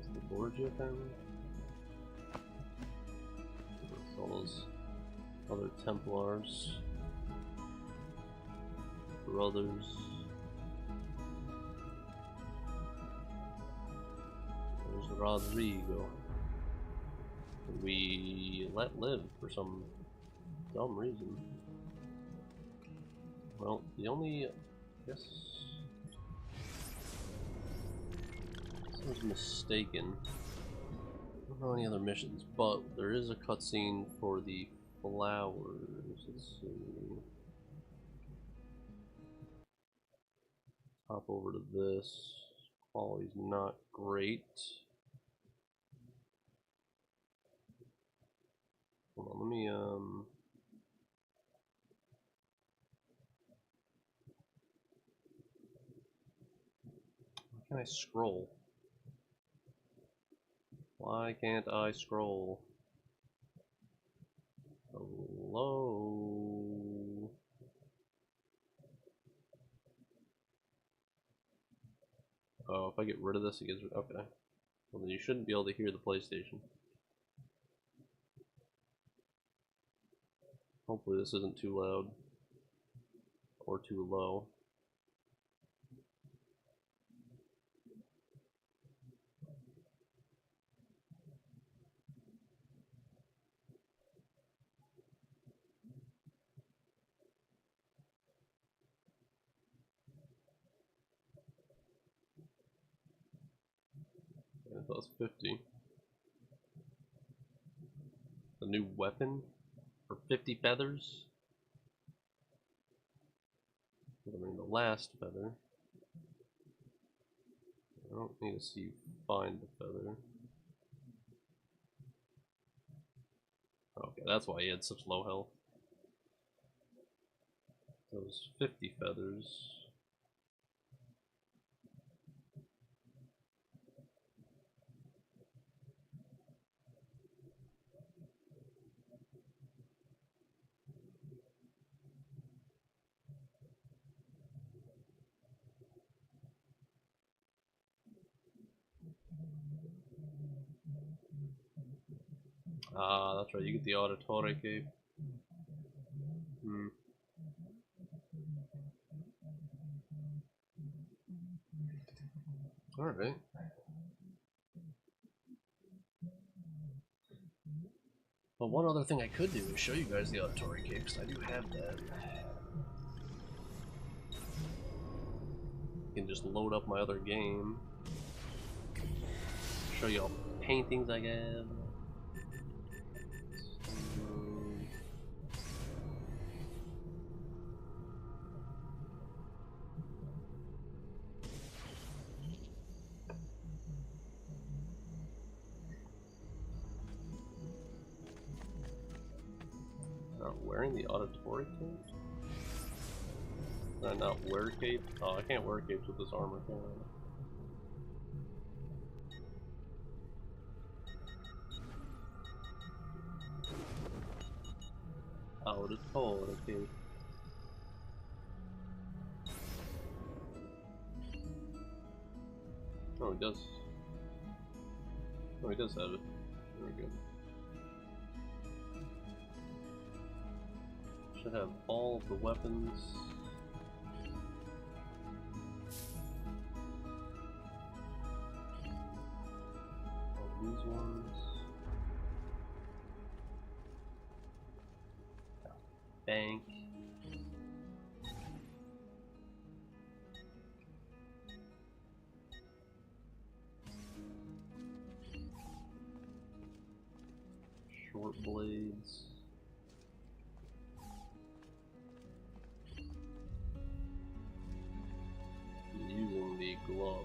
Is the Borgia family? It's all those other Templars, brothers. There's Rodrigo. We let live for some dumb reason. Well, the only, I guess, I was mistaken. I don't know any other missions, but there is a cutscene for the flowers. Let's see. Hop over to this. Quality's not great. Hold on, let me why can't I scroll? Why can't I scroll? Hello? Oh, if I get rid of this, it gets... okay. Well, then you shouldn't be able to hear the PlayStation. Hopefully this isn't too loud. Or too low. I thought it was 50. The new weapon for 50 feathers? I mean, the last feather. I don't need to see you find the feather. Okay, that's why he had such low health. Those 50 feathers. Ah, that's right, you get the Auditore cape. Alright. But one other thing I could do is show you guys the Auditore cape, because I do have that. I can just load up my other game. Show you all the paintings I have. Not wearing the Auditore cape? Did I not wear cape? Oh, I can't wear capes with this armor, can I? Auditore cape. Oh, he does. Oh, he does have it. Very good. Should have all of the weapons. All these ones. Bank. Short blades. Using the glove.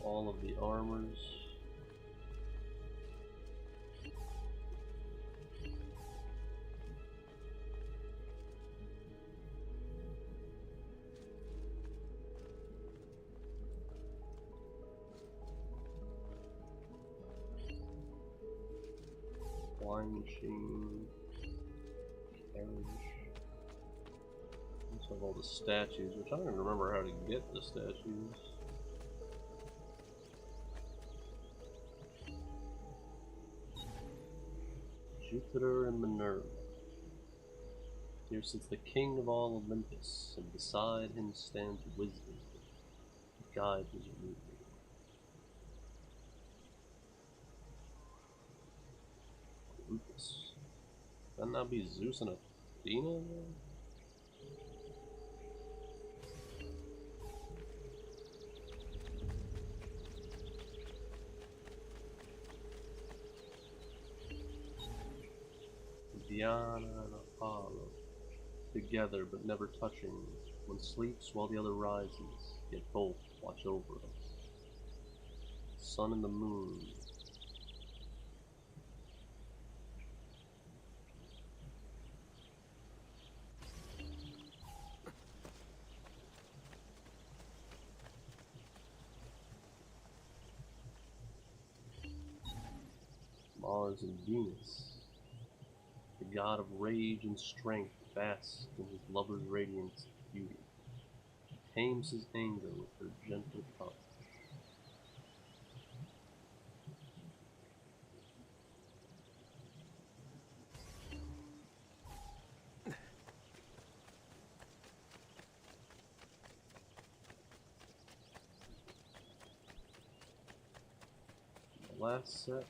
all of the armors. Flying machine, carriage. Let's have all the statues, which I don't even remember how to get the statues. Jupiter and Minerva. Here sits the king of all Olympus, and beside him stands wisdom to guide his movement. Olympus. Can that be Zeus and Athena? Diana and Apollo, together but never touching. One sleeps while the other rises, yet both watch over us. The sun and the moon. Mars and Venus. The god of rage and strength basks in his lover's radiance and beauty. She tames his anger with her gentle touch. The last set.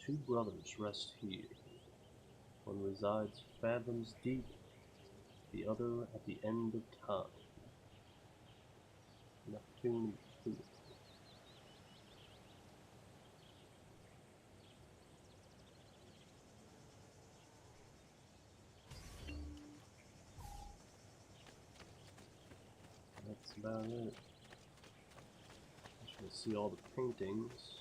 Two brothers rest here. One resides fathoms deep, the other at the end of time. Neptune and Pluto. That's about it. I should see all the paintings.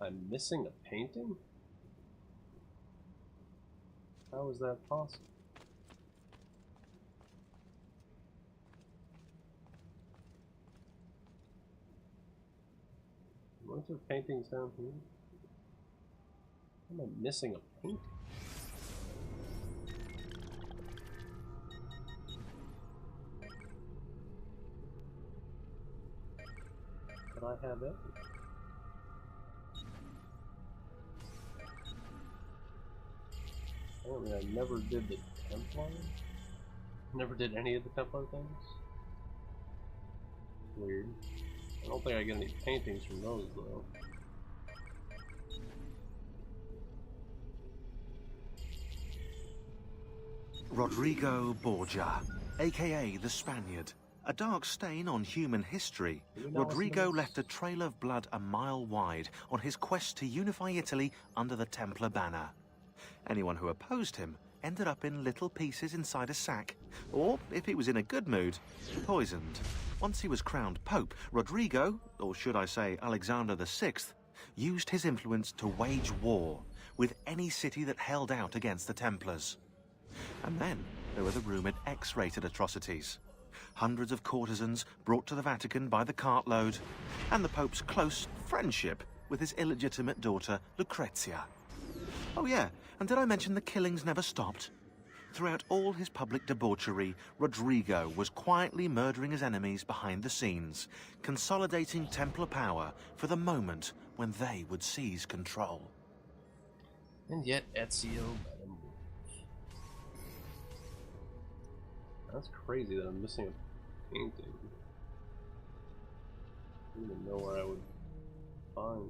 I'm missing a painting? How is that possible? Weren't there paintings down here? How am I missing a painting? Could I have it? Apparently I never did the Templar. Never did any of the Templar things. Weird. I don't think I get any paintings from those though. Rodrigo Borgia, aka the Spaniard. A dark stain on human history, Rodrigo left a trail of blood a mile wide on his quest to unify Italy under the Templar banner. Anyone who opposed him ended up in little pieces inside a sack, or, if he was in a good mood, poisoned. Once he was crowned Pope, Rodrigo, or should I say Alexander VI, used his influence to wage war with any city that held out against the Templars. And then there were the rumoured X-rated atrocities. Hundreds of courtesans brought to the Vatican by the cartload, and the Pope's close friendship with his illegitimate daughter, Lucrezia. Oh yeah, and did I mention the killings never stopped? Throughout all his public debauchery, Rodrigo was quietly murdering his enemies behind the scenes, consolidating Templar power for the moment when they would seize control. And yet Ezio let him live. That's crazy that I'm missing a painting. I don't even know where I would find.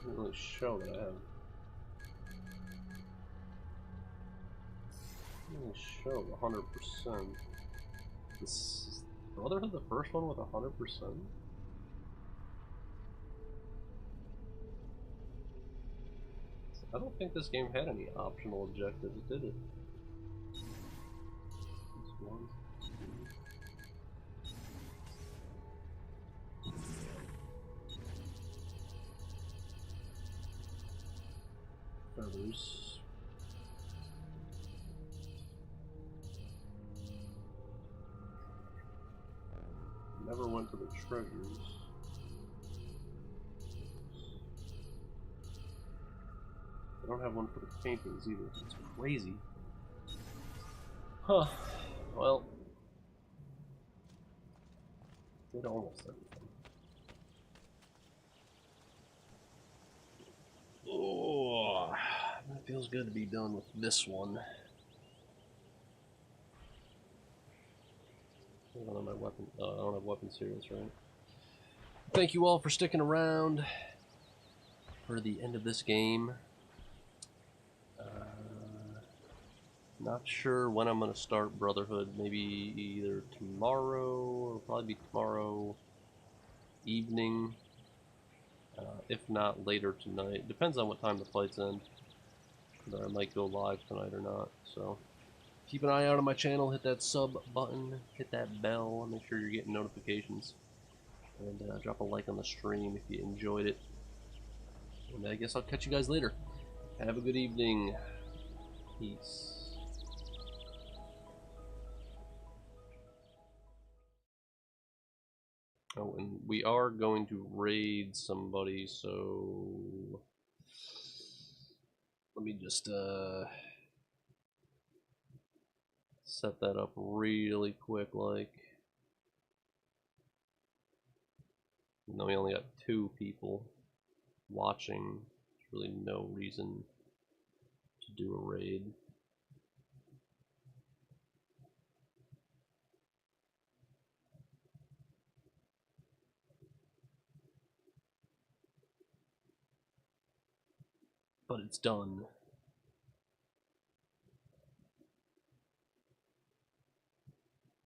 Doesn't really show that I have. Doesn't really show 100%. This Brotherhood the first one with 100%? I don't think this game had any optional objectives, did it? This one. Feathers. Never went for the treasures. I don't have one for the paintings either. It's crazy. Huh. Well. Did almost everything. Oh, it feels good to be done with this one. I don't have my weapon. I don't have weapons here. That's right. Thank you all for sticking around for the end of this game. Not sure when I'm going to start Brotherhood. Maybe either tomorrow, or probably be tomorrow evening. If not, later tonight. Depends on what time the fights end. Whether I might go live tonight or not. So keep an eye out on my channel. Hit that sub button. Hit that bell. Make sure you're getting notifications. And drop a like on the stream if you enjoyed it. And I guess I'll catch you guys later. Have a good evening. Peace. Oh, and we are going to raid somebody, so let me just set that up really quick, like. Even though we only got 2 people watching, there's really no reason to do a raid. But it's done.